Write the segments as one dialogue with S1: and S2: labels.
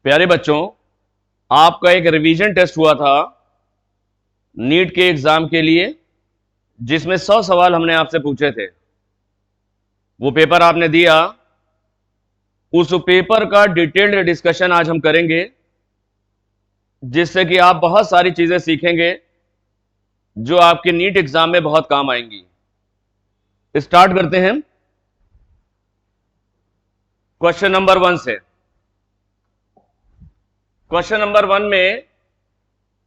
S1: प्यारे बच्चों, आपका एक रिवीजन टेस्ट हुआ था नीट के एग्जाम के लिए, जिसमें 100 सवाल हमने आपसे पूछे थे। वो पेपर आपने दिया। उस पेपर का डिटेल्ड डिस्कशन आज हम करेंगे, जिससे कि आप बहुत सारी चीजें सीखेंगे जो आपके नीट एग्जाम में बहुत काम आएंगी। स्टार्ट करते हैं क्वेश्चन नंबर 1 से। क्वेश्चन नंबर 1 में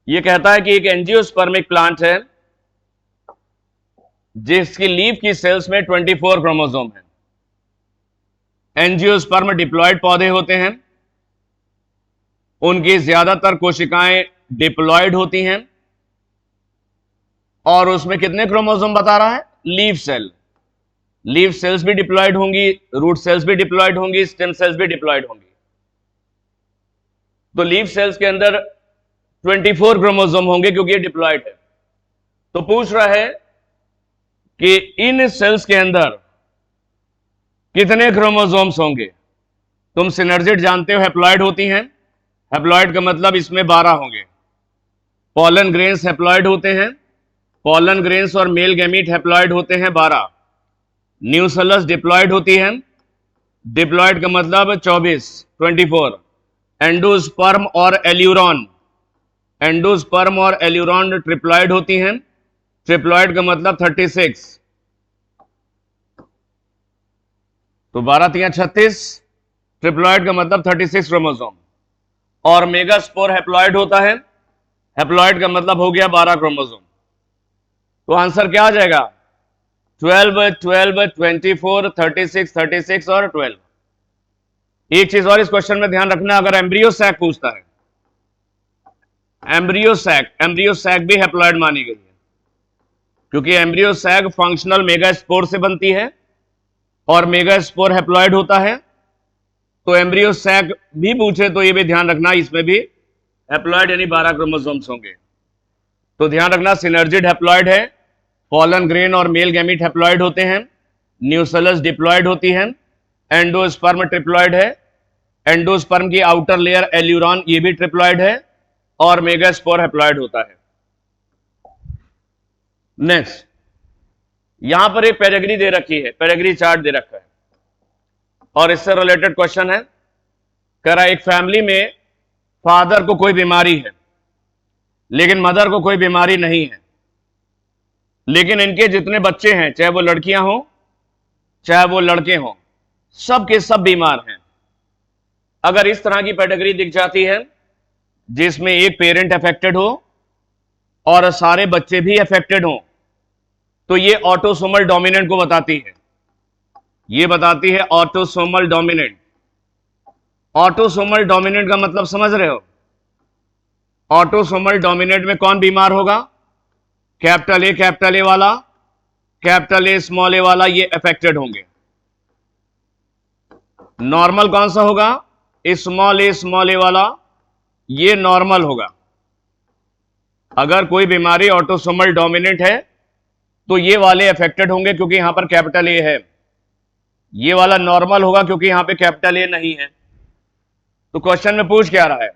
S1: यह कहता है कि एक एंजियोस्पर्मिक प्लांट है जिसकी लीफ की सेल्स में 24 क्रोमोसोम है। एंजियोस्पर्म डिप्लॉयड पौधे होते हैं, उनकी ज्यादातर कोशिकाएं डिप्लॉयड होती हैं और उसमें कितने क्रोमोसोम बता रहा है? Leaf cell. लीफ सेल्स भी डिप्लॉयड होंगी, रूट सेल्स भी डिप्लॉयड होंगी, स्टेम सेल्स भी डिप्लॉयड होंगी। तो लीफ सेल्स के अंदर 24 क्रोमोसोम होंगे क्योंकि ये डिप्लॉयड है। तो पूछ रहा है कि इन सेल्स के अंदर कितने क्रोमोसोम्स होंगे। तुम सिनर्जिड जानते हो, हैप्लॉयड होती हैं। हैप्लॉयड का मतलब इसमें 12 होंगे। पॉलन ग्रेन्स हैप्लॉयड होते हैं। पॉलन ग्रेन्स और मेल गैमीट हैप्लॉयड होते हैं 12। न्यूसेलस डिप्लॉयड होती है। डिप्लॉयड का मतलब 24। एंडोस्पर्म और एल्यूरॉन, एंडोस्पर्म और एल्यूरॉन ट्रिप्लॉयड होती हैं। ट्रिप्लॉयड का मतलब 36। तो 12 3 36, ट्रिप्लॉयड का मतलब 36 क्रोमोसोम। और मेगास्पोर हैप्लॉयड होता है। हैप्लॉयड का मतलब हो गया 12 क्रोमोसोम। तो आंसर क्या आ जाएगा? 12 12 24 36 36 और 12। एक चीज और इस क्वेश्चन में ध्यान रखना, अगर एम्ब्रियो सैक पूछता है, एम्ब्रियो सैक भी हैप्लॉयड मानी गई है, क्योंकि एम्ब्रियो सैक फंक्शनल मेगास्पोर से बनती है और मेगास्पोर हैप्लॉयड होता है। तो एम्ब्रियो सैक भी पूछे तो ये भी ध्यान रखना, इसमें भी हैप्लॉयड यानी 12 क्रोमोसोम्स होंगे। तो ध्यान रखना, सिनर्जिड हैप्लॉयड है, पॉलन ग्रेन और मेल गैमीट हैप्लॉयड होते हैं, न्यूसेलस डिप्लॉयड होती है, एंडोस्पर्म ट्रिप्लॉयड है, एंडोस्पर्म की आउटर लेयर एल्यूरॉन ये भी ट्रिप्लॉयड है, और मेगास्पोर हैप्लॉयड होता है। नेक्स्ट, यहां पर एक पेडिग्री दे रखी है, पेडिग्री चार्ट दे रखा है और इससे रिलेटेड क्वेश्चन है। कह रहा है एक फैमिली में फादर को कोई बीमारी है लेकिन मदर को कोई बीमारी नहीं है, लेकिन इनके जितने बच्चे हैं, चाहे वो लड़कियां हों चाहे वो लड़के हों, सब के सब बीमार हैं। अगर इस तरह की पेडिग्री दिख जाती है जिसमें एक पेरेंट अफेक्टेड हो और सारे बच्चे भी अफेक्टेड हों, तो ये ऑटोसोमल डोमिनेंट को बताती है। ये बताती है ऑटोसोमल डोमिनेंट। ऑटोसोमल डोमिनेंट का मतलब समझ रहे हो? ऑटोसोमल डोमिनेंट में कौन बीमार होगा? कैपिटल ए वाला, कैपिटल ए स्मॉल ए वाला, ये अफेक्टेड होंगे। नॉर्मल कौन सा होगा? स्मॉल ए वाला, ये नॉर्मल होगा। अगर कोई बीमारी ऑटोसोमल डोमिनेंट है तो ये वाले अफेक्टेड होंगे क्योंकि यहां पर कैपिटल ए है। ये वाला नॉर्मल होगा क्योंकि यहां पे कैपिटल ए नहीं है। तो क्वेश्चन में पूछ क्या रहा है?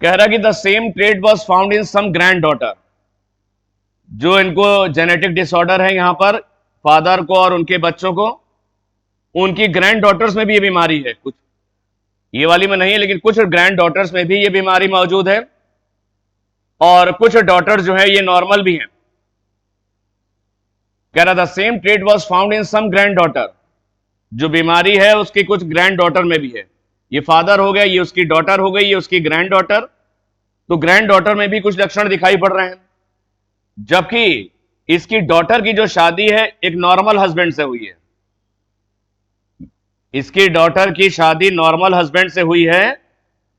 S1: कह रहा है कि the same trait was found in some granddaughter. जो इनको जेनेटिक डिसऑर्डर है यहां पर, फादर को और उनके बच्चों को, उनकी ग्रैंड डॉटर्स में भी ये बीमारी है। कुछ ये वाली में नहीं है, लेकिन कुछ ग्रैंड डॉटर्स में भी ये बीमारी मौजूद है और कुछ डॉटर्स जो है ये नॉर्मल भी हैं। कह रहा the same trait was found in some granddaughter. जो बीमारी है उसकी कुछ ग्रैंड डॉटर में भी है। ये फादर हो गया, ये उसकी डॉटर हो गई, ये उसकी ग्रैंड डॉटर। तो ग्रैंड डॉटर में भी कुछ लक्षण दिखाई पड़ रहे हैं, जबकि इसकी डॉटर की जो शादी है एक नॉर्मल हस्बैंड से हुई है। इसकी डॉटर की शादी नॉर्मल हस्बैंड से हुई है,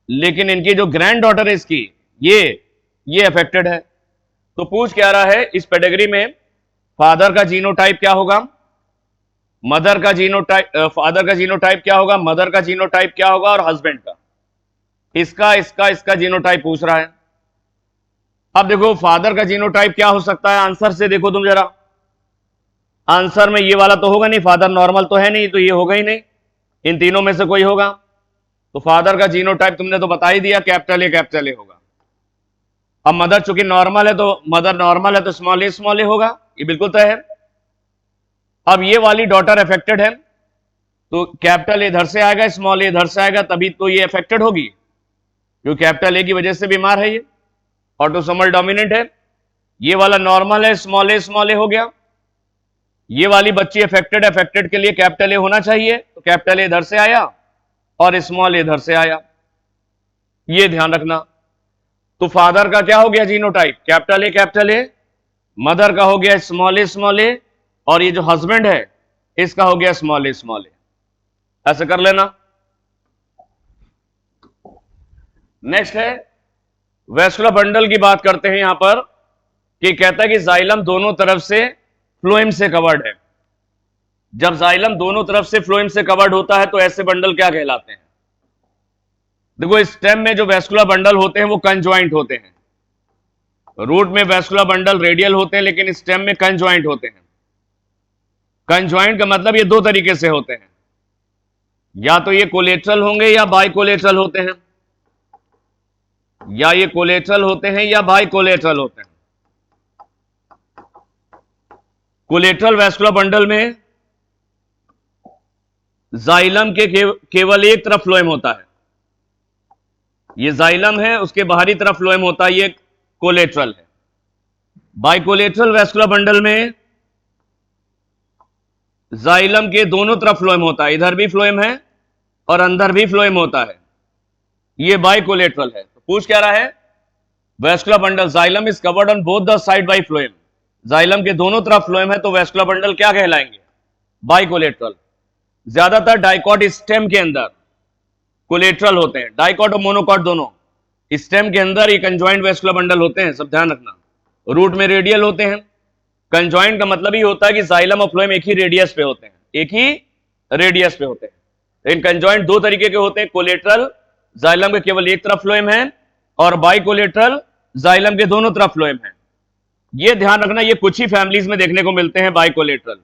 S1: लेकिन इनकी जो ग्रैंड डॉटर है इसकी, ये अफेक्टेड है। तो पूछ क्या रहा है इस पेडिग्री में, फादर का जीनोटाइप क्या होगा, मदर का जीनोटाइप, फादर का जीनोटाइप क्या होगा, मदर का जीनोटाइप क्या होगा, और हस्बैंड का, इसका जीनोटाइप पूछ रहा है। अब देखो फादर का जीनोटाइप क्या हो सकता है, आंसर से देखो तुम जरा। आंसर में ये वाला तो होगा नहीं, फादर नॉर्मल तो है नहीं, तो ये होगा ही नहीं, इन तीनों में से कोई होगा। तो फादर का जीनोटाइप तुमने तो बता ही दिया, कैपिटल ए होगा। अब मदर चूंकि नॉर्मल है तो मदर नॉर्मल है तो स्मॉल ए होगा, ये बिल्कुल तय है। अब ये वाली डॉटर अफेक्टेड है तो कैपिटल ए इधर से आएगा, स्मॉल ए इधर से आएगा, तभी तो ये अफेक्टेड होगी, क्योंकि कैपिटल ए की वजह से बीमार है, ये ऑटोसोमल डोमिनेंट है। ये वाला नॉर्मल है, स्मॉल ए हो गया। ये वाली बच्ची अफेक्टेड के लिए कैपिटल ए होना चाहिए, तो कैपिटल ए इधर से आया और स्मॉल ए इधर से आया, ये ध्यान रखना। तो फादर का क्या हो गया जीनोटाइप, कैपिटल ए, मदर का हो गया स्मॉल ए, और ये जो हस्बैंड है इसका हो गया स्मॉल ए। ऐसे कर लेना। नेक्स्ट है वैस्कुलर बंडल की बात करते हैं यहां पर, कि कहता है कि जाइलम दोनों तरफ से फ्लोएम से कवर्ड है। जब जाइलम दोनों तरफ से फ्लोएम से कवर्ड होता है तो ऐसे बंडल क्या कहलाते हैं? देखो, स्टेम में जो वैस्कुलर बंडल होते हैं वो कंजॉइंट होते हैं। रूट में वैस्कुलर बंडल रेडियल होते हैं, लेकिन स्टेम में कंजॉइंट होते हैं। कंजॉइंट का मतलब ये दो तरीके से होते हैं, या तो ये कोलेटरल होंगे या बाई कोलेटरल होते हैं, या ये कोलेटरल होते हैं या बाई कोलेटरल होते हैं। कोलेटरल वैस्कुलर बंडल में जाइलम के केवल एक तरफ फ्लोएम होता है, ये जाइलम है, उसके बाहरी तरफ फ्लोएम होता है, ये कोलेटरल है। बाइकोलेटरल वैस्कुलर बंडल में जाइलम के दोनों तरफ फ्लोएम होता है, इधर भी फ्लोएम है और अंदर भी फ्लोएम होता है, ये बाइकोलेटरल है। तो पूछ क्या रहा है, vascular bundle xylem is covered on both the side by phloem, xylem के दोनों तरफ फ्लोएम है तो वैस्कुलर बंडल क्या कहलाएंगे, बाइकोलेटरल। ज्यादातर डाइकॉट स्टेम के अंदर कोलेटरल होते हैं, डाइकॉट और मोनोकॉट दोनों स्टेम के अंदर ये कंजॉइंट वैस्कुलर बंडल होते हैं, सब ध्यान रखना। रूट में रेडियल होते हैं। कंजॉइंट का मतलब ही होता है कि जाइलम और फ्लोएम एक ही रेडियस पे होते हैं, एक ही रेडियस पे होते हैं। लेकिन कंजॉइंट दो तरीके के होते हैं, कोलेटरल जाइलम के केवल एक तरफ फ्लोएम है, और बाइकोलेटरल जाइलम के दोनों तरफ फ्लोएम है। ये ध्यान रखना, ये कुछ ही फैमिलीज में देखने को मिलते हैं बाइकोलेटरल।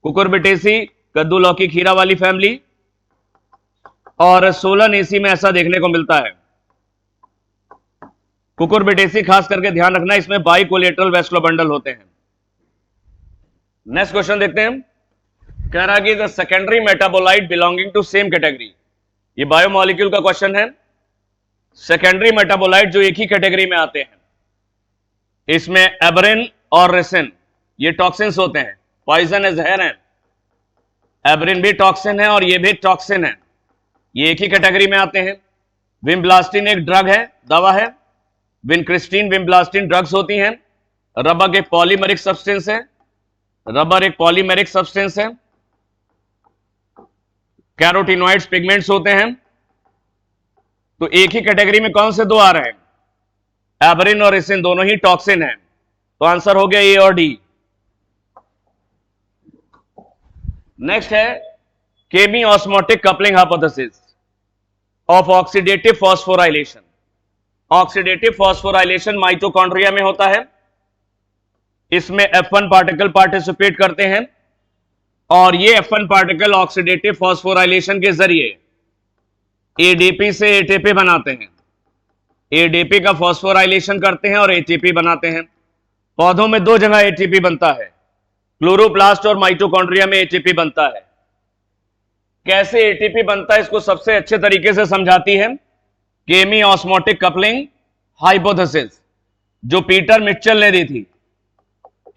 S1: कुकुरबिटेसी, कद्दू लौकी खीरा वाली फैमिली, और सोलनेसी में ऐसा देखने को मिलता है। कुकुरबिटेसी खास करके ध्यान रखना, इसमें बाइकोलेटरल वैस्कुलर बंडल होते हैं। नेक्स्ट क्वेश्चन देखते हैं, कह रहा है कि the secondary metabolite belonging to same category, ये बायोमोलिक्यूल का क्वेश्चन है। सेकेंडरी मेटाबोलाइट जो एक ही कैटेगरी में आते हैं, इसमें एबरिन और रेसिन, ये टॉक्सिन्स होते हैं, पॉइजन एज हेरेन। एबरिन भी टॉक्सिन है और ये भी टॉक्सिन है, ये एक ही कैटेगरी में आते हैं। विम्ब्लास्टिन एक ड्रग है, दवा है। विनक्रिस्टीन, विम्ब्लास्टिन ड्रग्स होती हैं। रबर एक पॉलीमरिक सब्सटेंस है, रबर एक पॉलीमेरिक सब्सटेंस है। कैरोटीनॉइड्स पिगमेंट्स होते हैं। तो एक ही कैटेगरी में कौन से दो आ रहे हैं, एबरिन और रेसिन, दोनों ही टॉक्सिन है। तो आंसर हो गया ए और डी। नेक्स्ट है chemiosmotic coupling hypothesis of oxidative phosphorylation. Oxidative phosphorylation mitochondria में होता है, इसमें F1 पार्टिकल पार्टिसिपेट करते हैं, और ये F1 पार्टिकल ऑक्सीडेटिव फॉस्फोराइलेशन के जरिए ADP से ATP बनाते हैं। ADP का फॉस्फोराइलेशन करते हैं और ATP बनाते हैं। पौधों में दो जगह ATP बनता है, क्लोरोप्लास्ट और माइटोकॉन्ड्रिया में ATP बनता है। कैसे ATP बनता है इसको सबसे अच्छे तरीके से समझाती है केमी ऑस्मोटिक कपलिंग हाइपोथेसिस, जो पीटर मिचेल ने दी थी।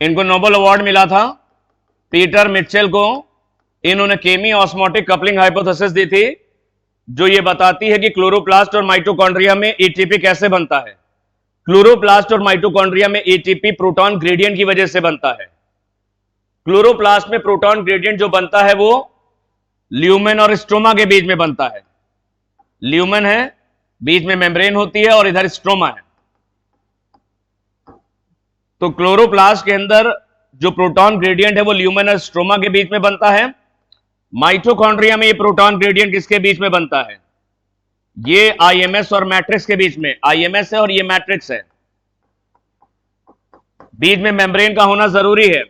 S1: इनको नोबेल अवार्ड मिला था, पीटर मिचेल को। इन्होंने केमी ऑस्मोटिक कपलिंग हाइपोथेसिस दी थी, जो ये बताती है कि क्लोरोप्लास्ट और माइटोकॉन्ड्रिया में ATP कैसे बनता है। क्लोरोप्लास्ट और माइटोकॉन्ड्रिया में ATP प्रोटॉन ग्रेडियंट की वजह से बनता है। क्लोरोप्लास्ट में प्रोटॉन ग्रेडियंट जो बनता है वो ल्यूमेन और स्ट्रोमा के बीच में बनता है। ल्यूमेन है, बीच में मेम्ब्रेन होती है, और इधर स्ट्रोमा है। तो क्लोरोप्लास्ट के अंदर जो प्रोटॉन ग्रेडियंट है वो ल्यूमेन और स्ट्रोमा के बीच में बनता है। माइटोकॉन्ड्रिया में ये प्रोटॉन ग्रेडियंट किसके बीच में बनता है, ये IMS और मैट्रिक्स के बीच में। IMS है और ये मैट्रिक्स है। बीच में मेम्ब्रेन का होना जरूरी है।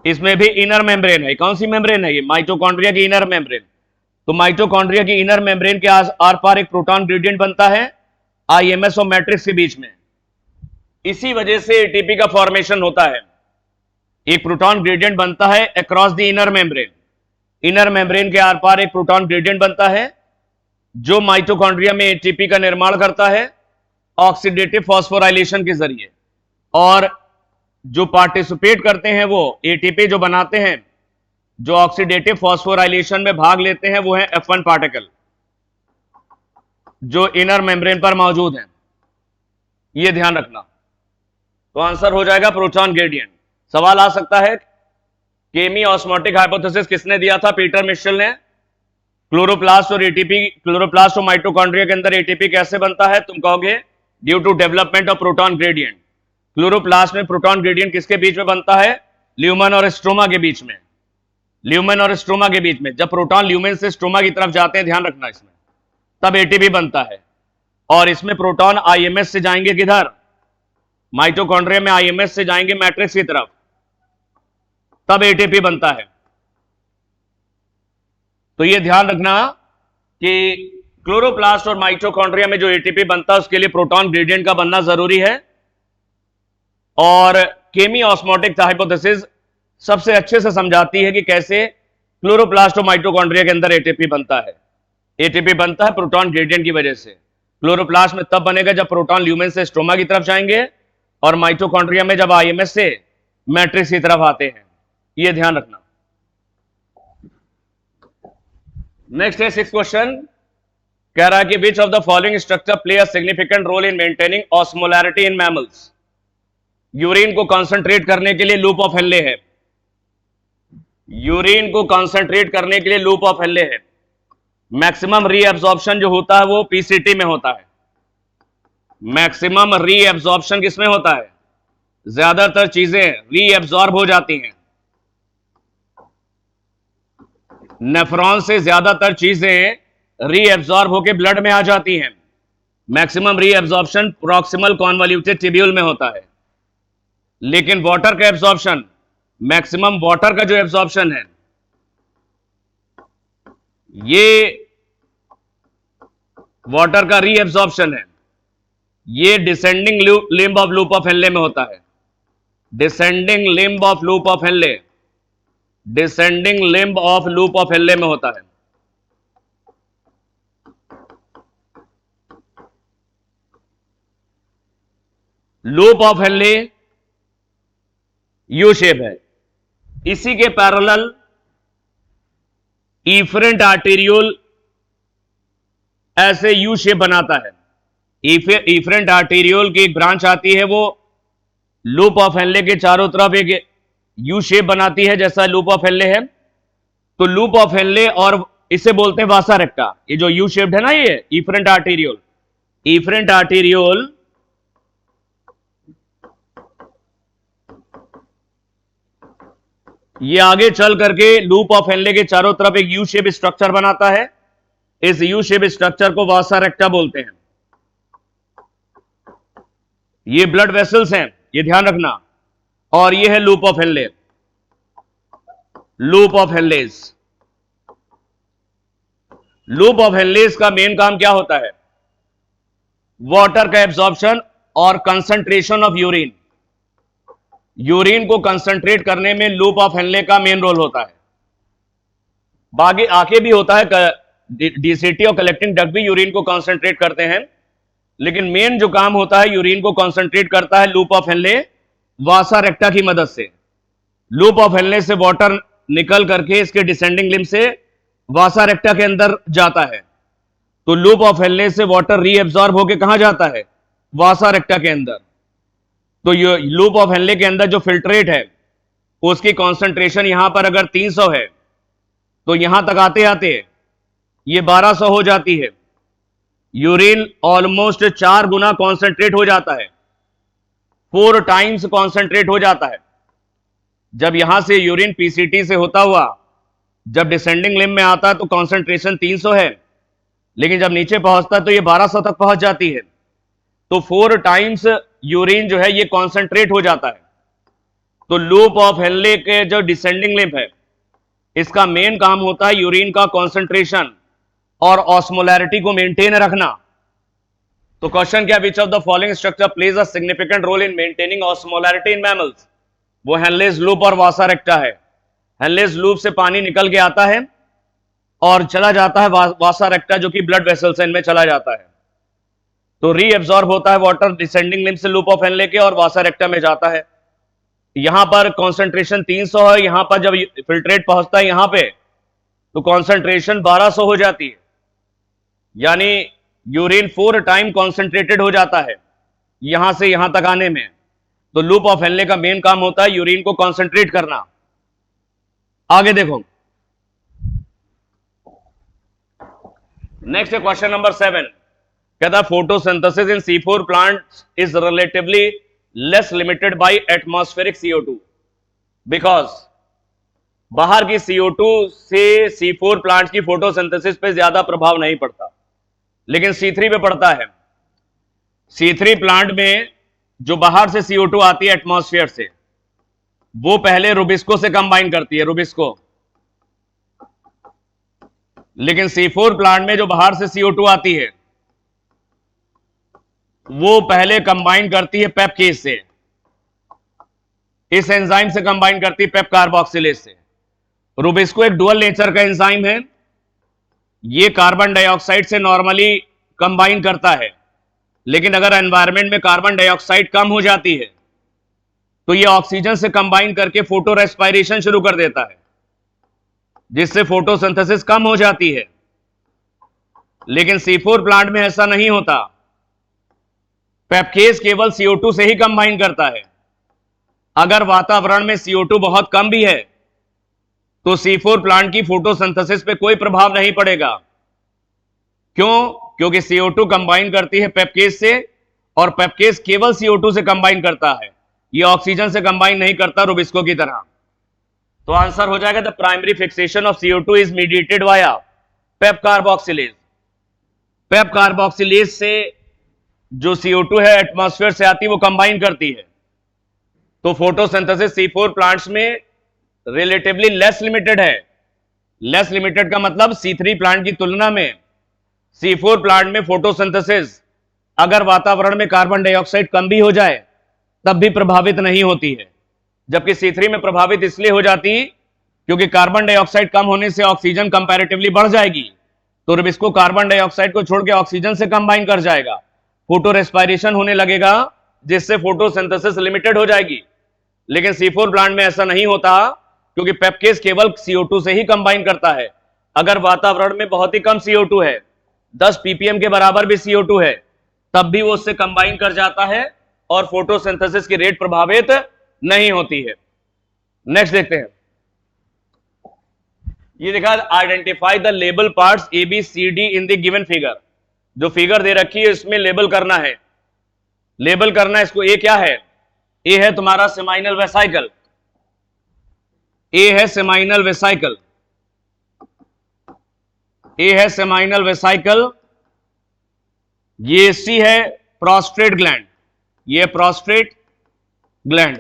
S1: इसमें भी इनर मेम्ब्रेन है। कौन सी मेम्ब्रेन है, ये माइटोकॉन्ड्रिया की इनर मेम्ब्रेन। तो माइटोकॉन्ड्रिया की इनर मेम्ब्रेन के आर पार एक प्रोटॉन ग्रेडियंट बनता है आईएमएस और मैट्रिक्स के बीच में। इसी वजह से एटीपी का फॉर्मेशन होता है। एक प्रोटॉन ग्रेडियंट बनता है across the inner membrane. Inner membrane के आर पार एक प्रोटॉन ग्रेडियंट बनता है जो माइटोकॉन्ड्रिया में एटीपी का निर्माण करता है ऑक्सीडेटिव फॉस्फोराइलेशन के जरिए। और जो पार्टिसिपेट करते हैं वो एटीपी जो बनाते हैं, जो ऑक्सीडेटिव फॉस्फोराइलेशन में भाग लेते हैं, वो है F1 पार्टिकल जो इनर मेम्ब्रेन पर मौजूद हैं। ये ध्यान रखना। तो आंसर हो जाएगा प्रोटॉन ग्रेडियंट। सवाल आ सकता है केमी ऑस्मोटिक हाइपोथेसिस किसने दिया था? पीटर मिशेल ने। क्लोरोप्लास्ट और एटीपी, क्लोरोप्लास्ट और माइटोकॉन्ड्रिया के अंदर एटीपी कैसे बनता है? तुम कहोगे due to development of proton gradient. Chloroplast में प्रोटॉन ग्रेडियंट किसके बीच में बनता है? ल्यूमेन और स्ट्रोमा के बीच में। ल्यूमेन और स्ट्रोमा के बीच में जब प्रोटॉन ल्यूमेन से स्ट्रोमा की तरफ जाते हैं, ध्यान रखना इसमें, तब एटीपी बनता है। और इसमें प्रोटॉन आईएमएस से जाएंगे किधर? माइटोकॉन्ड्रिया में आईएमएस से जाएंगे मैट्रिक्स की तरफ, तब एटीपी बनता है। तो यह ध्यान रखना कि क्लोरोप्लास्ट और माइटोकॉन्ड्रिया में जो एटीपी बनता है उसके लिए प्रोटॉन ग्रेडियंट का बनना जरूरी है। और केमी ऑस्मोटिक हाइपोथेसिस सबसे अच्छे से समझाती है कि कैसे क्लोरोप्लास्ट और माइटोकॉन्ड्रिया के अंदर एटीपी बनता है। एटीपी बनता है प्रोटॉन ग्रेडियंट की वजह से। क्लोरोप्लास्ट में तब बनेगा जब प्रोटॉन ल्यूमेन से स्ट्रोमा की तरफ जाएंगे, और माइटोकॉन्ड्रिया में जब आईएमएस से मैट्रिक्स की तरफ आते हैं। यह ध्यान रखना। नेक्स्ट है 6th क्वेश्चन। कह रहा है कि which of the following structure play a significant role in maintaining osmolarity in mammals? Urine को कंसंट्रेट करने के लिए लूप ऑफ हेनले है। यूरिन को कंसंट्रेट करने के लिए लूप ऑफ हेनले है। मैक्सिमम रीएब्जॉर्प्शन जो होता है वो पीसीटी में होता है। मैक्सिमम रीएब्जॉर्प्शन किसमें होता है? ज्यादातर चीजें रीएब्जॉर्ब हो जाती हैं। नेफ्रॉन से ज्यादातर चीजें रीएब्जॉर्ब होकर ब्लड में आ जाती हैं। Maximum reabsorption proximal convoluted tubule में होता है। लेकिन वाटर का एब्जॉर्प्शन, मैक्सिमम वाटर का जो एब्जॉर्प्शन है, ये वाटर का रीएब्जॉर्प्शन है, ये descending limb of loop of Henley में होता है। Descending limb of loop of Henley, descending limb of loop of Henley में होता है। Loop of Henley U shape है। इसी के पैरेलल इफरेंट आर्टेरियोल ऐसे यू शेप बनाता है। इफरेंट आर्टेरियोल की एक ब्रांच आती है, वो लूप ऑफ हेनले के चारों तरफ एक यू शेप बनाती है, जैसा लूप ऑफ हेनले है। तो लूप ऑफ हेनले, और इसे बोलते हैं वासा रेक्टा। ये जो यू शेप्ड है ना, ये इफरेंट आर्टेरियोल। इफरेंट आर्टेरियोल ये आगे चल करके लूप ऑफ हेनले के चारों तरफ एक यू शेप स्ट्रक्चर बनाता है। इस यू शेप स्ट्रक्चर को वासा रेक्टा बोलते हैं। ये ब्लड वेसल्स हैं, ये ध्यान रखना। और ये है loop of Henley. Loop of Henle's, loop of Henle's का मेन काम क्या होता है? वाटर का एब्जॉर्प्शन और कंसंट्रेशन ऑफ यूरिन। यूरिन को कंसंट्रेट करने में लूप ऑफ हेनले का मेन रोल होता है। बाकी आगे भी होता है, डीसीटी और कलेक्टिंग डक्ट भी यूरिन को कंसंट्रेट करते हैं, लेकिन मेन जो काम होता है यूरिन को कंसंट्रेट करता है लूप ऑफ हेनले वासा रेक्टा की मदद से। लूप ऑफ हेनले से वाटर निकल करके इसके डिसेंडिंग लिम्ब से वासा रेक्टा के अंदर जाता है। तो लूप ऑफ हेनले से वाटर रीएब्जॉर्ब होकर कहां जाता है? वासा रेक्टा के अंदर। तो ये लूप ऑफ हेनले के अंदर जो फिल्ट्रेट है उसकी कॉन्सेंट्रेशन यहां पर अगर 300 है, तो यहां तक आते आते ये 1200 हो जाती है। यूरिन ऑलमोस्ट 4 गुना कॉन्सेंट्रेट हो जाता है, 4 टाइम्स कॉन्सेंट्रेट हो जाता है। जब यहां से यूरिन पीसीटी से होता हुआ जब डिसेंडिंग लिम्ब में आता है तो कॉन्सेंट्रेशन 300 है, लेकिन जब नीचे पहुंचता है तो ये 1200 तक पहुंच जाती है। तो 4 टाइम्स यूरिन जो है ये कॉन्सेंट्रेट हो जाता है। तो लूप ऑफ हेनले के जो डिसेंडिंग लिम्ब है इसका मेन काम होता है यूरिन का कॉन्सेंट्रेशन और ऑस्मोलैरिटी को मेंटेन रखना। तो क्वेश्चन क्या, which of the following structure plays a significant role in maintaining osmolarity in mammals? वो हेनलेस लूप और वासा रेक्टा है। हेनलेस लूप से पानी निकल के आता है और चला जाता है वासा रेक्टा जो कि ब्लड वेसल्स है, इनमें चला जाता है। तो रीएब्सॉर्ब होता है वाटर डिसेंडिंग लिम्ब से लूप ऑफ हेनले के और वासा रेक्टा में जाता है। यहां पर कॉन्सेंट्रेशन 300 है, यहां पर जब फिल्ट्रेट पहुंचता है यहां पे तो कॉन्सेंट्रेशन 1200 हो जाती है, यानी यूरिन 4 टाइम कॉन्सेंट्रेटेड हो जाता है यहां से यहां तक आने में। तो लूप ऑफ हेनले का मेन काम होता है यूरिन को कॉन्सेंट्रेट करना। आगे देखो, नेक्स्ट है क्वेश्चन नंबर 7। कहता है photosynthesis in C4 plants is relatively less limited by atmospheric CO2 because बाहर की CO2 से C4 प्लांट्स की फोटोसिंथेसिस पे ज्यादा प्रभाव नहीं पड़ता, लेकिन C3 पे पड़ता है। C3 प्लांट में जो बाहर से CO2 आती है एटमॉस्फेयर से, वो पहले रुबिस्को से कंबाइन करती है, रुबिस्को। लेकिन C4 प्लांट में जो बाहर से CO2 आती है वो पहले कंबाइन करती है पेपकेज से, इस एंजाइम से कंबाइन करती है पेप कार्बोक्सिलेज से। रुबिस्को एक डुअल नेचर का एंजाइम है, ये कार्बन डाइऑक्साइड से नॉर्मली कंबाइन करता है, लेकिन अगर एनवायरनमेंट में कार्बन डाइऑक्साइड कम हो जाती है तो ये ऑक्सीजन से कंबाइन करके फोटो रेस्पायरेशन शुरू कर देता है, जिससे फोटोसिंथेसिस कम हो जाती है। लेकिन C4 प्लांट में ऐसा नहीं होता, पेपकेज केवल CO2 से ही कंबाइन करता है। अगर वातावरण में CO2 बहुत कम भी है तो C4 प्लांट की फोटोसिंथेसिस पे कोई प्रभाव नहीं पड़ेगा। क्यों? क्योंकि CO2 कंबाइन करती है पेपकेज से और पेपकेज केवल CO2 से कंबाइन करता है, ये ऑक्सीजन से कंबाइन नहीं करता रुबिस्को की तरह। तो आंसर हो जाएगा the primary fixation of CO2 is mediated via PEP carboxylase. PEP carboxylase से जो CO2 है एटमॉस्फेयर से आती है वो कंबाइन करती है। तो फोटोसिंथेसिस C4 प्लांट्स में रिलेटिवली लेस लिमिटेड है। लेस लिमिटेड का मतलब C3 प्लांट की तुलना में C4 प्लांट में फोटोसिंथेसिस अगर वातावरण में कार्बन डाइऑक्साइड कम भी हो जाए तब भी प्रभावित नहीं होती है, जबकि C3 में प्रभावित इसलिए हो जाती क्योंकि कार्बन डाइऑक्साइड कम होने से ऑक्सीजन कंपैरेटिवली बढ़ जाएगी, तो रुबिस्को कार्बन डाइऑक्साइड को छोड़ के ऑक्सीजन से कंबाइन कर जाएगा, फोटो रेस्पायरेशन होने लगेगा, जिससे फोटोसिंथेसिस लिमिटेड हो जाएगी। लेकिन C4 प्लांट में ऐसा नहीं होता क्योंकि पेपकेज केवल CO2 से ही कंबाइन करता है। अगर वातावरण में बहुत ही कम CO2 है, 10 ppm के बराबर भी CO2 है, तब भी वो उससे कंबाइन कर जाता है और फोटोसिंथेसिस की रेट प्रभावित नहीं होती है। नेक्स्ट देखते हैं, ये देखा, identify the label parts ABCD in the given figure. जो फिगर दे रखी है इसमें लेबल करना है, लेबल करना है इसको। ए क्या है? ए है तुम्हारा सेमाइनल वेसाइकल, ए है सेमाइनल वेसाइकल, ए है सेमाइनल वेसाइकल। ये सी है प्रोस्टेट ग्लैंड, ये प्रोस्टेट ग्लैंड,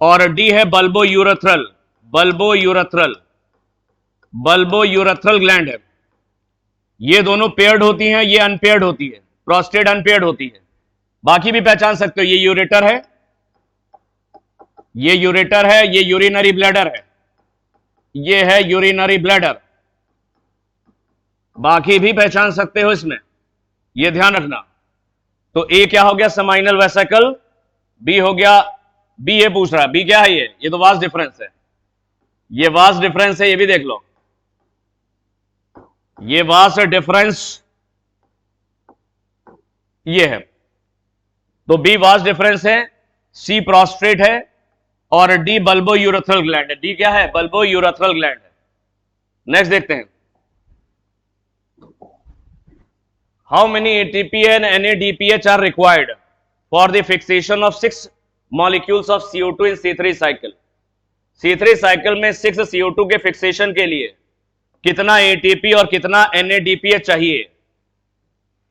S1: और डी है bulbo urethral, bulbo urethral, bulbo urethral gland है। ये दोनों पेयर्ड होती हैं, ये अनपेयर्ड होती है, प्रोस्टेट अनपेयर्ड होती है। बाकी भी पहचान सकते हो, ये यूरेटर है, ये यूरेटर है, ये यूरिनरी ब्लैडर है, ये है यूरिनरी ब्लैडर। बाकी भी पहचान सकते हो इसमें, ये ध्यान रखना। तो ए क्या हो गया? Seminal vesicle. बी हो गया, बी ये पूछ रहा है, बी क्या है? ये तो वास्ट डिफरेंस है, ये वास्ट डिफरेंस है, ये भी देख लो, ये वास्ट डिफरेंस ये है। तो बी वास्ट डिफरेंस है, सी प्रोस्टेट है और डी बल्बो यूरेथ्रल ग्लैंड है। डी क्या है? बल्बो यूरेथ्रल ग्लैंड है। नेक्स्ट देखते हैं, how many ATP and NADPH are required for the fixation of 6 molecules of CO2 in C3 cycle. C3 cycle में 6 CO2 के फिक्सेशन के लिए कितना ATP और कितना NADPH चाहिए?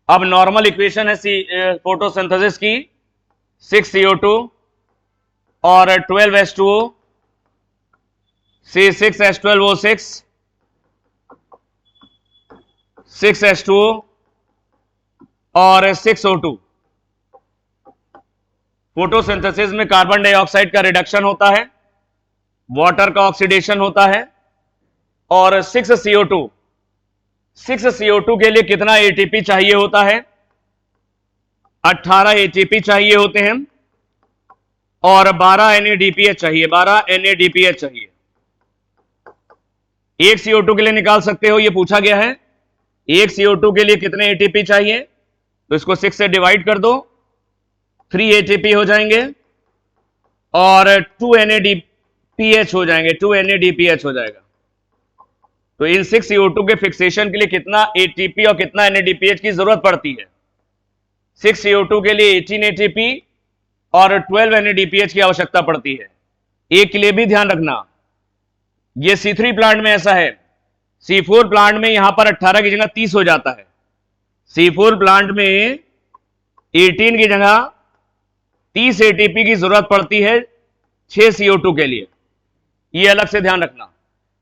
S1: अब नॉर्मल इक्वेशन है फोटोसिंथेसिस की, 6 CO2 और 12 H2O, C6H12O6, 6H2O और 6O2। फोटोसिंथेसिस में कार्बन डाइऑक्साइड का रिडक्शन होता है, वाटर का ऑक्सीडेशन होता है, और 6CO2 के लिए कितना एटीपी चाहिए होता है? 18 एटीपी चाहिए होते हैं और 12 NADPH चाहिए, 12 NADPH चाहिए। एक CO2 के लिए निकाल सकते हो, ये पूछा गया है। एक CO2 के लिए कितने एटीपी चाहिए? तो इसको 6 से डिवाइड कर दो, 3 एटीपी हो जाएंगे और 2 NADPH हो जाएंगे, 2 NADPH हो जाएगा। तो इन 6 CO2 के फिक्सेशन के लिए कितना एटीपी और कितना NADPH की जरूरत पड़ती है? 6 CO2 के लिए 18 एटीपी और 12 NADPH की आवश्यकता पड़ती है। एक के लिए भी ध्यान रखना, ये C3 प्लांट में ऐसा है, C4 प्लांट में यहां पर 18 की जगह 30 हो जाता है। C4 प्लांट में 18 की जगह 30 एटीपी की जरूरत पड़ती है 6 CO2 के लिए, ये अलग से ध्यान रखना।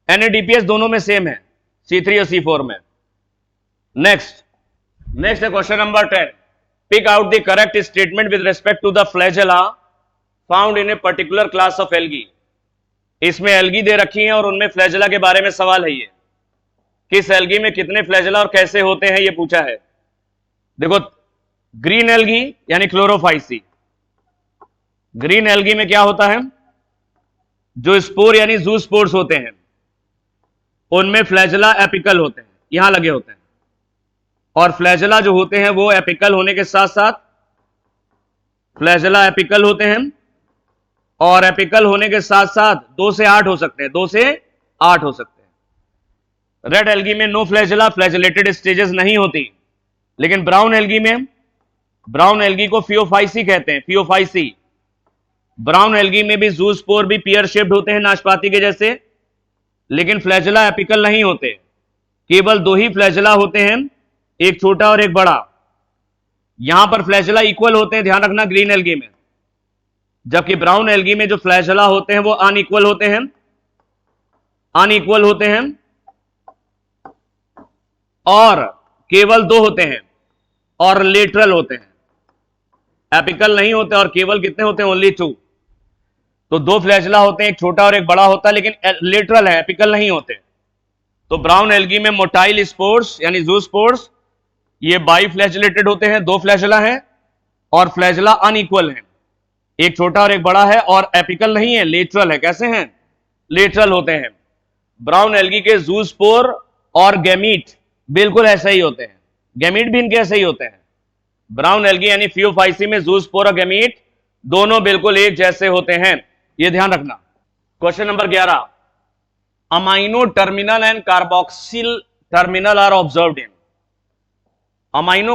S1: NADPH दोनों में सेम है, C3 और C4 में। नेक्स्ट है question number 10। Pick out the correct statement with respect to the flagella found in a particular class of algae. इसमें एल्गी दे रखी हैं और उनमें फ्लैजेला के बारे में सवाल है। ये किस एल्गी में कितने फ्लैजेला और कैसे होते हैं ये पूछा है। देखो, ग्रीन एल्गी यानी क्लोरोफाइसी, ग्रीन एल्गी में क्या होता है? जो स्पोर यानी जूस्पोर्स होते हैं उनमें फ्लैजेला एपिकल होते हैं, यहां लगे होते हैं। और फ्लैजेला जो होते हैं वो एपिकल होने के साथ साथ फ्लैजेला एपिकल होते हैं और एपिकल होने के साथ साथ 2 से 8 हो सकते हैं, 2 से 8 हो सकते हैं। रेड एल्गी में नो फ्लैजेला, फ्लैजेलेटेड स्टेजेस नहीं होती। लेकिन ब्राउन एल्गी में, ब्राउन एल्गी को फियोफाइसी कहते हैं, फियोफाइसी। ब्राउन एल्गी में भी जूस्पोर भी पियर शेप्ड होते हैं नाशपाती के जैसे, लेकिन फ्लैजेला एपिकल नहीं होते। केवल 2 ही फ्लैजेला होते हैं, एक छोटा और एक बड़ा। यहां पर फ्लैजेला इक्वल होते हैं, ध्यान रखना, ग्रीन एल्गी में। जबकि ब्राउन एल्गी में जो फ्लैजेला होते हैं वो अनइक्वल होते हैं, अनइक्वल होते हैं और केवल 2 होते हैं और लेटरल होते हैं, एपिकल नहीं होते। और केवल कितने होते हैं? ओनली 2। तो 2 फ्लैजेला होते हैं, एक छोटा और एक बड़ा होता है, लेकिन लेटरल है, एपिकल नहीं होते। तो ब्राउन एल्गी में मोटाइल स्पोर्स यानी जूस्पोर्स ये बाइफ्लैजेलेटेड होते हैं, 2 फ्लैजेला हैं और फ्लैजेला अनइक्वल हैं, एक छोटा और एक बड़ा है और एपिकल नहीं है, लेटरल है। कैसे हैं? लेटरल होते हैं। ब्राउन एल्गी के जूस्पोर और गैमीट बिल्कुल ऐसे ही होते हैं, गैमीट भी इनके ऐसे ही होते हैं। ब्राउन एल्गी यानी फियोफाइसी में जूस्पोर और गैमीट दोनों बिल्कुल एक जैसे होते हैं, ये ध्यान रखना। Question number 11, amino terminal end carboxyl terminal are observed in. Amino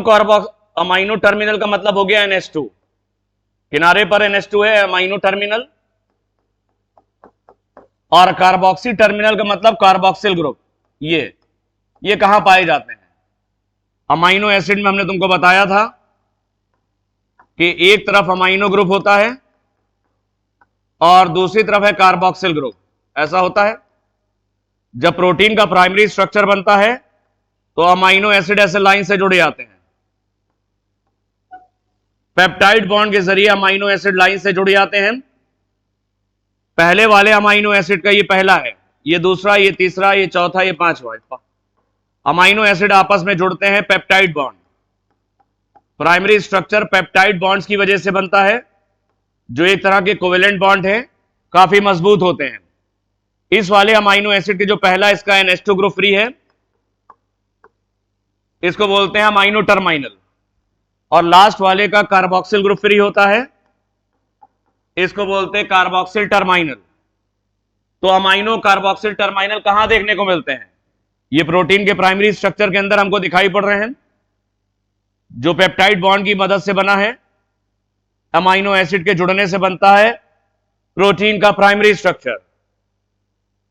S1: terminal का मतलब हो गया NH2, किनारे पर NH2 है, अमाइनो टर्मिनल। और कार्बोक्सिल टर्मिनल का मतलब कार्बोक्सिल ग्रुप। ये कहां पाए जाते हैं? अमाइनो एसिड में हमने तुमको बताया था कि एक तरफ अमाइनो ग्रुप होता है और दूसरी तरफ है कार्बोक्सिल ग्रुप, ऐसा होता है। जब प्रोटीन का प्राइमरी स्ट्रक्चर बनता है तो अमाइनो एसिड ऐसे लाइन से जुड़ जाते हैं, पेप्टाइड बॉन्ड के जरिए अमाइनो एसिड लाइन से जुड़ जाते हैं। पहले वाले अमाइनो एसिड का ये पहला है, ये दूसरा, ये तीसरा, ये चौथा, ये पांचवा। अमाइनो एसिड आपस में जुड़ते हैं, peptide bond. Primary structure peptide bonds की वजह से बनता है, जो एक तरह के कोवेलेंट बॉन्ड है, काफी मजबूत होते हैं। इस वाले अमाइनो एसिड के जो पहला इसका NH2 ग्रुप फ्री है, इसको बोलते हैं अमाइनो टर्मिनल। और लास्ट वाले का कार्बोक्सिल ग्रुप फ्री होता है, इसको बोलते हैं कार्बोक्सिल टर्मिनल। तो अमाइनो कार्बोक्सिल टर्मिनल कहां देखने को मिलते हैं? ये प्रोटीन के प्राइमरी स्ट्रक्चर के अंदर हमको दिखाई पड़ रहे हैं, जो पेप्टाइड बॉन्ड की मदद से बना है, अमाइनो एसिड के जुड़ने से बनता है प्रोटीन का प्राइमरी स्ट्रक्चर,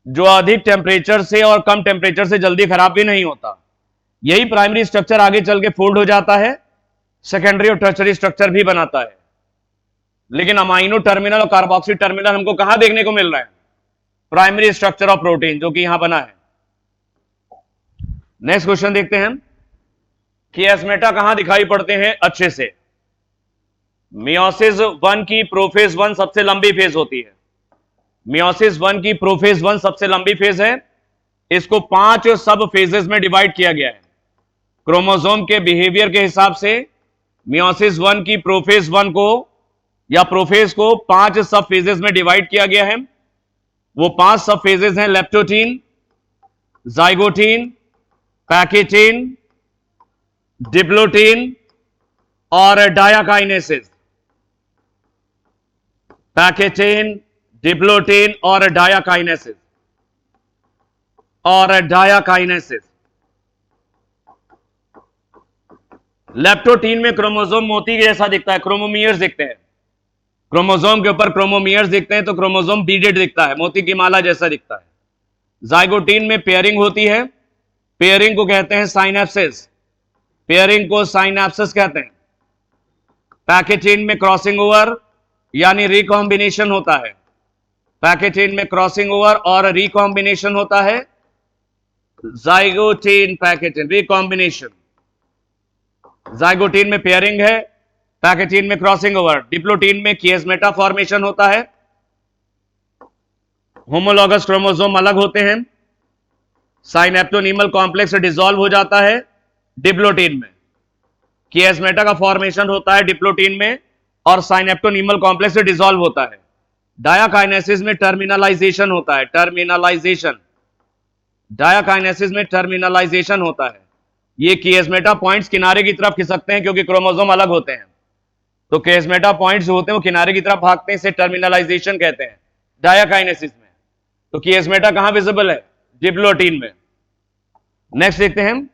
S1: जो अधिक टेम्परेचर से और कम टेम्परेचर से जल्दी खराब भी नहीं होता। यही प्राइमरी स्ट्रक्चर आगे चल के फोल्ड हो जाता है, सेकेंडरी और टर्शरी स्ट्रक्चर भी बनाता है। लेकिन अमाइनो टर्मिनल और कार्बोक्सिल टर्मिनल हमको कहां देखने को मिल रहा है? प्राइमरी स्ट्रक्चर ऑफ प्रोटीन, जो कि यहां बना है। नेक्स्ट क्वेश्चन देखते हैं, कियास्मेटा कहां दिखाई पड़ते हैं अच्छे से। मियोसिस 1 की प्रोफेज 1 सबसे लंबी फेज होती है। मियोसिस 1 की प्रोफेज 1 सबसे लंबी फेज है। इसको 5 सब फेजेस में डिवाइड किया गया है। क्रोमोसोम के बिहेवियर के हिसाब से मियोसिस 1 की प्रोफेज 1 को या प्रोफेज को 5 सब फेजेस में डिवाइड किया गया है। वो 5 सब फेजेस हैं लेप्टोटीन, जाइगोटीन, पैकेटीन, डिप्लोटीन और डायाकाइनेसिस। पैकेटीन, डिप्लोटीन और डायाकाइनेसिस लेप्टोटीन में क्रोमोसोम मोती के जैसा दिखता है, क्रोमोमियर्स दिखते हैं। क्रोमोसोम के ऊपर क्रोमोमियर्स दिखते हैं तो क्रोमोसोम बीडेड दिखता है, मोती की माला जैसा दिखता है। जाइगोटीन में पेयरिंग होती है, पेयरिंग को कहते हैं साइनेप्सिस, पेयरिंग को साइनेप्सिस कहते हैं। पैकेटीन में क्रॉसिंग ओवर यानी रिकॉम्बिनेशन होता है। पैकेटीन में क्रॉसिंग ओवर और रिकॉम्बिनेशन होता है। जाइगोटीन पैकेटीन रिकॉम्बिनेशन, जाइगोटीन में पेयरिंग है, पैकेटीन में क्रॉसिंग ओवर। डिप्लोटीन में कियास्मेटा फॉर्मेशन होता है। होमोलॉगस क्रोमोसोम अलग होते हैं। साइनेप्टोनीमल कॉम्प्लेक्स डिसॉल्व हो जाता है डिप्लोटीन में। कियास्मेटा का फॉर्मेशन होता है डिप्लोटीन में और साइनेप्टोनीमल कॉम्प्लेक्स डिसॉल्व होता है। डायाकाइनेसिस में टर्मिनलाइजेशन होता है, टर्मिनलाइजेशन, डायाकाइनेसिस में टर्मिनलाइजेशन होता है। ये कियास्मेटा पॉइंट्स किनारे की तरफ खिसकते हैं क्योंकि क्रोमोसोम अलग होते हैं, तो कियास्मेटा पॉइंट्स जो होते हैं वो किनारे की तरफ भागते हैं, इसे टर्मिनलाइजेशन कहते हैं डायाकाइनेसिस में। तो कियास्मेटा कहां विजिबल है? डिप्लोटीन में। नेक्स्ट देखते हैं,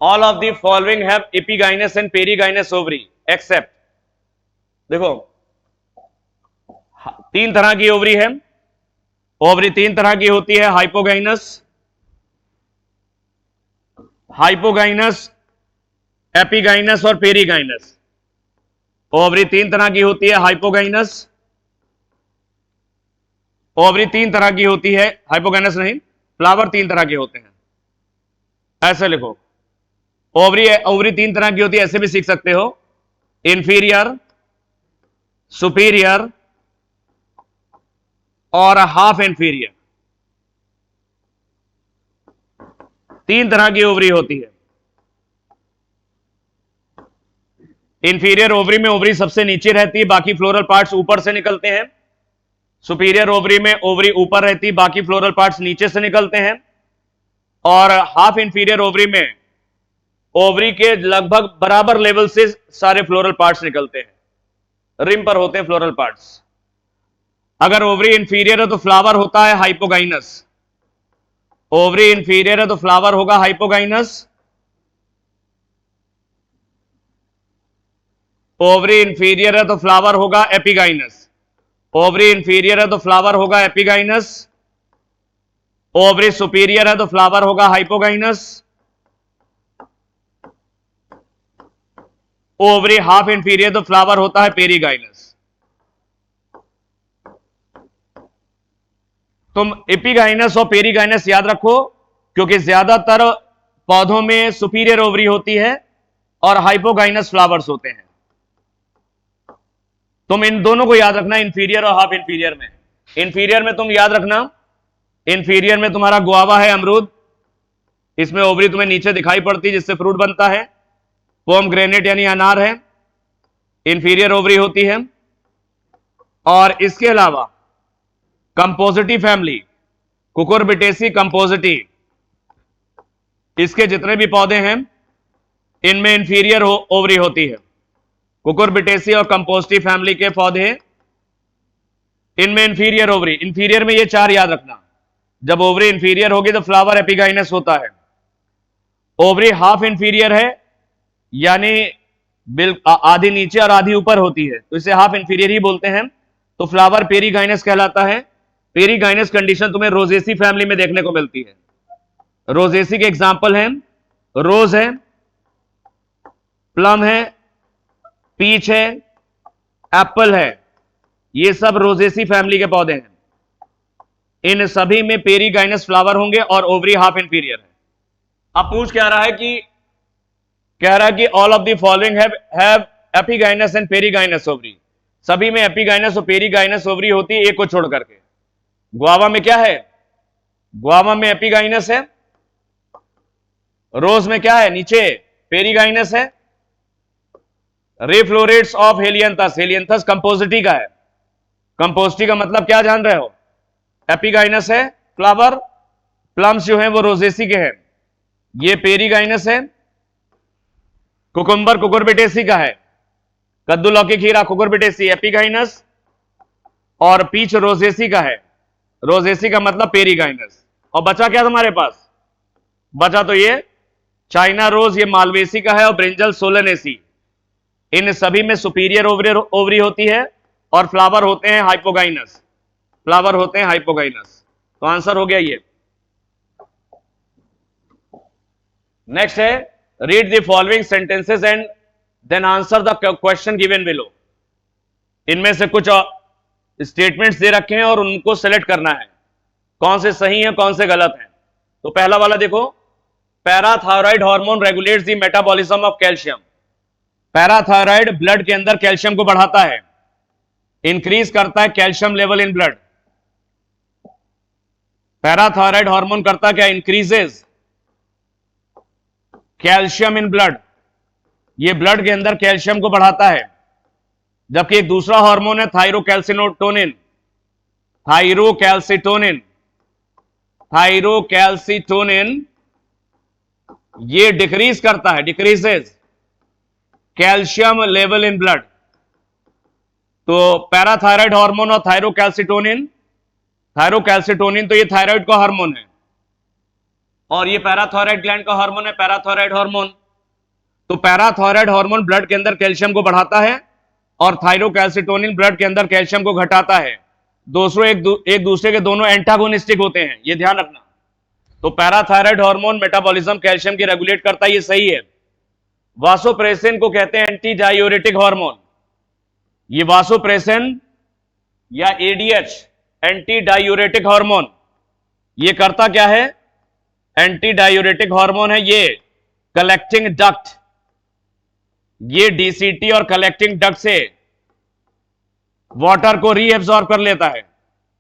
S1: all of the following have epigynous and perigynous ovary except. देखो 3 तरह की ओवरी है। ओवरी 3 तरह की होती है, हाइपोगाइनस, हाइपोगाइनस, एपिगाइनस और पेरीगाइनस। ओवरी 3 तरह की होती है, हाइपोगाइनस, ओवरी 3 तरह की होती है, हाइपोगाइनस नहीं, फ्लावर 3 तरह के होते हैं। ऐसे लिखो, ओवरी 3 तरह की होती है, ऐसे भी सीख सकते हो, इंफीरियर, सुपीरियर और हाफ इंफीरियर। 3 तरह की ओवरी होती है। इंफीरियर ओवरी में ओवरी सबसे नीचे रहती है, बाकी फ्लोरल पार्ट्स ऊपर से निकलते हैं। सुपीरियर ओवरी में ओवरी ऊपर रहती है, बाकी फ्लोरल पार्ट्स नीचे से निकलते हैं। और हाफ इंफीरियर ओवरी में ओवरी के लगभग बराबर लेवल से सारे फ्लोरल पार्ट्स निकलते हैं, रिम पर होते हैं फ्लोरल पार्ट्स। अगर ओवरी इंफीरियर है तो फ्लावर होता है हाइपोगाइनस। ओवरी इंफीरियर है तो फ्लावर होगा हाइपोगाइनस। ओवरी इंफीरियर है तो फ्लावर होगा एपिगाइनस। ओवरी इंफीरियर है तो फ्लावर होगा एपिगाइनस। ओवरी सुपीरियर है तो फ्लावर होगा हाइपोगाइनस। ओवरी हाफ इंफीरियर तो फ्लावर होता है पेरीगाइनस। तुम एपिगाइनस और पेरीगाइनस याद रखो, क्योंकि ज्यादातर पौधों में सुपीरियर ओवरी होती है और हाइपोगाइनस फ्लावर्स होते हैं। तुम इन दोनों को याद रखना, इंफीरियर और हाफ इंफीरियर में। इंफीरियर में तुम याद रखना, इंफीरियर में तुम्हारा गुआवा है, अमरूद, इसमें ओवरी तुम्हें नीचे दिखाई पड़ती है जिससे फ्रूट बनता है। पोमग्रेनेट यानी अनार है, इंफीरियर ओवरी होती है। और इसके अलावा कंपोजिटी फैमिली, कुकुरबिटेसी कंपोजिटी, इसके जितने भी पौधे हैं इनमें इंफीरियर ओवरी होती है। कुकुरबिटेसी और कंपोजिटी फैमिली के पौधे, इनमें इंफीरियर ओवरी। इंफीरियर में ये 4 याद रखना, जब ओवरी इंफीरियर होगी तो फ्लावर एपिगाइनस होता है। ओवरी हाफ इंफीरियर है यानी आधी नीचे और आधी ऊपर होती है, तो इसे हाफ इंफीरियर ही बोलते हैं, तो फ्लावर पेरीगाइनस कहलाता है। पेरीगाइनस कंडीशन तुम्हें रोजेसी फैमिली में देखने को मिलती है। रोजेसी के एग्जांपल हैं, रोज है, प्लम है, पीच है, एप्पल है, ये सब रोजेसी फैमिली के पौधे हैं। इन सभी में पेरीगाइनस फ्लावर होंगे और ओवरी हाफ इंफीरियर है। अब पूछ क्या रहा है कि all of the following have epigynous and perigynous ovary. सभी में एपिगाइनस और पेरीगाइनस ओवरी होती है, एक को छोड़ करके। गुआवा में क्या है? गुआवा में एपिगाइनस है। रोज में क्या है? नीचे पेरीगाइनस है। रेफ्लोरेट्स ऑफ हेलियंथस, हेलियंथस कंपोजिटी का है। कंपोजिटी का मतलब क्या जान रहे हो? एपिगाइनस है फ्लावर, प्लम्स जो है वो रोजेसी के हैं, ये पेरीगाइनस है। कुकुम्बर कुकुरबिटेसी का है, कद्दू लौकी खीरा कुकुरबिटेसी एपिगाइनस, और पीच रोजेसी का है, रोजेसी का मतलब पेरीगाइनस। और बचा क्या तुम्हारे पास? बचा तो ये चाइना रोज, ये मालवेसी का है, और ब्रिंजल सोलनेसी। इन सभी में सुपीरियर ओवरी होती है और फ्लावर होते हैं हाइपोगाइनस, फ्लावर होते हैं हाइपोगाइनस। तो आंसर हो गया ये। नेक्स्ट है read the following sentences and then answer the question given below. इनमें से कुछ स्टेटमेंट्स दे रखे हैं और उनको सेलेक्ट करना है, कौन से सही है कौन से गलत है। तो पहला वाला देखो, parathyroid hormone regulates the metabolism of calcium. Parathyroid blood के अंदर कैल्शियम को बढ़ाता है, इंक्रीज करता है calcium level in blood. Parathyroid hormone करता क्या? इंक्रीजेस कैल्शियम इन ब्लड, ये ब्लड के अंदर कैल्शियम को बढ़ाता है। जबकि एक दूसरा हार्मोन है थायरोकैल्सिटोनिन, थायरोकैल्सिटोनिन, थायरोकैल्सिटोनिन ये डिक्रीज करता है, decreases calcium level in blood. तो पैराथायराइड हार्मोन और थायरोकैल्सिटोनिन, थायरोकैल्सिटोनिन तो ये थायराइड का हार्मोन है और ये पैराथायराइड ग्लैंड का हार्मोन है, पैराथायराइड हार्मोन। तो पैराथायराइड हार्मोन ब्लड के अंदर कैल्शियम को बढ़ाता है और थायरोकैल्सिटोनिन ब्लड के अंदर कैल्शियम को घटाता है। दोस्तों एक दूसरे के दोनों एंटागोनिस्टिक होते हैं, ये ध्यान रखना। तो पैराथायराइड हार्मोन मेटाबॉलिज्म कैल्शियम की रेगुलेट करता है, ये सही है। वासोप्रेसिन को कहते हैं एंटी डायूरेटिक हार्मोन। ये वासोप्रेसिन या एडीएच एंटी डायूरेटिक हार्मोन, ये करता क्या है? एंटी डायूरेटिक हार्मोन है। ये कलेक्टिंग डक्ट, ये डीसीटी और कलेक्टिंग डक्ट से वाटर को रीएब्सॉर्ब कर लेता है।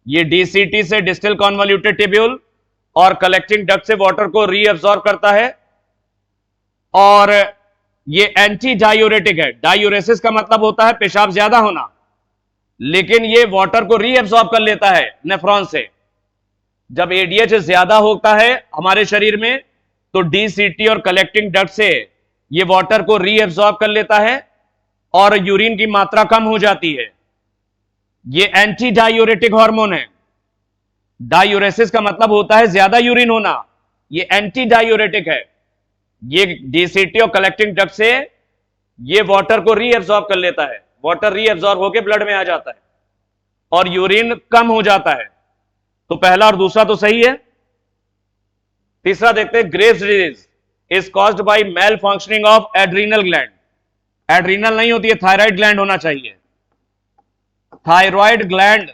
S1: ये डीसीटी से डिस्टल कॉन्वोल्यूटेड ट्यूब्यूल और कलेक्टिंग डक्ट से वाटर को रीएब्सॉर्ब करता है। और ये एंटी डायूरेटिक है। डायूरेसिस का मतलब होता है पेशाब ज्यादा होना, लेकिन ये वाटर को रीएब्सॉर्ब कर लेता है नेफ्रॉन से। जब एडीएच ज्यादा होता है हमारे शरीर में तो डीसीटी और कलेक्टिंग डक्ट से ये वाटर को रीएब्सॉर्ब कर लेता है और यूरिन की मात्रा कम हो जाती है। ये एंटी डायूरेटिक हार्मोन है। डायूरेसिस का मतलब होता है ज्यादा यूरिन होना, ये एंटी डायूरेटिक है। ये डीसीटी और कलेक्टिंग डक्ट से ये वाटर को रीएब्सॉर्ब कर लेता है, वाटर रीएब्सॉर्ब होकर ब्लड में आ जाता है और यूरिन कम हो जाता है। तो पहला और दूसरा तो सही है। तीसरा देखते हैं, Graves disease is caused by malfunctioning of adrenal gland. Adrenal नहीं होती है, थायराइड ग्लैंड होना चाहिए। थायराइड ग्लैंड,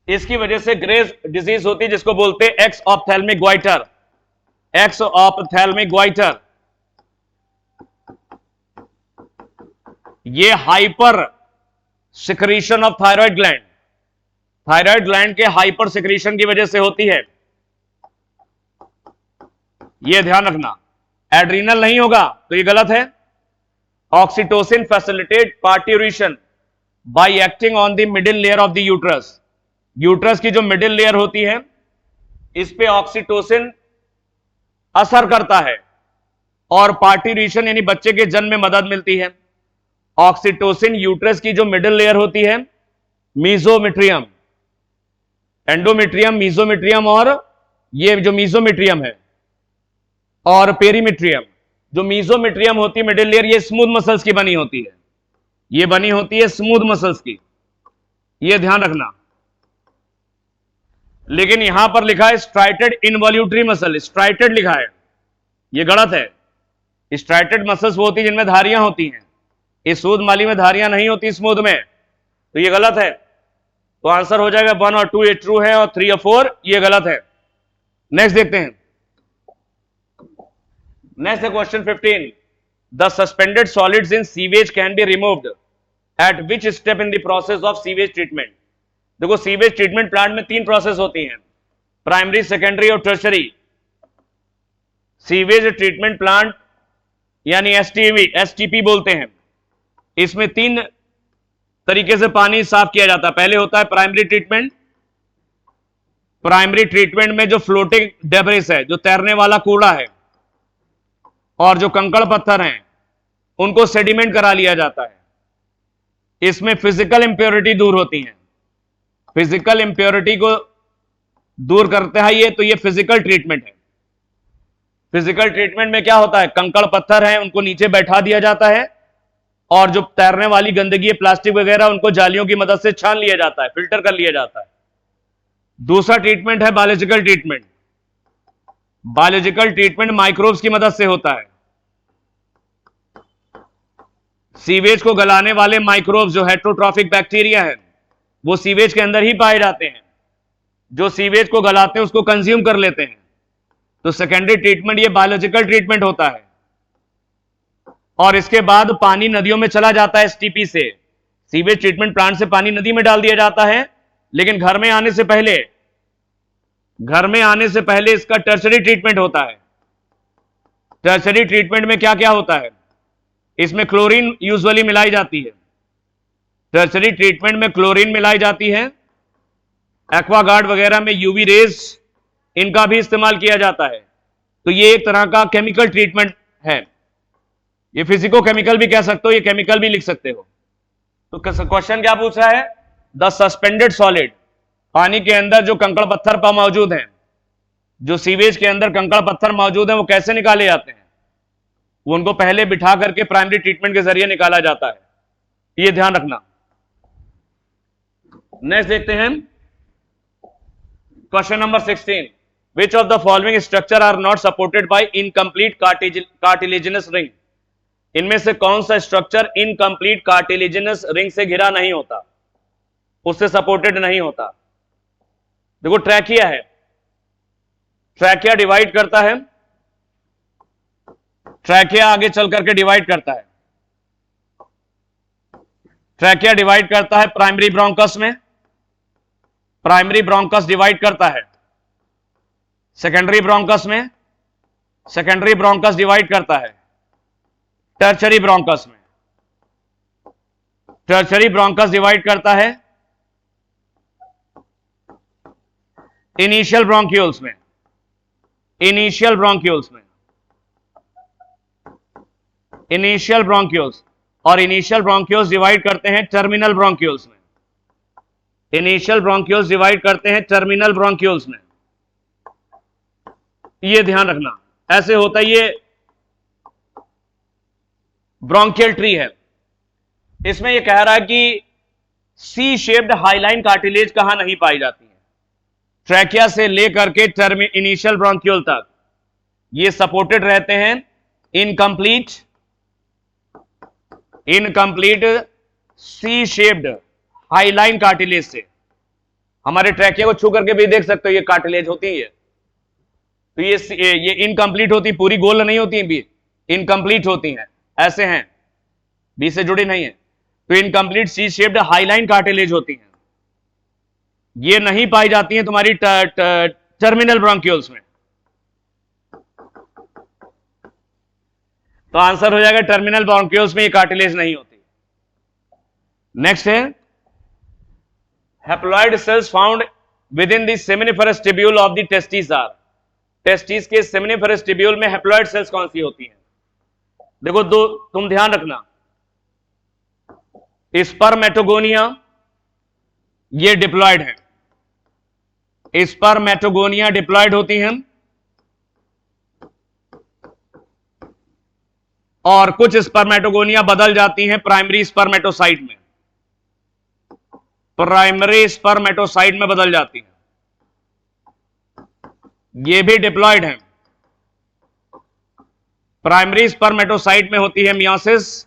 S1: इसकी वजह से ग्रेव्स डिजीज होती है, जिसको बोलते हैं exophthalmic goitre, exophthalmic goitre. ये hypersecretion of thyroid gland, thyroid gland के हाइपर सिक्रीशन की वजह से होती है, यह ध्यान रखना। एड्रीनल नहीं होगा तो यह गलत है। Oxytocin facilitate parturition bye acting on the middle layer of the uterus. Uterus की जो मिडिल लेयर होती है इस पे ऑक्सीटोसिन असर करता है और पार्ट्यूरेशन यानी बच्चे के जन्म में मदद मिलती है। ऑक्सीटोसिन यूट्रस की जो मिडिल लेयर होती है, मीजोमेट्रियम, एंडोमेट्रियम, मीजोमेट्रियम और ये जो मीजोमेट्रियम है और पेरीमेट्रियम। जो मीजोमेट्रियम होती है मिडिल लेयर, ये स्मूथ मसल्स की बनी होती है, ये बनी होती है स्मूथ मसल्स की, ये ध्यान रखना। लेकिन यहां पर लिखा है स्ट्राइटेड इनवॉल्यूटरी मसल, स्ट्राइटेड लिखा है, ये गलत है। स्ट्राइटेड मसल्स वो होती है जिनमें धारियां होती हैं, इस स्मूथ माली में धारियां नहीं होती स्मूथ में, तो ये गलत है। तो आंसर हो जाएगा 1 और 2 ये ट्रू है और 3 और 4 ये गलत है। नेक्स्ट देखते हैं। नेक्स्ट है question 15। The suspended solids in sewage can be removed eight which step in the process of sewage treatment. देखो सीवेज ट्रीटमेंट प्लांट में 3 प्रोसेस होती हैं, प्राइमरी, सेकेंडरी और टर्शरी। सीवेज ट्रीटमेंट प्लांट यानी एसटीपी बोलते हैं। इसमें 3 तरीके से पानी साफ किया जाता है। पहले होता है प्राइमरी ट्रीटमेंट। प्राइमरी ट्रीटमेंट में जो फ्लोटिंग डेब्रिस है, जो तैरने वाला कूड़ा है और जो कंकड़ पत्थर हैं, उनको सेडिमेंट करा लिया जाता है। इसमें फिजिकल इंप्योरिटी दूर होती है। फिजिकल इंप्योरिटी को दूर करता है ये, तो ये फिजिकल ट्रीटमेंट है। फिजिकल ट्रीटमेंट में क्या होता है, कंकड़ पत्थर हैं उनको नीचे बैठा दिया जाता है और जो तैरने वाली गंदगी है, प्लास्टिक वगैरह, उनको जालियों की मदद से छान लिया जाता है, फिल्टर कर लिया जाता है। दूसरा ट्रीटमेंट है biological treatment. Biological treatment microbes की मदद से होता है। सीवेज को गलाने वाले माइक्रोब्स जो हेट्रोट्रॉफिक बैक्टीरिया है, वो सीवेज के अंदर ही पाए जाते हैं। जो सीवेज को गलाते हैं उसको कंज्यूम कर लेते हैं। तो सेकेंडरी ट्रीटमेंट ये बायोलॉजिकल ट्रीटमेंट होता है। और इसके बाद पानी नदियों में चला जाता है एसटीपी से। सीवेज ट्रीटमेंट प्लांट से पानी नदी में डाल दिया जाता है, लेकिन घर में आने से पहले इसका टर्शरी ट्रीटमेंट होता है। टर्शरी ट्रीटमेंट में क्या क्या होता है, इसमें क्लोरीन यूजुअली मिलाई जाती है। टर्शरी ट्रीटमेंट में क्लोरीन मिलाई जाती है। एक्वागार्ड वगैरह में यूवी रेज, इनका भी इस्तेमाल किया जाता है। तो ये एक तरह का केमिकल ट्रीटमेंट है। ये फिजिको केमिकल भी कह सकते हो, ये केमिकल भी लिख सकते हो। तो क्वेश्चन क्या पूछ रहा है, द सस्पेंडेड सॉलिड, पानी के अंदर जो कंकड़ पत्थर पर मौजूद हैं, जो सीवेज के अंदर कंकड़ पत्थर मौजूद हैं, वो कैसे निकाले जाते हैं। वो उनको पहले बिठा करके प्राइमरी ट्रीटमेंट के जरिए निकाला जाता है, ये ध्यान रखना। नेक्स्ट देखते हैं question number 16। Which of the following structure are not supported by incomplete cartilaginous ring. इनमें से कौन सा स्ट्रक्चर इनकम्प्लीट कार्टिलेजिनस रिंग से घिरा नहीं होता, उससे सपोर्टेड नहीं होता। देखो ट्रैकिया है, ट्रैकिया डिवाइड करता है, ट्रैकिया आगे चल करके डिवाइड करता है। ट्रैकिया डिवाइड करता है प्राइमरी ब्रोंकस में, प्राइमरी ब्रोंकस डिवाइड करता है सेकेंडरी ब्रोंकस में, सेकेंडरी ब्रोंकस डिवाइड करता है टर्शरी ब्रोंकस में, टर्शरी ब्रोंकस डिवाइड करता है इनिशियल ब्रोंक्यूल्स में, इनिशियल ब्रोंक्यूल्स में, इनिशियल ब्रोंक्यूल्स, और इनिशियल ब्रोंक्यूल्स डिवाइड करते हैं टर्मिनल ब्रोंक्यूल्स में। इनिशियल ब्रोंक्यूल्स डिवाइड करते हैं टर्मिनल ब्रोंक्यूल्स में, ये ध्यान रखना। ऐसे होता है, ये ब्रोंकियल ट्री है। इसमें ये कह रहा है कि सी शेप्ड हाईलाइन कार्टिलेज कहां नहीं पाई जाती है। ट्रैकिया से लेकर के इनिशियल ब्रोंक्यूल तक ये सपोर्टेड रहते हैं incomplete C shaped hyaline cartilage से। हमारे ट्रैकिया को छू करके भी देख सकते हो, ये कार्टिलेज होती है। तो ये इनकम्प्लीट होती, पूरी गोल नहीं होती है, इनकम्प्लीट होती हैं, ऐसे हैं, बी से जुड़ी नहीं है। तो incomplete C shaped hyaline cartilage होती हैं, ये नहीं पाई जाती हैं तुम्हारी टर्मिनल ब्रोंक्यूल्स में। तो आंसर हो जाएगा टर्मिनल ब्रोंक्यूल्स में ये कार्टिलेज नहीं होती। नेक्स्ट है haploid cells found within the seminiferous tubule of the testis are. Testis के सेमिनिफरस ट्यूब्यूल में हैप्लॉइड सेल्स कौन सी होती हैं। देखो दो, तुम ध्यान रखना, स्पर्मेटोगोनिया ये डिप्लॉयड है, स्पर्मेटोगोनिया डिप्लॉयड होती हैं, और कुछ स्पर्मेटोगोनिया बदल जाती हैं प्राइमरी स्पर्मेटोसाइट में, प्राइमरी स्पर्मेटोसाइट में बदल जाती हैं, ये भी डिप्लॉयड है। प्राइमरी स्पर्मेटोसाइट में होती है मियोसिस,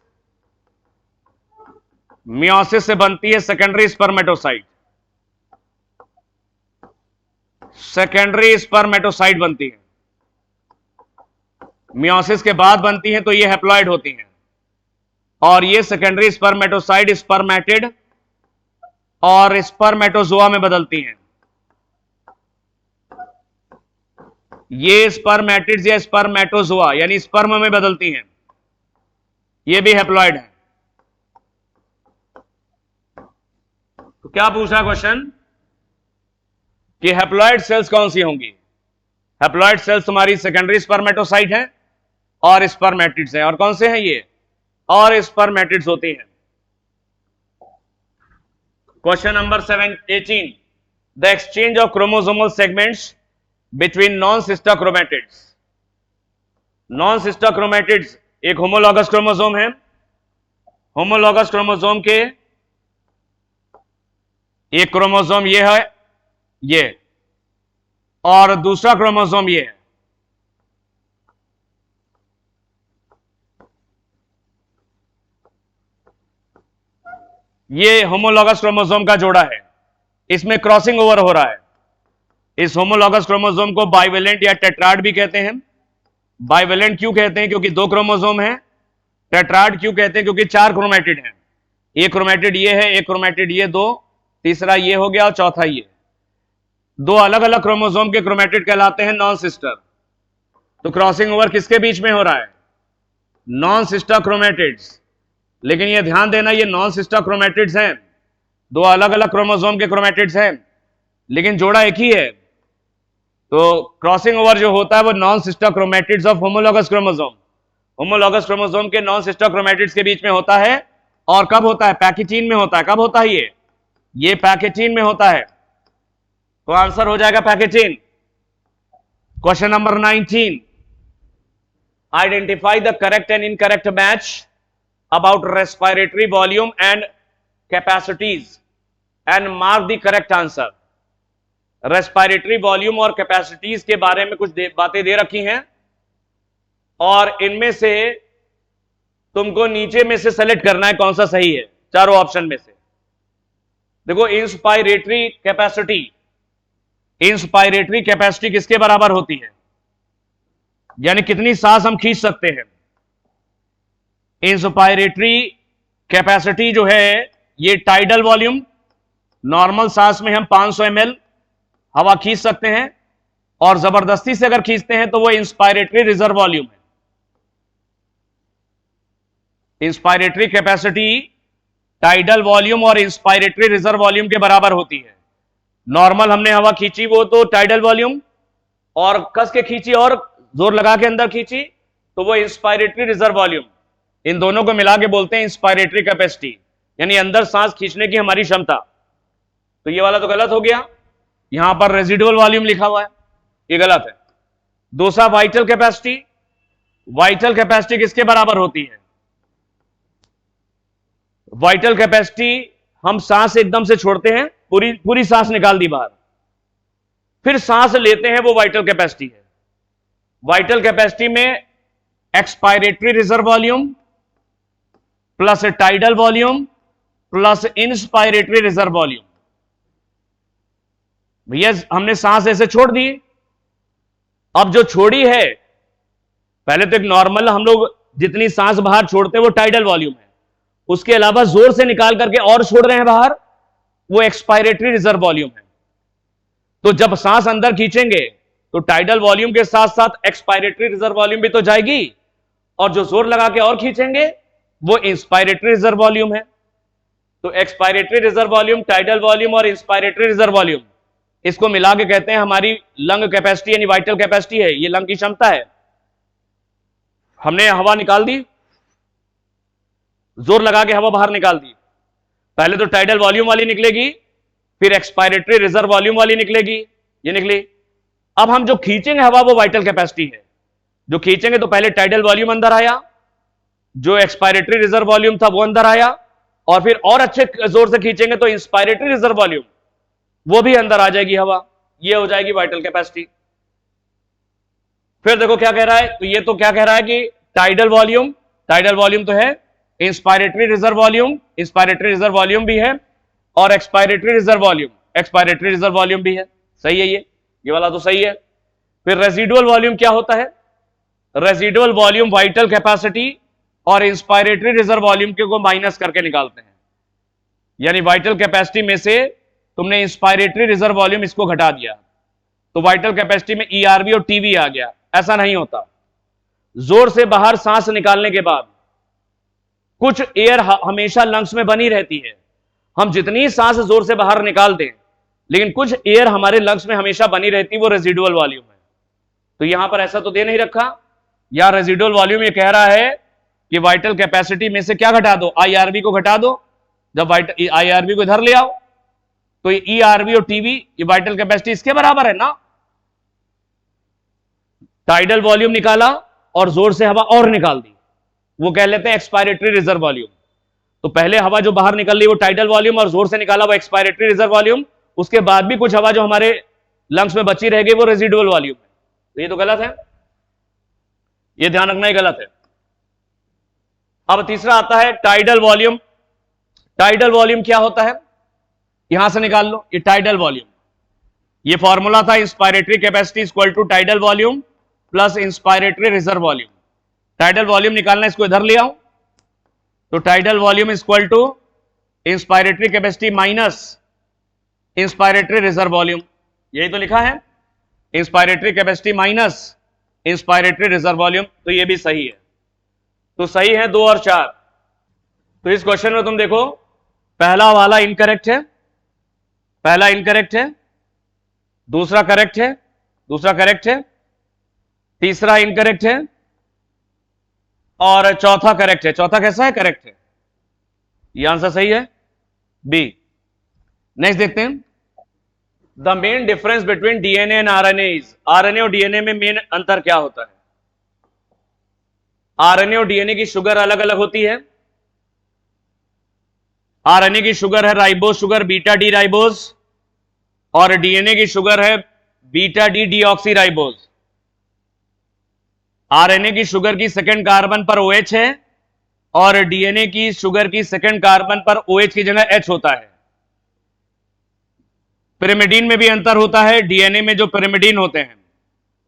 S1: मियोसिस से बनती है सेकेंडरी स्पर्मेटोसाइट, सेकेंडरी स्पर्मेटोसाइट बनती है, मियोसिस के बाद बनती हैं तो ये हैप्लॉइड होती हैं, और ये सेकेंडरी स्पर्मेटोसाइट स्पर्मेटिड और स्पर्मेटोजोआ में बदलती हैं। ये स्पर्मेटिड्स या स्पर्मेटोजोआ यानी स्पर्म में बदलती हैं, ये भी हैप्लॉइड है। तो क्या पूछा क्वेश्चन कि हैप्लॉइड सेल्स कौन सी होंगी? हैप्लॉइड सेल्स तुम्हारी सेकेंडरी स्पर्मेटोसाइट हैं और स्पर्मेटिड्स हैं, और कौन से हैं ये? और स्पर्मेटिड्स होती हैं। Question number 18, the exchange of chromosomal segments between non sister chromatids. Non sister chromatids एक होमोलॉगस क्रोमोसोम है, होमोलॉगस क्रोमोसोम के एक क्रोमोसोम ये है, ये, और दूसरा क्रोमोसोम ये है। ये होमोलॉगस क्रोमोसोम का जोड़ा है, इसमें क्रॉसिंग ओवर हो रहा है। इस होमोलॉगस क्रोमोसोम को बाइवेलेंट या टेट्राड भी कहते हैं। बाइवेलेंट क्यों कहते हैं? क्योंकि 2 क्रोमोसोम हैं। टेट्राड क्यों कहते हैं? क्योंकि 4 क्रोमैटिड हैं। एक क्रोमैटिड ये है, एक क्रोमैटिड ये, 2, तीसरा ये हो गया और चौथा ये। 2 अलग अलग क्रोमोसोम के क्रोमैटिड कहलाते हैं नॉन सिस्टर। तो क्रॉसिंग ओवर किसके बीच में हो रहा है? Non sister chromatids. लेकिन ये ध्यान देना, ये नॉन सिस्टर क्रोमैटिड्स हैं, 2 अलग अलग क्रोमोसोम के क्रोमैटिड्स हैं, लेकिन जोड़ा एक ही है। तो क्रॉसिंग ओवर जो होता है वो non sister chromatids of homologous chromosome, homologous chromosome के नॉन सिस्टर क्रोमैटिड्स के बीच में होता है। और कब होता है? पैकेटीन में होता है। कब होता है ये पैकेटीन में होता है। तो आंसर हो जाएगा pachytene. Question number 19, identify the correct and incorrect match about respiratory volume and capacities and mark the correct answer. Respiratory volume और कैपेसिटीज के बारे में कुछ बातें दे रखी हैं, और इनमें से तुमको नीचे में से सेलेक्ट करना है कौन सा सही है, चारों ऑप्शन में से। देखो, इंस्पायरेटरी कैपेसिटी, इंस्पायरेटरी कैपेसिटी किसके बराबर होती है? यानी कितनी सांस हम खींच सकते हैं। इंस्पायरेटरी कैपेसिटी जो है ये टाइडल वॉल्यूम, नॉर्मल सांस में हम 500 ml हवा खींच सकते हैं, और जबरदस्ती से अगर खींचते हैं तो वो इंस्पायरेटरी रिजर्व वॉल्यूम है। इंस्पायरेटरी कैपेसिटी टाइडल वॉल्यूम और इंस्पायरेटरी रिजर्व वॉल्यूम के बराबर होती है। नॉर्मल हमने हवा खींची वो तो टाइडल वॉल्यूम, और कस के खींची और जोर लगा के अंदर खींची तो वो इंस्पायरेटरी रिजर्व वॉल्यूम। इन दोनों को मिला के बोलते हैं इंस्पायरेटरी कैपेसिटी, यानी अंदर सांस खींचने की हमारी क्षमता। तो ये वाला तो गलत हो गया, यहां पर रेजिडुअल वॉल्यूम लिखा हुआ है, ये गलत है। दूसरा वाइटल कैपेसिटी, वाइटल कैपेसिटी किसके बराबर होती है? वाइटल कैपेसिटी हम सांस एकदम से छोड़ते हैं, पूरी सांस निकाल दी बाहर, फिर सांस लेते हैं, वो वाइटल कैपेसिटी है। वाइटल कैपेसिटी में expiratory reserve volume plus tidal volume plus inspiratory reserve volume. भैया हमने सांस ऐसे छोड़ दी, अब जो छोड़ी है, पहले तो एक नॉर्मल हम लोग जितनी सांस बाहर छोड़ते हैं वो टाइडल वॉल्यूम है, उसके अलावा जोर से निकाल करके और छोड़ रहे हैं बाहर, वो एक्सपायरेटरी रिजर्व वॉल्यूम है। तो जब सांस अंदर खींचेंगे तो टाइडल वॉल्यूम के साथ साथ एक्सपायरेटरी रिजर्व वॉल्यूम भी तो जाएगी, और जो जोर लगा के और खींचेंगे वो इंस्पायरेटरी रिजर्व वॉल्यूम है। तो expiratory reserve volume, tidal volume और इंस्पायरेटरी रिजर्व वॉल्यूम, इसको मिला के कहते हैं हमारी लंग कैपेसिटी, यानी वाइटल कैपेसिटी है, ये लंग की क्षमता है। हमने हवा निकाल दी, जोर लगा के हवा बाहर निकाल दी, पहले तो टाइडल वॉल्यूम वाली निकलेगी, फिर एक्सपायरेटरी रिजर्व वॉल्यूम वाली निकलेगी, ये निकली। अब हम जो खींचेंगे हवा वो वाइटल कैपेसिटी है। जो खींचेंगे तो पहले टाइडल वॉल्यूम अंदर आया, जो एक्सपायरेटरी रिजर्व वॉल्यूम था वो अंदर आया, और फिर और अच्छे जोर से खींचेंगे तो इंस्पायरेटरी रिजर्व वॉल्यूम वो भी अंदर आ जाएगी हवा, ये हो जाएगी वाइटल कैपेसिटी। फिर देखो क्या कह रहा है, तो ये तो क्या कह रहा है कि टाइडल वॉल्यूम, टाइडल वॉल्यूम तो है, inspiratory reserve volume, inspiratory reserve volume भी है, और expiratory reserve volume, expiratory reserve volume भी है। सही है, ये ये वाला तो सही है। फिर रेजिडुअल वॉल्यूम क्या होता है? रेजिडुअल वॉल्यूम वाइटल कैपेसिटी और इंस्पायरेटरी रिजर्व वॉल्यूम के को माइनस करके निकालते हैं। यानी वाइटल कैपेसिटी में से तुमने इंस्पायरेटरी रिजर्व वॉल्यूम इसको घटा दिया तो वाइटल कैपेसिटी में ईआरवी और टीवी आ गया। ऐसा नहीं होता। जोर से बाहर सांस निकालने के बाद कुछ एयर हमेशा लंग्स में बनी रहती है। हम जितनी सांस जोर से बाहर निकाल दें लेकिन कुछ एयर हमारे लंग्स में हमेशा बनी रहती है, वो रेजिडुअल वॉल्यूम है। तो यहां पर ऐसा तो दे नहीं रखा। या रेजिडुअल वॉल्यूम ये कह रहा है कि वाइटल कैपेसिटी में से क्या घटा दो? आईआरवी को घटा दो। जब आईआरवी को इधर ले आओ तो ईआरवी और टीवी, ये वाइटल कैपेसिटी इसके बराबर है ना। टाइडल वॉल्यूम निकाला और जोर से हवा और निकाल दी, वो कह लेते हैं एक्सपायरेटरी रिजर्व वॉल्यूम। तो पहले हवा जो बाहर निकल रही वो टाइडल वॉल्यूम और जोर से निकाला वो एक्सपायरेटरी रिजर्व वॉल्यूम। उसके बाद भी कुछ हवा जो हमारे लंग्स में बची रह गई वो रेजिडुअल वॉल्यूम है। तो ये तो गलत है, ये ध्यान रखना ही गलत है। अब तीसरा आता है टाइडल वॉल्यूम। टाइडल वॉल्यूम क्या होता है? यहां से निकाल लो, ये टाइडल वॉल्यूम। ये फॉर्मूला था inspiratory capacity equal to tidal volume plus inspiratory reserve volume. Tidal volume निकालना, इसको इधर ले आओ तो tidal volume equal to inspiratory capacity minus inspiratory reserve volume. यही तो लिखा है, inspiratory capacity minus inspiratory reserve volume. तो ये भी सही है। तो सही है 2 और 4। तो इस क्वेश्चन में तुम देखो पहला वाला इनकरेक्ट है, पहला इनकरेक्ट है, दूसरा करेक्ट है, दूसरा करेक्ट है, तीसरा इनकरेक्ट है और चौथा करेक्ट है। चौथा कैसा है? करेक्ट है। ये आंसर सही है, बी। नेक्स्ट देखते हैं, the main difference between DNA and RNA is. RNA और डीएनए में मेन अंतर क्या होता है? आरएनए और डीएनए की शुगर अलग अलग होती है। आरएनए की शुगर है ribose sugar beta D ribose और डीएनए की शुगर है beta D deoxy ribose. RNA की शुगर की सेकंड कार्बन पर OH है और डीएनए की शुगर की सेकंड कार्बन पर OH की जगह H होता है। पिरिमिडीन में भी अंतर होता है। डीएनए में जो पिरिमिडीन होते हैं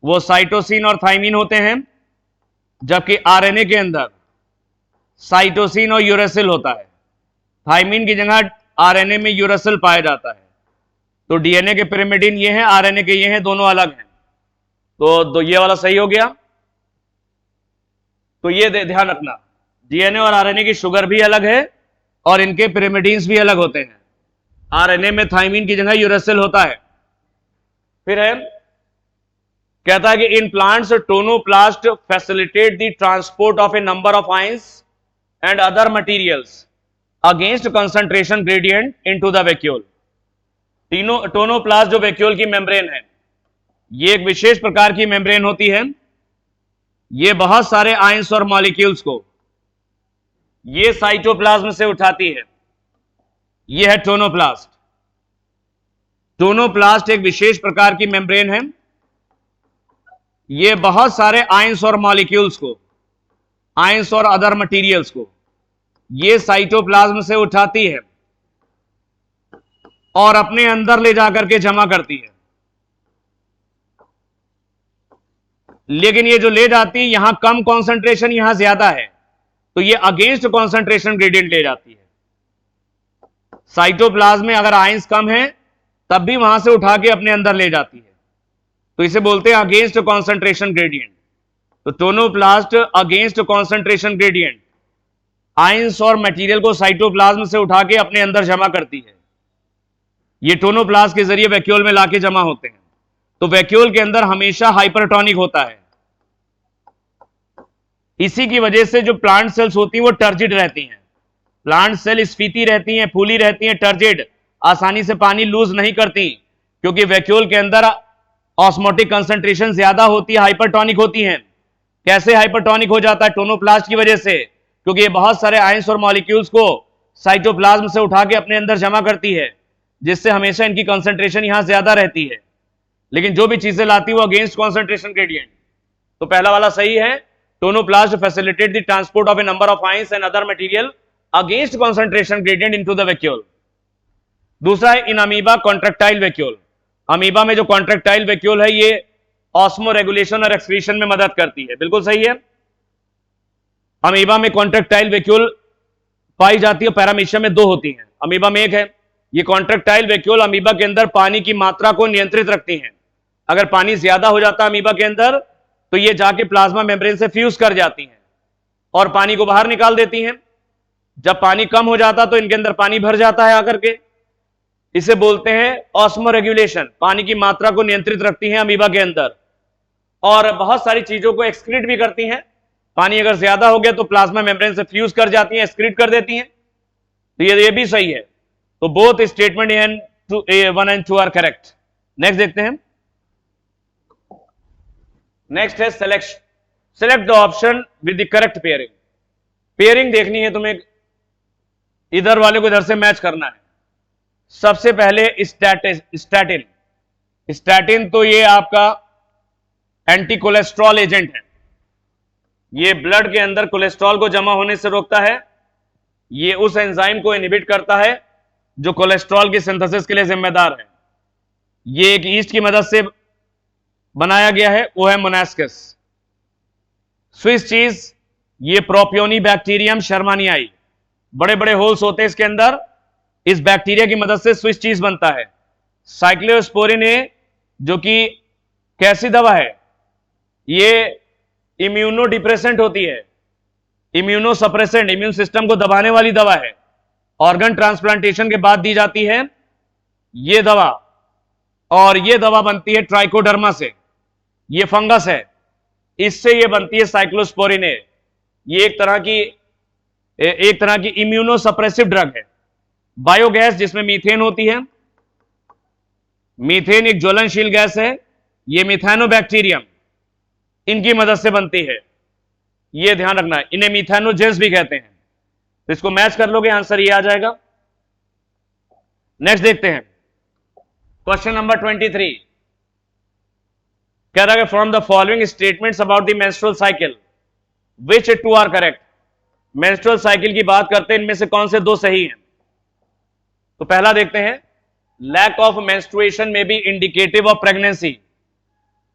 S1: वो साइटोसिन और थाइमिन होते हैं, जबकि आरएनए के अंदर साइटोसिन और यूरेसिल होता है। थाइमिन की जगह आरएनए में यूरेसिल पाया जाता है। तो डीएनए के पिरिमिडीन ये हैं, आरएनए के ये हैं, दोनों अलग हैं। तो ये वाला सही हो गया। तो ये ध्यान रखना, डीएनए और आरएनए की शुगर भी अलग है और इनके पिरिमिडीन्स भी अलग होते हैं। आरएनए में थाइमिन की जगह यूरेसिल होता है। फिर है, कहता है कि in plants tonoplast facilitate the transport of A number of ions and other materials against concentration gradient into the vacuole. Tonoplast जो वैक्यूल की मेम्ब्रेन है, ये एक विशेष प्रकार की मेम्ब्रेन होती है। ये बहुत सारे आयंस और मॉलिक्यूल्स को ये साइटोप्लाज्म से उठाती है। ये है टोनोप्लास्ट। टोनोप्लास्ट एक विशेष प्रकार की मेम्ब्रेन है। ये बहुत सारे आयंस और मॉलिक्यूल्स को, आयंस और अदर मटेरियल्स को ये साइटोप्लाज्म से उठाती है और अपने अंदर ले जाकर के जमा करती है। लेकिन ये जो ले जाती है, यहां कम कंसंट्रेशन, यहां ज्यादा है, तो ये अगेंस्ट कंसंट्रेशन ग्रेडियंट ले जाती है। साइटोप्लाज्म में अगर आयंस कम है तब भी वहां से उठा के अपने अंदर ले जाती है, तो इसे बोलते हैं अगेंस्ट कंसंट्रेशन ग्रेडियंट। तो tonoplast against concentration gradient ions और मटेरियल को साइटोप्लाज्म से उठा के अपने अंदर जमा करती है। ये टोनोप्लास्ट के जरिए वैक्यूल में लाके जमा होते हैं। तो वैक्यूल के अंदर हमेशा हाइपरटोनिक होता है। इसी की वजह से जो प्लांट सेल्स होती हैं वो टर्जिड रहती हैं। प्लांट सेल स्फीति रहती हैं, फूली रहती हैं, टर्जिड, आसानी से पानी लूज नहीं करती, क्योंकि वैक्यूल के अंदर ऑस्मोटिक कंसंट्रेशन ज्यादा होती है, हाइपरटोनिक होती हैं। कैसे हाइपरटोनिक हो जाता है? टोनोप्लास्ट की वजह से, क्योंकि ये बहुत सारे आयंस और मॉलिक्यूल्स को साइटोप्लाज्म से उठा के अपने अंदर जमा करती है, जिससे हमेशा इनकी कंसंट्रेशन यहां ज्यादा रहती है। लेकिन जो भी चीजें लाती है वो अगेंस्ट कंसंट्रेशन ग्रेडियंट। तो पहला वाला सही है, tonoplast facilitate the transport of A number of ions and other material against concentration gradient into the vacuole. दूसरा है in amoeba contractile vacuole. Amoeba में जो कॉन्ट्रेक्टाइल वैक्यूल है ये ऑस्मो रेगुलेशन और एक्सक्रीशन में मदद करती है, बिल्कुल सही है। अमीबा में कॉन्ट्रेक्टाइल वैक्यूल पाई जाती है, पैरामीशियम में 2 होती हैं, अमीबा में 1 है। ये कॉन्ट्रेक्टाइल वैक्यूल अमीबा के अंदर पानी की मात्रा को नियंत्रित रखती हैं। अगर पानी ज्यादा हो जाता है अमीबा के अंदर तो ये जाके प्लाज्मा मेम्ब्रेन से फ्यूज कर जाती हैं और पानी को बाहर निकाल देती हैं। जब पानी कम हो जाता तो इनके अंदर पानी भर जाता है आकर के, इसे बोलते हैं ऑस्मो रेगुलेशन। पानी की मात्रा को नियंत्रित रखती हैं अमीबा के अंदर और बहुत सारी चीजों को एक्सक्रीट भी करती हैं। पानी अगर ज्यादा हो गया तो प्लाज्मा मेम्ब्रेन से फ्यूज कर जाती हैं, एक्सक्रीट कर देती हैं, तो ये भी सही है। तो both statement A1 and 2 are correct. Next देखते हैं। नेक्स्ट है select the option with the correct pairing. Pairing देखनी है तुम्हें, इधर वाले को इधर से मैच करना है। सबसे पहले स्टैटिन। स्टैटिन तो ये आपका एंटी कोलेस्ट्रॉल एजेंट है, ये ब्लड के अंदर कोलेस्ट्रॉल को जमा होने से रोकता है। ये उस एंजाइम को इनहिबिट करता है जो कोलेस्ट्रॉल की सिंथेसिस के लिए जिम्मेदार है। ये एक ईस्ट की मदद से बनाया गया है, वो है मोनास्कस। स्विस चीज, ये प्रोपियोनी बैक्टीरियम शर्मानियाई, बड़े बड़े होल्स होते हैं इसके अंदर, इस बैक्टीरिया की मदद से स्विस चीज बनता है। साइक्लोस्पोरिन ए जो कि कैसी दवा है, ये इम्यूनो डिप्रेसेंट होती है, इम्यूनो सप्रेसेंट, इम्यून सिस्टम को दबाने वाली दवा है। ऑर्गन ट्रांसप्लांटेशन के बाद दी जाती है ये दवा, और ये दवा बनती है ट्राइकोडर्मा से, ये फंगस है, इससे ये बनती है साइक्लोस्पोरिन ए। ये एक तरह की इम्यूनो सप्रेसिव ड्रग है। बायोगैस जिसमें मीथेन होती है, मीथेन एक ज्वलनशील गैस है, ये मिथेनोबैक्टीरियम इनकी मदद से बनती है, ये ध्यान रखना है। इन्हें मिथेनोजेंस भी कहते हैं। तो इसको मैच कर लोगे आंसर ये आ जाएगा। नेक्स्ट देखते हैं क्वेश्चन नंबर 23। कह रहा है from the following statements about the menstrual cycle which 2 are correct. Menstrual cycle की बात करते हैं, इनमें से कौन से 2 सही हैं। तो पहला देखते हैं, लैक ऑफ मेंस्ट्रुएशन में बी इंडिकेटिव ऑफ प्रेगनेंसी।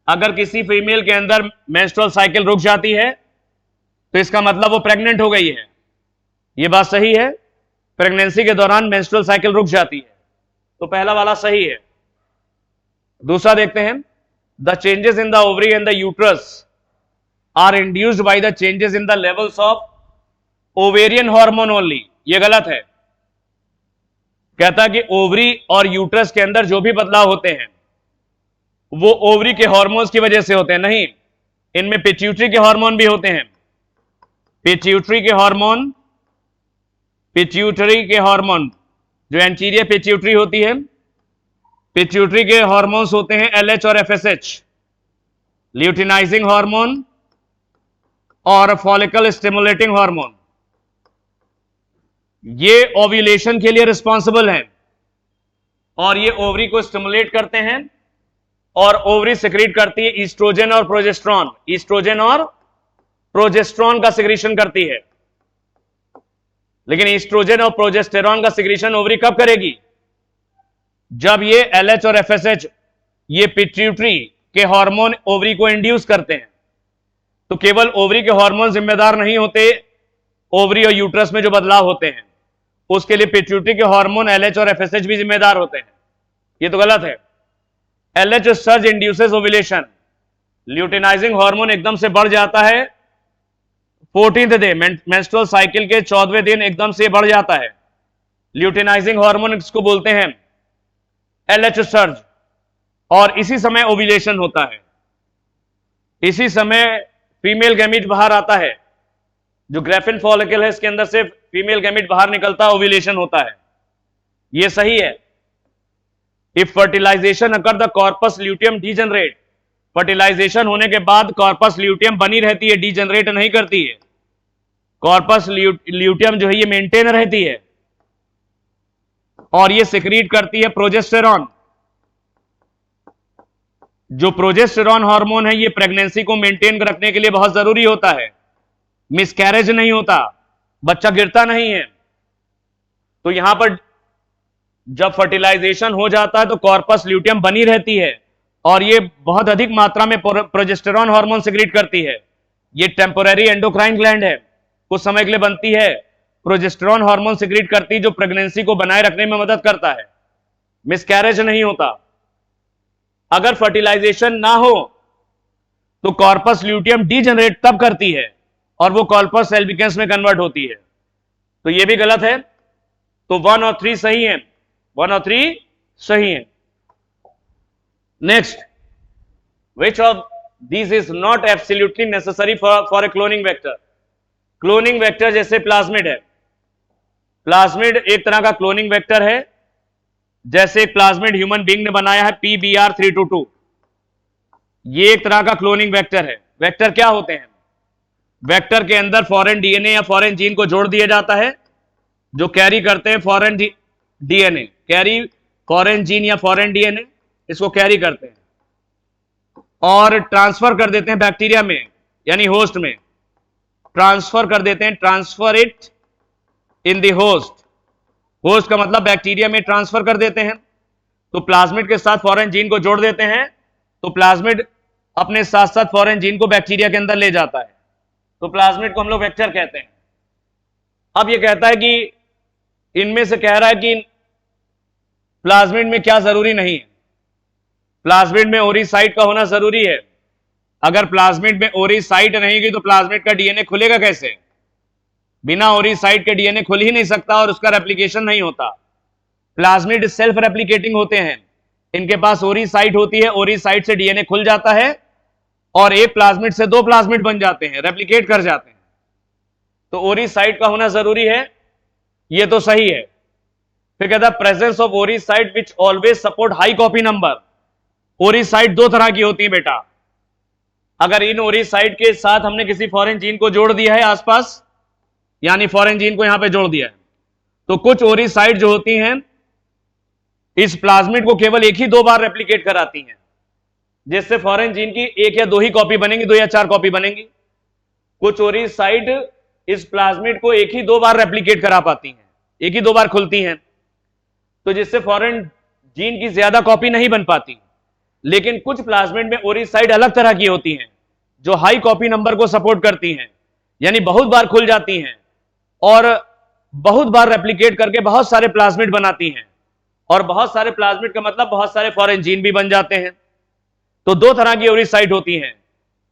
S1: अगर किसी फीमेल के अंदर मेंस्ट्रुअल साइकिल रुक जाती है तो इसका मतलब वो प्रेग्नेंट हो गई है। ये बात सही है, प्रेगनेंसी के दौरान मेंस्ट्रुअल साइकिल रुक जाती है, तो पहला वाला सही है। दूसरा देखते हैं, the changes in the ovary and the uterus are induced by the changes in the levels of ovarian hormone only. ये गलत है। कहता है कि ओवरी और यूट्रस के अंदर जो भी बदलाव होते हैं वो ओवरी के हार्मोन्स की वजह से होते हैं, नहीं, इनमें पिट्यूटरी के हार्मोन भी होते हैं। पिट्यूटरी के हार्मोन जो एंटीरियर पिट्यूटरी होती है, पिट्यूटरी के हार्मोन्स होते हैं LH और FSH, ल्यूटिनाइजिंग हार्मोन और फॉलिकल स्टिमुलेटिंग हार्मोन। ये ओव्यूलेशन के लिए रिस्पॉन्सिबल हैं और ये ओवरी को स्टिमुलेट करते हैं और ओवरी सिक्रीट करती है ईस्ट्रोजन और प्रोजेस्टेरॉन। ईस्ट्रोजन और प्रोजेस्टेरॉन का सिक्रीशन करती है, लेकिन ईस्ट्रोजन और प्रोजेस्टेरॉन का सिक्रीशन ओवरी कब करेगी? जब ये LH और FSH ये पिट्यूटरी के हार्मोन ओवरी को इंड्यूस करते हैं। तो केवल ओवरी के हार्मोन जिम्मेदार नहीं होते, ओवरी और यूट्रस में जो बदलाव होते हैं उसके लिए पिट्यूटरी के हार्मोन LH और FSH भी जिम्मेदार होते हैं। ये तो गलत है। LH surge induces ovulation, luteinizing hormone एकदम से बढ़ जाता है 14th डे, मेंस्ट्रुअल साइकिल के 14वें दिन एकदम से बढ़ जाता है। ल्यूटिनाइजिंग हार्मोन इसको बोलते हैं LH सर्ज, और इसी समय ओव्यूलेशन होता है। इसी समय फीमेल गैमीट बाहर आता है, जो ग्रेफिन फॉलिकल है इसके अंदर से फीमेल गैमीट बाहर निकलता है, ओव्यूलेशन होता है। यह सही है। If fertilisation occur the corpus luteum degenerate, fertilisation होने के बाद कॉर्पस ल्यूटियम बनी रहती है, डीजनरेट नहीं करती है। कॉर्पस ल्यूटियम जो है ये मेंटेन रहती है और ये सिक्रीट करती है प्रोजेस्टेरॉन। जो प्रोजेस्टेरॉन हार्मोन है ये प्रेगनेंसी को मेंटेन रखने के लिए बहुत जरूरी होता है। मिसकैरेज नहीं होता, बच्चा गिरता नहीं है। तो यहां पर जब फर्टिलाइजेशन हो जाता है तो कॉर्पस ल्यूटियम बनी रहती है और ये बहुत अधिक मात्रा में प्रोजेस्टेरॉन हार्मोन सिक्रीट करती है। ये टेम्पोररी एंडोक्राइन ग्लैंड है, कुछ समय के लिए बनती है, प्रोजेस्टेरॉन हार्मोन सिक्रीट करती है जो प्रेगनेंसी को बनाए रखने में मदद करता है, मिसकैरेज नहीं होता। अगर फर्टिलाइजेशन ना हो तो कॉर्पस ल्यूटियम डीजनरेट तब करती है और वो कॉर्पस एल्बिकेंस में कन्वर्ट होती है। तो ये भी गलत है। तो 1 और 3 सही है, 1 और 3 सही है। Next, which of this is not absolutely necessary for a cloning vector? Cloning vector जैसे प्लाज्मिड है, प्लाज्मिड एक तरह का क्लोनिंग वेक्टर है। जैसे एक प्लाज्मिड ह्यूमन बीइंग ने बनाया है PBr322, ये एक तरह का क्लोनिंग वेक्टर है। वेक्टर क्या होते हैं? वेक्टर के अंदर फॉरेन डीएनए या फॉरेन जीन को जोड़ दिया जाता है जो कैरी करते हैं foreign DNA, carry foreign gene या फॉरेन डीएनए, इसको कैरी करते हैं और ट्रांसफर कर देते हैं बैक्टीरिया में, यानी होस्ट में ट्रांसफर कर देते हैं, transfer it in the host. Host का मतलब बैक्टीरिया में ट्रांसफर कर देते हैं। तो प्लाज्मिड के साथ फॉरेन जीन को जोड़ देते हैं, तो प्लाज्मिड अपने साथ साथ फॉरेन जीन को बैक्टीरिया के अंदर ले जाता है। तो प्लाज्मिड को हम लोग वेक्टर कहते हैं। अब ये कहता है कि इनमें से कह रहा है कि प्लाज्मिड में क्या जरूरी नहीं है, प्लाज्मिड में ओरिसाइट का होना जरूरी है। अगर प्लाज्मिड में ओरिसाइट रहेगी तो प्लाज्मिड का डीएनए खुलेगा कैसे? बिना ओरिसाइट के डीएनए खुल ही नहीं सकता और उसका रेप्लिकेशन नहीं होता। प्लाज्मिड सेल्फ रेप्लिकेटिंग होते हैं, इनके पास ओरिसाइट होती है, ओरिसाइट से डीएनए खुल जाता है और एक प्लाज्मिड से 2 प्लाज्मिड बन जाते हैं, रेप्लिकेट कर जाते हैं। तो ओरिसाइट का होना जरूरी है, ये तो सही है। फिर कहता है presence of ori site which always support high copy number. Ori site 2 तरह की होती है बेटा। अगर इन ओरिसाइट के साथ हमने किसी फॉरेन जीन को जोड़ दिया है आसपास, यानी फॉरेन जीन को यहां पे जोड़ दिया है, तो कुछ ओरिसाइट जो होती हैं इस प्लाज्मिड को केवल 1 ही 2 बार रेप्लिकेट कराती हैं, जिससे फॉरेन जीन की 1 या 2 ही कॉपी बनेंगी, 2 या 4 कॉपी बनेंगी। कुछ ओरिसाइट इस प्लाज्मिड को 1 ही 2 बार रेप्लिकेट करा पाती हैं, 1 ही 2 बार खुलती हैं, तो जिससे फॉरेन जीन की ज्यादा कॉपी नहीं बन पाती। लेकिन कुछ प्लाज्मिड में ओरिसाइट अलग तरह की होती हैं जो हाई कॉपी नंबर को सपोर्ट करती हैं, यानी बहुत बार खुल जाती हैं और बहुत बार रेप्लिकेट करके बहुत सारे प्लाज्मिड बनाती हैं। और बहुत सारे प्लाज्मिड का मतलब बहुत सारे फॉरेन जीन भी बन जाते हैं। तो 2 तरह की ओरिसाइट होती हैं,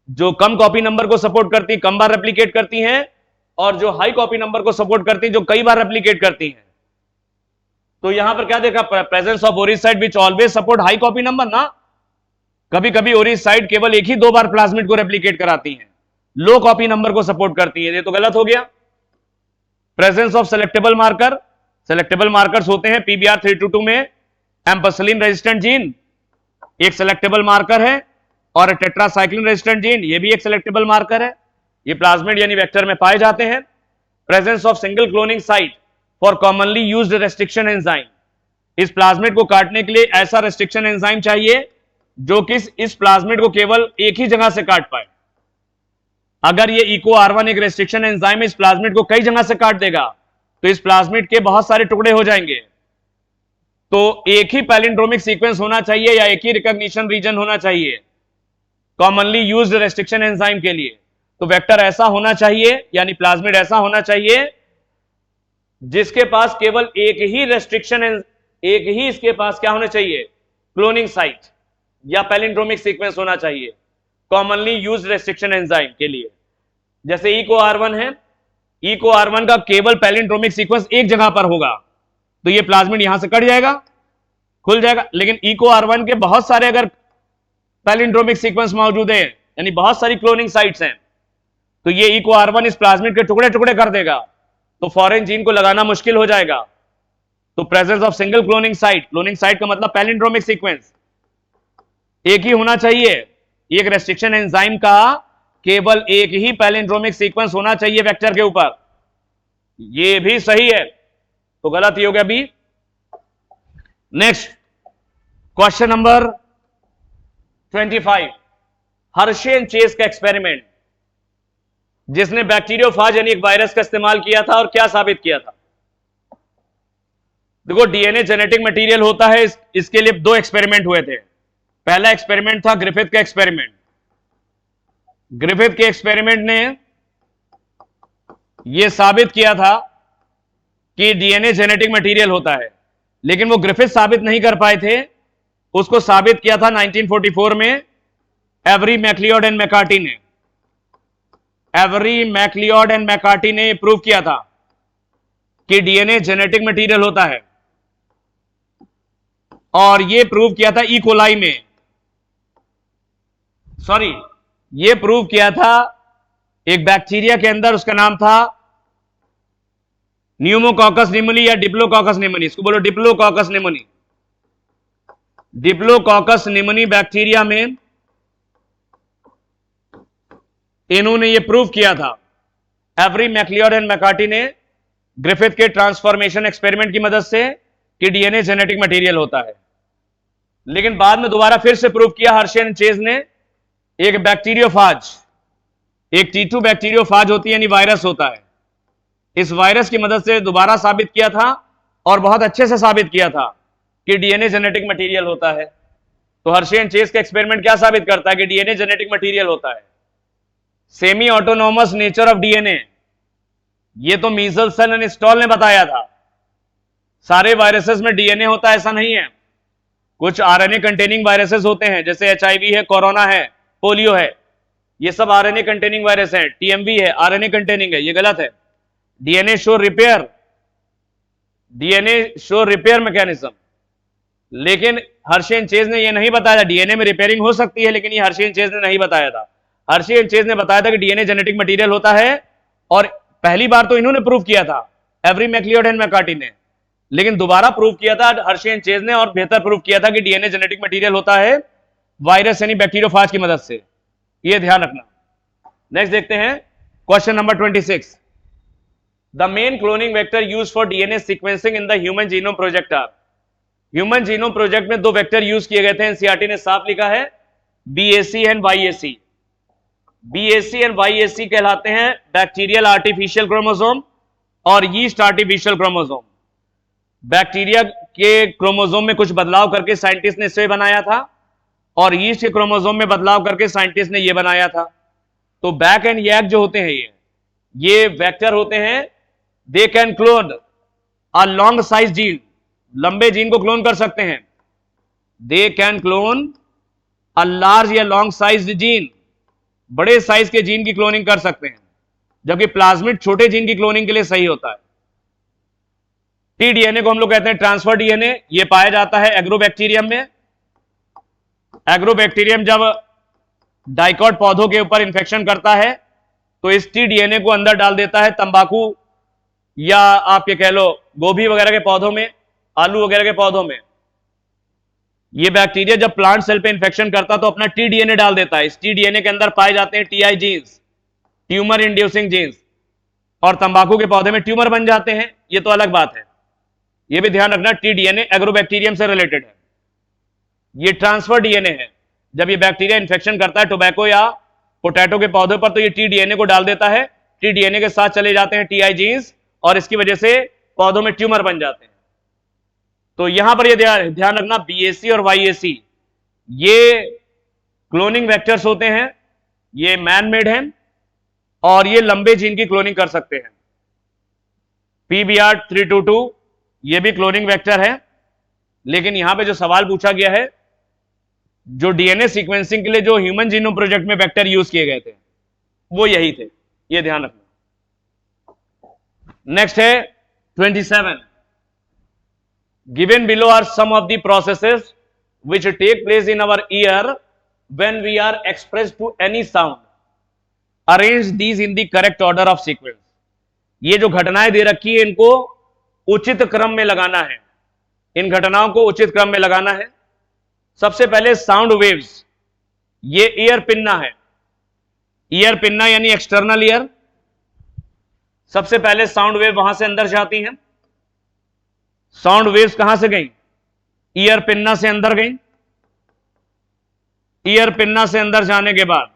S1: जो कम कॉपी नंबर को सपोर्ट करती, कम बार रेप्लिकेट करती हैं, और जो हाई कॉपी नंबर को सपोर्ट करती हैं, जो कई बार रेप्लिकेट करती हैं। तो यहां पर क्या देखा? Presence of ori site which always support high copy number ना। कभी कभी ओरिसाइट केवल 1 ही 2 बार प्लाज्मिड को रेप्लिकेट कराती हैं, लो कॉपी नंबर को सपोर्ट करती है, ये तो गलत हो गया। Presence of selectable marker, selectable markers होते हैं PBr322 में एम्पसिलिन रेजिस्टेंट जीन एक सेलेक्टेबल मार्कर है और टेट्रासाइक्लिन रेजिस्टेंट जीन ये भी एक सेलेक्टेबल मार्कर है, ये प्लाज्मिड यानी वेक्टर में पाए जाते हैं। Presence of single cloning site for commonly used restriction enzyme, इस प्लाज्मिड को काटने के लिए ऐसा रेस्ट्रिक्शन एंजाइम चाहिए जो कि इस प्लाज्मिड को केवल एक ही जगह से काट पाए। अगर ये EcoR1 एक रेस्ट्रिक्शन एंजाइम इस प्लाज्मिड को कई जगह से काट देगा तो इस प्लाज्मिड के बहुत सारे टुकड़े हो जाएंगे। तो एक ही पैलिंड्रोमिक सीक्वेंस होना चाहिए या एक ही रिकॉग्निशन रीजन होना चाहिए कॉमनली यूज्ड रेस्ट्रिक्शन एंजाइम के लिए। तो वेक्टर ऐसा होना चाहिए, यानी प्लाज्मिड ऐसा होना चाहिए जिसके पास केवल एक ही रेस्ट्रिक्शन, एक ही इसके पास क्या होना चाहिए? क्लोनिंग साइट या पैलिंड्रोमिक सीक्वेंस होना चाहिए कॉमनली यूज्ड रेस्ट्रिक्शन एंजाइम के लिए। जैसे EcoR1 है, EcoR1 का केवल पैलिंड्रोमिक सीक्वेंस एक जगह पर होगा तो ये प्लाज्मिड यहां से कट जाएगा, खुल जाएगा। लेकिन EcoR1 के बहुत सारे अगर पैलिंड्रोमिक सीक्वेंस मौजूद है, यानी बहुत सारी क्लोनिंग साइट्स हैं, तो ये EcoR1 इस प्लाज्मिड के टुकड़े टुकड़े कर देगा, तो फॉरेन जीन को लगाना मुश्किल हो जाएगा। तो presence of single cloning site, cloning site का मतलब पैलिंड्रोमिक सीक्वेंस एक ही होना चाहिए, एक रेस्ट्रिक्शन एंजाइम का केवल एक ही पैलिंड्रोमिक सीक्वेंस होना चाहिए वेक्टर के ऊपर, ये भी सही है, तो गलत ही हो गया B. Next question number 25, Hershey and Chase का एक्सपेरिमेंट जिसने बैक्टीरियोफाज यानी एक वायरस का इस्तेमाल किया था और क्या साबित किया था? देखो डीएनए जेनेटिक मटेरियल होता है, इसके लिए दो एक्सपेरिमेंट हुए थे। पहला एक्सपेरिमेंट था ग्रिफिथ का एक्सपेरिमेंट। ग्रिफिथ के एक्सपेरिमेंट ने यह साबित किया था कि डीएनए जेनेटिक मटेरियल होता है, लेकिन वो ग्रिफिथ साबित नहीं कर पाए थे। उसको साबित किया था 1944 में एवरी मैक्लियोड एंड मैकार्टी ने। एवरी मैक्लियोड एंड मैकार्टी ने प्रूव किया था कि डीएनए जेनेटिक मटेरियल होता है, और ये प्रूव किया था ई कोलाई में, सॉरी ये प्रूव किया था एक बैक्टीरिया के अंदर, उसका नाम था न्यूमोकॉकस निमोनी या डिप्लोकॉकस निमोनी। इसको बोलो डिप्लोकॉकस निमोनी। डिप्लोकॉकस निमोनी बैक्टीरिया में इन्होंने ये प्रूव किया था, एवरी मैक्लियोड एंड मैकार्टी ने ग्रिफिथ के ट्रांसफॉर्मेशन एक्सपेरिमेंट की मदद से, कि डीएनए जेनेटिक मटेरियल होता है। लेकिन बाद में दोबारा फिर से प्रूव किया हर्शे एंड चेज ने, एक बैक्टीरियोफाज, एक T2 बैक्टीरियोफाज होती है, यानी वायरस होता है। इस वायरस की मदद से दोबारा साबित किया था, और बहुत अच्छे से साबित किया था कि डीएनए जेनेटिक मटेरियल होता है। तो हर्शे एंड चेज का एक्सपेरिमेंट क्या साबित करता है? कि डीएनए जेनेटिक मटेरियल होता है। Semi autonomous nature of DNA, ये तो मीजल्सन एंड स्टॉल ने बताया था। सारे वायरसेस में डीएनए होता है ऐसा नहीं है। कुछ आरएनए कंटेनिंग वायरसेस होते हैं, जैसे एचआईवी है, कोरोना है, पोलियो है, ये सब आरएनए कंटेनिंग वायरस है। टीएमवी है, आरएनए कंटेनिंग है, ये गलत है। DNA show repair, DNA show repair mechanism. लेकिन हर्शे एंड चेज ने ये नहीं बताया, डीएनए में रिपेयरिंग हो सकती है, लेकिन ये हर्शे एंड चेज ने नहीं बताया था। हर्शे एंड चेज ने बताया था कि डीएनए जेनेटिक मटेरियल होता है, और पहली बार तो इन्होंने प्रूव किया था, एवरी मैक्लियोड एंड मैकार्टी ने, लेकिन दोबारा प्रूव किया था हर्शे एंड चेज ने, और बेहतर प्रूव किया था कि डीएनए जेनेटिक मटेरियल होता है वायरस यानी बैक्टीरियोफाज की मदद से। ये ध्यान रखना। नेक्स्ट देखते हैं question number 26। The main cloning vector use for DNA sequencing in the human genome project are. Human genome project में दो वेक्टर यूज किए गए थे, एनसीईआरटी ने साफ लिखा है, BAC and YAC. BAC and YAC कहलाते हैं बैक्टीरियल आर्टिफिशियल क्रोमोसोम और यीस्ट आर्टिफिशियल क्रोमोसोम। बैक्टीरिया के क्रोमोसोम में कुछ बदलाव करके साइंटिस्ट ने इसे बनाया था, और यीस्ट के क्रोमोसोम में बदलाव करके साइंटिस्ट ने ये बनाया था। तो बैक एंड यैक जो होते हैं, ये वेक्टर होते हैं, they can clone a long size gene, लंबे जीन को क्लोन कर सकते हैं। They can clone a large या लॉन्ग साइज जीन, बड़े साइज के जीन की क्लोनिंग कर सकते हैं, जबकि प्लाज्मिड छोटे जीन की क्लोनिंग के लिए सही होता है। टीडीएनए को हम लोग कहते हैं ट्रांसफर डीएनए। यह पाया जाता है एग्रोबैक्टीरियम में। एग्रोबैक्टीरियम जब डाइकॉट पौधों के ऊपर इंफेक्शन करता है, तो इस टीडीएनए को अंदर डाल देता है तंबाकू, या आप ये कह लो गोभी वगैरह के पौधों में, आलू वगैरह के पौधों में। ये बैक्टीरिया जब प्लांट सेल पे इंफेक्शन करता तो अपना टीडीएनए डाल देता है। इस टीडीएनए के अंदर पाए जाते हैं TI genes, tumour inducing genes, और तंबाकू के पौधे में ट्यूमर बन जाते हैं। ये तो अलग बात है, ये भी ध्यान रखना, टीडीएनए एग्रोबैक्टीरियम से रिलेटेड है। ये ट्रांसफर डीएनए है। जब ये बैक्टीरिया इंफेक्शन करता है टोबैको या पोटैटो के पौधे पर, तो ये टीडीएनए को डाल देता है, टीडीएनए के साथ चले जाते हैं टीआई जीन्स, और इसकी वजह से पौधों में ट्यूमर बन जाते हैं। तो यहां पर ये ध्यान रखना, बीएसी और वाईएसी ये क्लोनिंग वेक्टर्स होते हैं, ये मैन मेड हैं, और ये लंबे जीन की क्लोनिंग कर सकते हैं। PBR322 ये भी क्लोनिंग वेक्टर है, लेकिन यहां पे जो सवाल पूछा गया है, जो डीएनए सीक्वेंसिंग के लिए जो ह्यूमन जीनोम प्रोजेक्ट में वेक्टर यूज किए गए थे, वो यही थे। ये ध्यान रखना। नेक्स्ट है 27। Given below are some of the processes which take place in our ear when we are expressed to any sound. Arrange these in the correct order of sequence. ये जो घटनाएं दे रखी है, इनको उचित क्रम में लगाना है। इन घटनाओं को उचित क्रम में लगाना है। सबसे पहले साउंड वेव्स, ये ईयर पिन्ना है। ईयर पिन्ना यानी एक्सटर्नल ईयर। सबसे पहले साउंड वेव वहां से अंदर जाती हैं। साउंड वेव्स कहां से गई? ईयर पिन्ना से अंदर गई। ईयर पिन्ना से अंदर जाने के बाद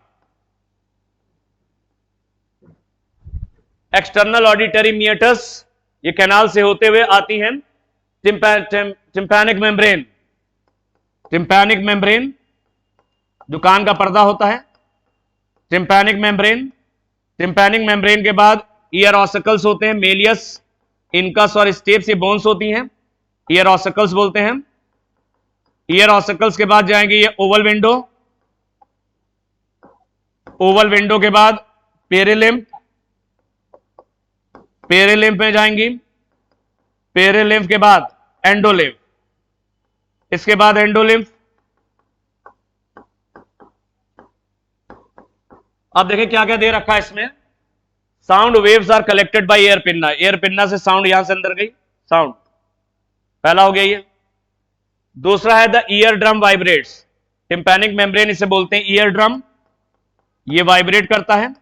S1: एक्सटर्नल ऑडिटरी मिएटस, ये कैनाल से होते हुए आती हैं टिम्पैनिक मेम्ब्रेन, टिम्पैनिक मेम्ब्रेन जो कान का पर्दा होता है, टिम्पैनिक मेम्ब्रेन। टिम्पैनिक मेम्ब्रेन के बाद ईयर ऑसिकल्स होते हैं, मेलियस, इनकस और स्टेप्स, ये बोन्स होती हैं, ईयर ऑसिकल्स बोलते हैं। ईयर ऑसिकल्स के बाद जाएंगे ये ओवल विंडो, ओवल विंडो के बाद पेरिलिम्फ, पेरिलिम्फ में जाएंगी, पेरिलिम्फ के बाद एंडोलिम्फ, इसके बाद एंडोलिम्फ। अब देखें क्या क्या दे रखा है इसमें। Sound waves are collected by ear pinna, ear pinna से साउंड यहां से अंदर गई, साउंड पहला हो गया ये। दूसरा है the eardrum vibrates, tympanic membrane इसे बोलते हैं ईयर ड्रम, ये वाइब्रेट करता है,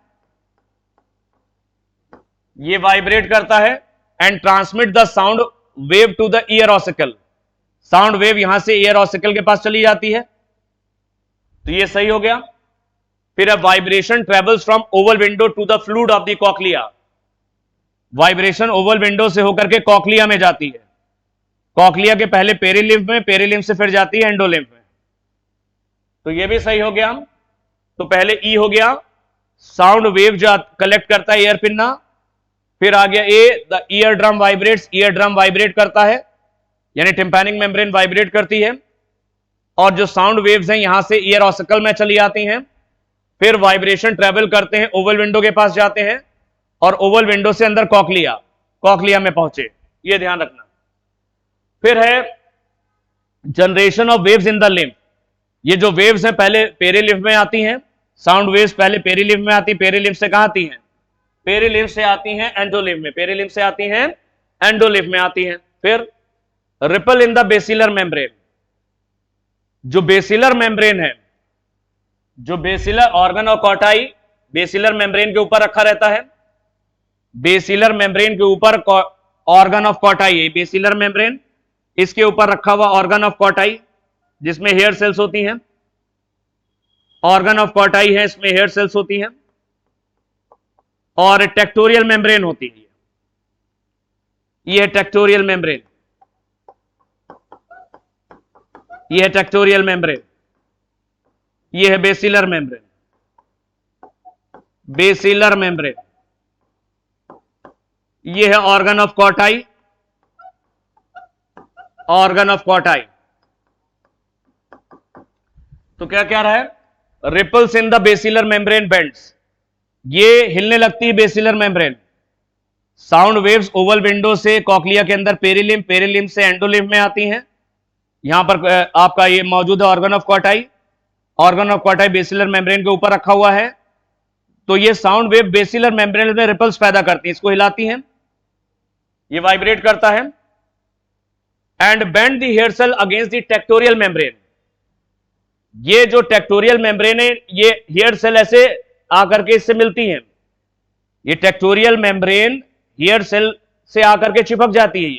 S1: ये वाइब्रेट करता है and transmit the sound wave to the ear ossicle, sound wave यहां से ईयर ऑसिकल के पास चली जाती है, तो ये सही हो गया। फिर अब vibration travels from oval window to the fluid of the cochlea, vibration oval window से होकर के कॉक्लिया में जाती है, कॉक्लिया के पहले पेरिलिम्फ में, पेरिलिम्फ से फिर जाती है एंडोलिम्फ में, तो ये भी सही हो गया। तो पहले ई हो गया, साउंड वेव जो कलेक्ट करता है एयर पिन्ना, फिर आ गया a the eardrum vibrates, eardrum vibrate करता है, यानी टिम्पैनिक मेम्ब्रेन वाइब्रेट करती है, और जो साउंड वेव्स हैं यहां से ईयर ऑसिकल में चली आती हैं, फिर वाइब्रेशन ट्रेवल करते हैं, ओवल विंडो के पास जाते हैं, और ओवल विंडो से अंदर कॉक्लिया, कॉक्लिया में पहुंचे, ये ध्यान रखना। फिर है generation of waves in the lymph, ये जो वेव्स हैं पहले पेरिलिम्फ में आती हैं, साउंड वेव्स पहले पेरिलिम्फ में आती, पेरिलिम्फ से कहां आती हैं, पेरिलिम्फ से आती हैं एंडोलिम्फ में, पेरिलिम्फ से आती हैं एंडोलिम्फ में आती हैं। फिर ripple in the basilar membrane, जो बेसिलर मेम्ब्रेन है, जो basilar organ of Corti basilar membrane के ऊपर रखा रहता है, बेसिलर मेम्ब्रेन के ऊपर ऑर्गन ऑफ कॉटाई है, बेसिलर मेम्ब्रेन, इसके ऊपर रखा हुआ ऑर्गन ऑफ कॉटाई जिसमें हेयर सेल्स होती हैं, ऑर्गन ऑफ कॉटाई है, इसमें हेयर सेल्स होती हैं, और टेक्टोरियल मेम्ब्रेन होती है, ये है टेक्टोरियल मेम्ब्रेन, ये है टेक्टोरियल मेम्ब्रेन, ये है बेसिलर मेम्ब्रेन, बेसिलर मेम्ब्रेन, ये है organ of Corti, organ of Corti. तो क्या क्या रहा है, ripples in the basilar membrane bends, ये हिलने लगती है basilar membrane, sound waves oval window से कॉक्लिया के अंदर पेरिलिम्फ, पेरिलिम्फ से एंडोलिम्फ में आती हैं, यहां पर आपका ये मौजूद है organ of Corti, organ of Corti basilar membrane के ऊपर रखा हुआ है, तो ये साउंड वेव बेसिलर मेम्ब्रेन में रिपल्स पैदा करती हैं, इसको हिलाती हैं, ये वाइब्रेट करता है, and bend the hair cell against the tectorial membrane, ये जो टेक्टोरियल मेम्ब्रेन है, ये हेयर सेल ऐसे आकर के इससे मिलती हैं, ये टेक्टोरियल मेम्ब्रेन हेयर सेल से आकर के चिपक जाती है,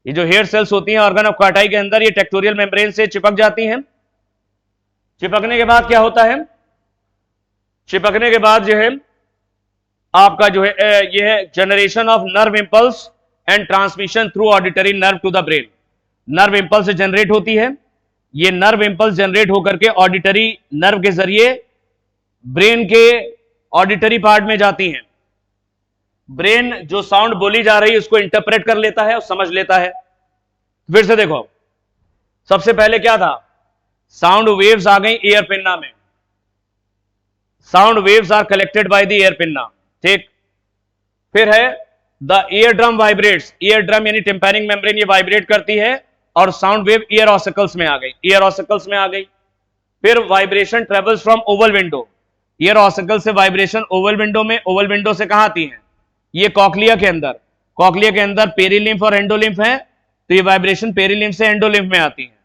S1: ये जो हेयर सेल्स होती हैं ऑर्गन ऑफ कॉटाई के अंदर, ये टेक्टोरियल मेम्ब्रेन से चिपक जाती हैं। चिपकने के बाद क्या होता है, चिपकने के बाद जो है आपका जो है ये है generation of nerve impulse and transmission through auditory nerve to the brain, nerve impulse generate होती है, ये नर्व इंपल्स जनरेट होकर के ऑडिटरी नर्व के जरिए ब्रेन के ऑडिटरी पार्ट में जाती हैं, ब्रेन जो साउंड बोली जा रही है उसको इंटरप्रेट कर लेता है और समझ लेता है। फिर से देखो, सबसे पहले क्या था, साउंड वेव्स आ गई एयर पिन्ना में, sound waves are collected by the ear pinna, ठीक। फिर है the eardrum vibrates, eardrum यानी टिम्पैनिक मेम्ब्रेन ये वाइब्रेट करती है और साउंड वेव ईयर ऑसिकल्स में आ गई, ईयर ऑसिकल्स में आ गई। फिर vibration travels from oval window, year ossicle से वाइब्रेशन ओवल विंडो में, ओवल विंडो से कहां आती है, ये कॉक्लिया के अंदर, कॉक्लिया के अंदर पेरिलिम्फ और एंडोलिम्फ है, तो ये वाइब्रेशन पेरिलिम्फ से एंडोलिम्फ में आती है,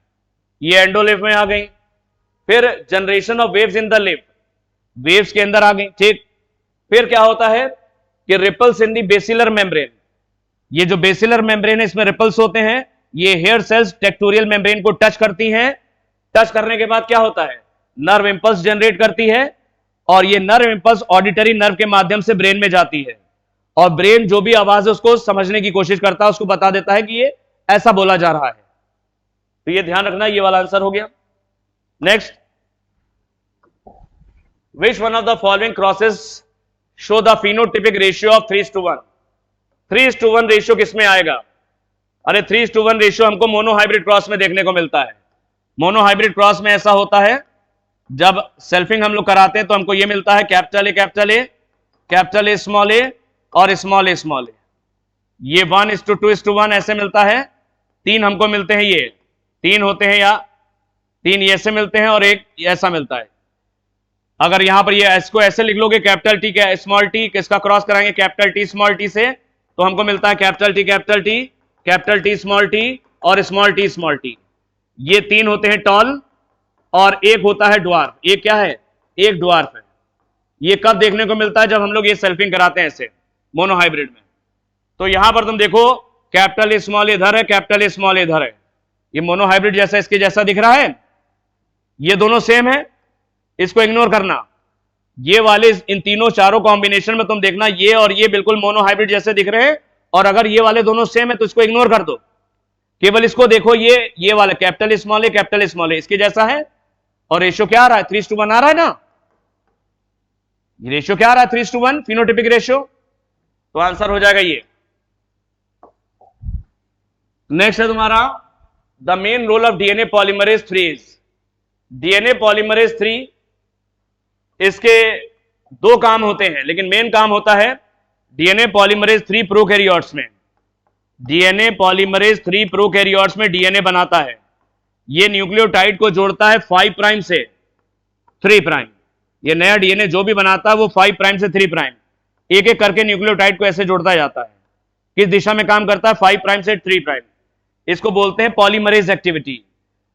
S1: ये एंडोलिम्फ में आ गई। फिर generation of waves in the lymph, waves के अंदर आ गई, ठीक। फिर क्या होता है कि ripples in the basilar membrane, ये जो बेसिलर मेम्ब्रेन है इसमें रिपल्स होते हैं, ये हेयर सेल्स टेक्टोरियल मेम्ब्रेन को टच करती हैं, टच करने के बाद क्या होता है, नर्व इंपल्स जनरेट करती है, और ये नर्व इंपल्स ऑडिटरी नर्व के माध्यम से ब्रेन में जाती है, और ब्रेन जो भी आवाज है उसको समझने की कोशिश करता है, उसको बता देता है कि ये ऐसा बोला जा रहा है। तो ये ध्यान रखना, ये वाला आंसर हो गया। Next, which one of the following crosses show the phenotypic ratio of 3:1। 3:1 ratio किसमें आएगा? अरे 3:1 रेशियो हमको मोनोहाइब्रिड क्रॉस में देखने को मिलता है। मोनोहाइब्रिड क्रॉस में ऐसा होता है, जब सेल्फिंग हम लोग कराते हैं तो हमको ये मिलता है capital A capital A, capital A small A और स्मॉल ए स्मॉल ए। ये 1:2:1 ऐसे मिलता है। 3 हमको मिलते हैं, ये 3 होते हैं, या 3 ऐसे मिलते हैं और एक ऐसा मिलता है। अगर यहां पर ये इसको ऐसे लिख लोगे कैपिटल टी क्या स्मॉल टी, किसका क्रॉस कराएंगे कैपिटल टी स्मॉल टी से, तो हमको मिलता है capital T capital T, capital T small T और स्मॉल टी स्मॉल टी। ये 3 होते हैं टॉल और एक होता है ड्वार्फ। एक क्या है? एक ड्वार्फ है। ये कब देखने को मिलता है? जब हम लोग ये सेल्फिंग कराते हैं ऐसे मोनोहाइब्रिड में। तो यहां पर तुम देखो कैपिटल ए स्मॉल इधर है, कैपिटल ए स्मॉल इधर है। ये मोनोहाइब्रिड जैसा इसके जैसा दिख रहा है, ये दोनों सेम है, इसको इग्नोर करना। ये वाले इन तीनों चारों कॉम्बिनेशन में तुम देखना ये और ये बिल्कुल मोनोहाइब्रिड जैसे दिख रहे हैं, और अगर ये वाले दोनों सेम है तो इसको इग्नोर कर दो। केवल इसको देखो, ये वाला कैपिटल स्मॉल ए कैपिटल स्मॉल ए इसके जैसा है, और रेशियो क्या आ रहा है? 3:1 आ रहा है ना। ये रेशियो क्या आ रहा है? 3:1 फिनोटिपिक रेशियो। तो आंसर हो जाएगा ये। नेक्स्ट है तुम्हारा the main role of DNA polymerase 3। DNA polymerase 3, इसके 2 काम होते हैं, लेकिन मेन काम होता है डीएनए पॉलीमरेज 3 प्रोकैरियोट्स में। डीएनए पॉलीमरेज 3 प्रोकैरियोट्स में डीएनए बनाता है। ये न्यूक्लियोटाइड को जोड़ता है 5 प्राइम से 3 प्राइम। ये नया डीएनए जो भी बनाता है वो 5 प्राइम से 3 प्राइम एक एक करके न्यूक्लियोटाइड को ऐसे जोड़ता जाता है। किस दिशा में काम करता है? 5 प्राइम से 3 प्राइम। इसको बोलते हैं पॉलीमरेज एक्टिविटी।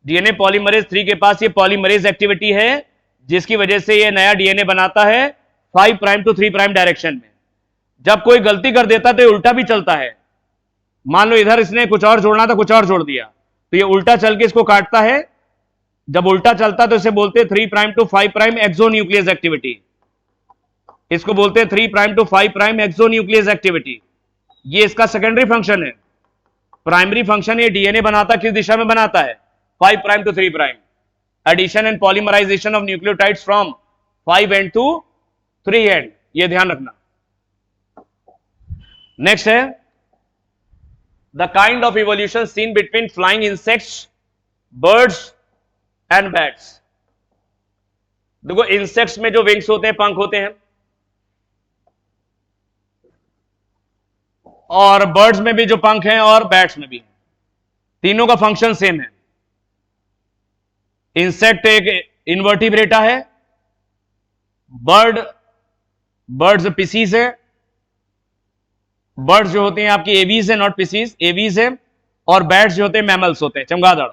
S1: डीएनए पॉलीमरेज 3 के पास ये पॉलीमरेज एक्टिविटी है, जिसकी वजह से ये नया डीएनए बनाता है 5 प्राइम टू 3 प्राइम डायरेक्शन में। जब कोई गलती कर देता तो ये उल्टा भी चलता है। मान लो इधर इसने कुछ और जोड़ना था, कुछ और जोड़ दिया, तो ये उल्टा चल के इसको काटता है। जब उल्टा चलता तो इसे बोलते हैं 3 prime to 5 prime exonuclease activity. इसको बोलते हैं 3 prime to 5 prime exonuclease activity. ये इसका सेकेंडरी फंक्शन है। प्राइमरी फंक्शन ये डीएनए बनाता किस दिशा में बनाता है? 5 prime to 3 prime. Addition and polymerisation of nucleotides from 5 end to 3 end, ये ध्यान रखना। नेक्स्ट है the kind of evolution seen between flying insects, birds and bats. देखो इंसेक्ट्स में जो विंग्स होते हैं, पंख होते हैं, और बर्ड्स में भी जो पंख हैं और बैट्स में भी, तीनों का फंक्शन सेम है। इंसेक्ट एक इन्वर्टिब्रेटा है, बर्ड्स पीसीज है। बर्ड्स जो होते हैं आपकी एवीज है, नॉट पीसीज, एवीज है। और बैट्स जो होते हैं मैमल्स होते हैं, चमगादड़।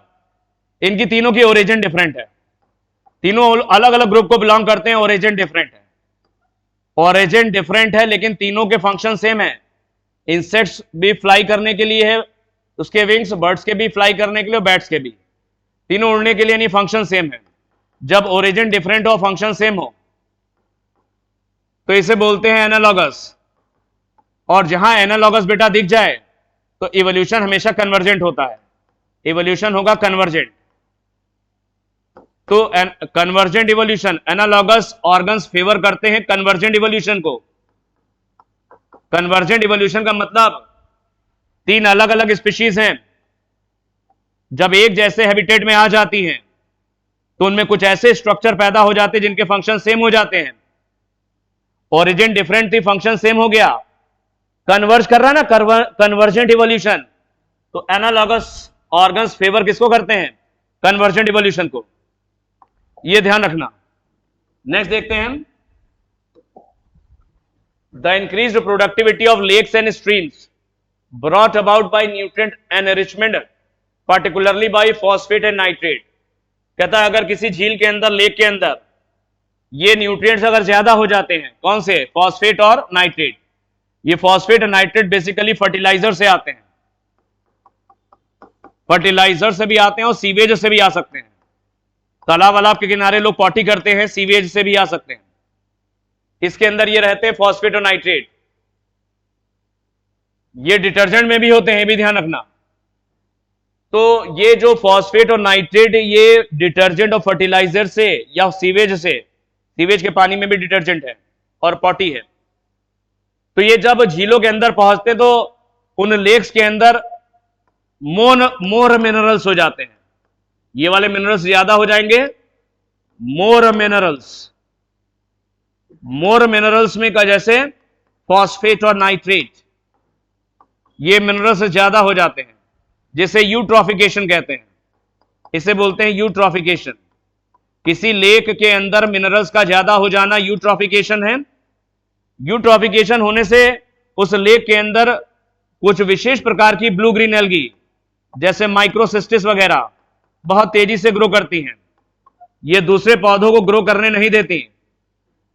S1: इनकी तीनों की ओरिजिन डिफरेंट है। तीनों अलग अलग ग्रुप को बिलोंग करते हैं, ओरिजिन डिफरेंट है। ओरिजिन डिफरेंट है लेकिन तीनों के फंक्शन सेम है। इंसेक्ट्स भी फ्लाई करने के लिए है उसके विंग्स, बर्ड्स के भी फ्लाई करने के लिए, बैट्स के भी, तीनों उड़ने के लिए नहीं, फंक्शन सेम है। जब ओरिजिन डिफरेंट हो, फंक्शन सेम हो, तो इसे बोलते हैं एनालॉगस। और जहां एनालॉगस बेटा दिख जाए तो इवोल्यूशन हमेशा कन्वर्जेंट होता है। इवोल्यूशन होगा कन्वर्जेंट। तो convergent evolution, analogous organs favour करते हैं कन्वर्जेंट इवोल्यूशन को। कन्वर्जेंट इवोल्यूशन का मतलब 3 अलग अलग स्पीशीज हैं, जब एक जैसे हैबिटेट में आ जाती हैं तो उनमें कुछ ऐसे स्ट्रक्चर पैदा हो जाते हैं जिनके फंक्शन सेम हो जाते हैं। ओरिजिन डिफरेंट थी, फंक्शन सेम हो गया, कन्वर्ज कर रहा है ना, कन्वर्जेंट इवोल्यूशन। तो एनालॉगस ऑर्गन्स फेवर किसको करते हैं? कन्वर्जेंट इवोल्यूशन को। यह ध्यान रखना। नेक्स्ट देखते हैं हम the increased productivity of lakes and streams brought about by nutrient enrichment particularly by phosphate and nitrate। कहता है अगर किसी झील के अंदर, लेक के अंदर ये न्यूट्रिएंट्स अगर ज्यादा हो जाते हैं, कौन से? फॉस्फेट और नाइट्रेट। ये फॉस्फेट और नाइट्रेट बेसिकली फर्टिलाइजर से आते हैं। फर्टिलाइजर से भी आते हैं और सीवेज से भी आ सकते हैं। तालाब वालाब के किनारे लोग पॉटी करते हैं, सीवेज से भी आ सकते हैं। इसके अंदर ये रहते हैं फॉस्फेट और नाइट्रेट। ये डिटर्जेंट में भी होते हैं, भी ध्यान रखना। तो ये जो फॉस्फेट और नाइट्रेट, ये डिटर्जेंट और फर्टिलाइजर से या सीवेज के पानी में भी डिटर्जेंट है और पॉटी है। तो ये जब झीलों के अंदर पहुंचते तो उन लेक्स के अंदर मोर मिनरल्स हो जाते हैं। ये वाले मिनरल्स ज्यादा हो जाएंगे, मोर मिनरल्स में का जैसे फॉस्फेट और नाइट्रेट, ये मिनरल्स ज्यादा हो जाते हैं, जिसे यूट्रॉफिकेशन कहते हैं। इसे बोलते हैं यूट्रॉफिकेशन। किसी लेक के अंदर मिनरल्स का ज्यादा हो जाना यूट्रॉफिकेशन है। यूट्रॉफिकेशन होने से उस लेक के अंदर कुछ विशेष प्रकार की ब्लू ग्रीन एल्गी जैसे माइक्रोसिस्टिस वगैरह बहुत तेजी से ग्रो करती हैं। ये दूसरे पौधों को ग्रो करने नहीं देती।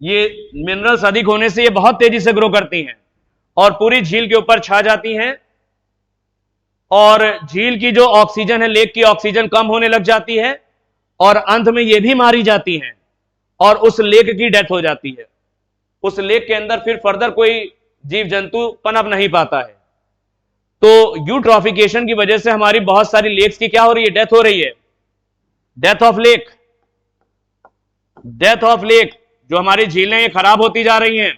S1: ये मिनरल्स अधिक होने से ये बहुत तेजी से ग्रो करती हैं और पूरी झील के ऊपर छा जाती हैं, और झील की जो ऑक्सीजन है, लेक की ऑक्सीजन कम होने लग जाती है और अंत में ये भी मारी जाती हैं और उस लेक की डेथ हो जाती है। उस लेक के अंदर फिर फर्दर कोई जीव जंतु पनप नहीं पाता है। तो यूट्रॉफिकेशन की वजह से हमारी बहुत सारी लेक्स की क्या हो रही है, डेथ हो रही है। डेथ ऑफ लेक, जो हमारी झीलें ये खराब होती जा रही हैं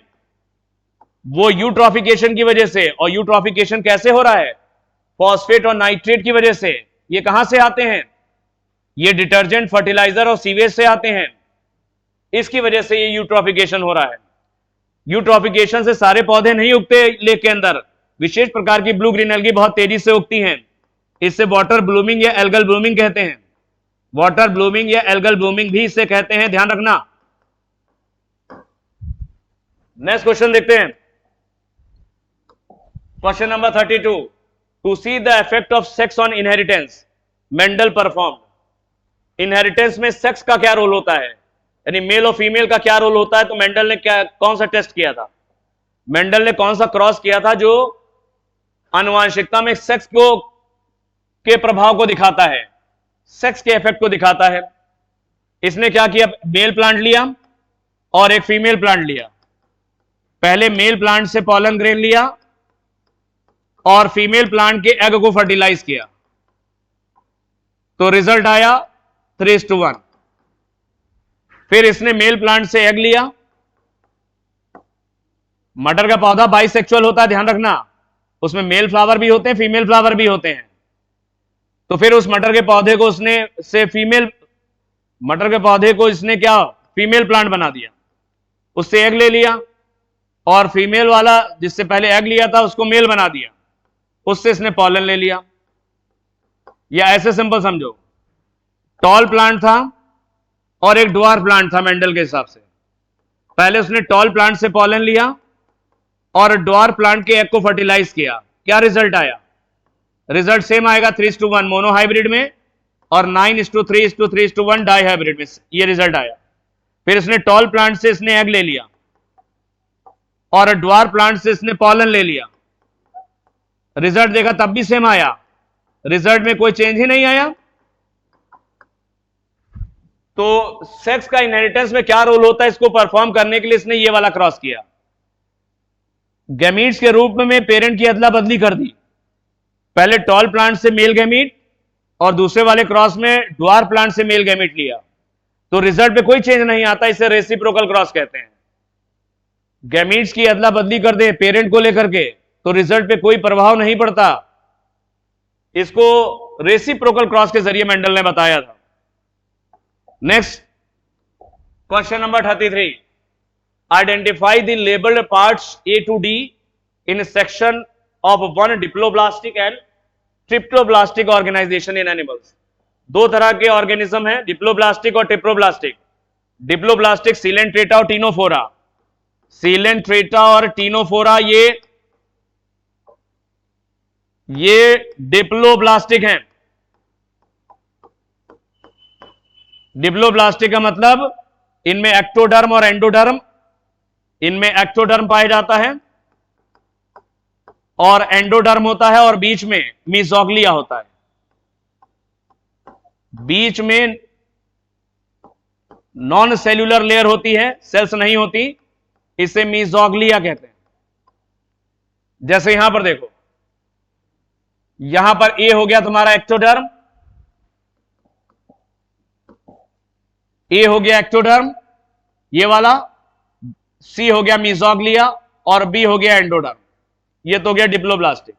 S1: वो यूट्रॉफिकेशन की वजह से। और यूट्रॉफिकेशन कैसे हो रहा है, फॉस्फेट और नाइट्रेट की वजह से। ये कहां से आते हैं, ये डिटर्जेंट, फर्टिलाइजर और सीवेज से आते हैं। इसकी वजह से ये यूट्रॉफिकेशन हो रहा है। यूट्रॉफिकेशन से सारे पौधे नहीं उगते लेक के अंदर, विशेष प्रकार की ब्लू ग्रीन एल्गी बहुत तेजी से उगती हैं। इससे वाटर ब्लूमिंग या एल्गल ब्लूमिंग कहते हैं। वाटर ब्लूमिंग या एल्गल ब्लूमिंग भी इसे कहते हैं, ध्यान रखना। नेक्स्ट क्वेश्चन देखते हैं, question number 32। To see the effect of sex on inheritance, Mendel perform. Inheritance में सेक्स का क्या रोल होता है, यानी मेल और फीमेल का क्या रोल होता है, तो मेंडल ने कौन सा टेस्ट किया था, मेंडल ने कौन सा क्रॉस किया था जो आनुवांशिकता में सेक्स के प्रभाव को दिखाता है, सेक्स के इफेक्ट को दिखाता है। इसने क्या किया, मेल प्लांट लिया और एक फीमेल प्लांट लिया। पहले मेल प्लांट से पॉलन ग्रेन लिया और फीमेल प्लांट के एग को फर्टिलाइज किया, तो रिजल्ट आया 3:1। फिर इसने मेल प्लांट से एग लिया। मटर का पौधा बाइसेक्सुअल होता है, ध्यान रखना, उसमें मेल फ्लावर भी होते हैं, फीमेल फ्लावर भी होते हैं। तो फिर उस मटर के पौधे को मटर के पौधे को इसने क्या, फीमेल प्लांट बना दिया। उससे एग ले लिया और फीमेल वाला जिससे पहले एग लिया था उसको मेल बना दिया, उससे इसने पॉलन ले लिया। या ऐसे सिंपल समझो, टॉल प्लांट था और एक ड्वार्फ प्लांट था मेंडल के हिसाब से। पहले उसने टॉल प्लांट से पॉलन लिया और ड्वार्फ प्लांट के एग को फर्टिलाइज किया। क्या रिजल्ट आया, रिजल्ट सेम आएगा 3:1 मोनो हाइब्रिड में और 9:3:3:1 डाई हाइब्रिड में, ये रिजल्ट आया। फिर इसने टॉल प्लांट से इसने एग ले लिया और ड्वार्फ प्लांट से इसने पॉलन ले लिया, रिजल्ट देखा तब भी सेम आया, रिजल्ट में कोई चेंज ही नहीं आया। तो सेक्स का इनहेरिटेंस में क्या रोल होता है, इसको परफॉर्म करने के लिए इसने ये वाला क्रॉस किया। गैमीट्स के रूप में पेरेंट की अदला बदली कर दी, पहले टॉल प्लांट से मेल गैमीट और दूसरे वाले क्रॉस में ड्वार्फ प्लांट से मेल गैमीट लिया, तो रिजल्ट पे कोई चेंज नहीं आता, इसे रेसिप्रोकल क्रॉस कहते हैं। गैमीट्स की अदला बदली कर दे पेरेंट को लेकर के तो रिजल्ट पे कोई प्रभाव नहीं पड़ता, इसको रेसिप्रोकल क्रॉस के जरिए मेंडल ने बताया था। Next question number 33। Identify the labelled parts A to D in section of one diploblastic and triploblastic organisation in animals. दो तरह के ऑर्गेनिज्म है, डिप्लोब्लास्टिक और ट्रिप्लोब्लास्टिक। डिप्लोब्लास्टिक सीलेंट्रेटा और टीनोफोरा, सीलेंट्रेटा और टीनोफोरा ये डिप्लोब्लास्टिक हैं। डिप्लोब्लास्टिक का मतलब इनमें एक्टोडर्म और एंडोडर्म, इनमें एक्टोडर्म पाया जाता है और एंडोडर्म होता है और बीच में मीजोग्लिया होता है। बीच में नॉन सेल्यूलर लेयर होती है, सेल्स नहीं होती, इसे मीजोग्लिया कहते हैं। जैसे यहां पर देखो, यहां पर ए हो गया तुम्हारा एक्टोडर्म, ए हो गया एक्टोडर्म ये वाला, सी हो गया मीजोग्लिया और बी हो गया एंडोडर्म। ये तो हो गया डिप्लोब्लास्टिक।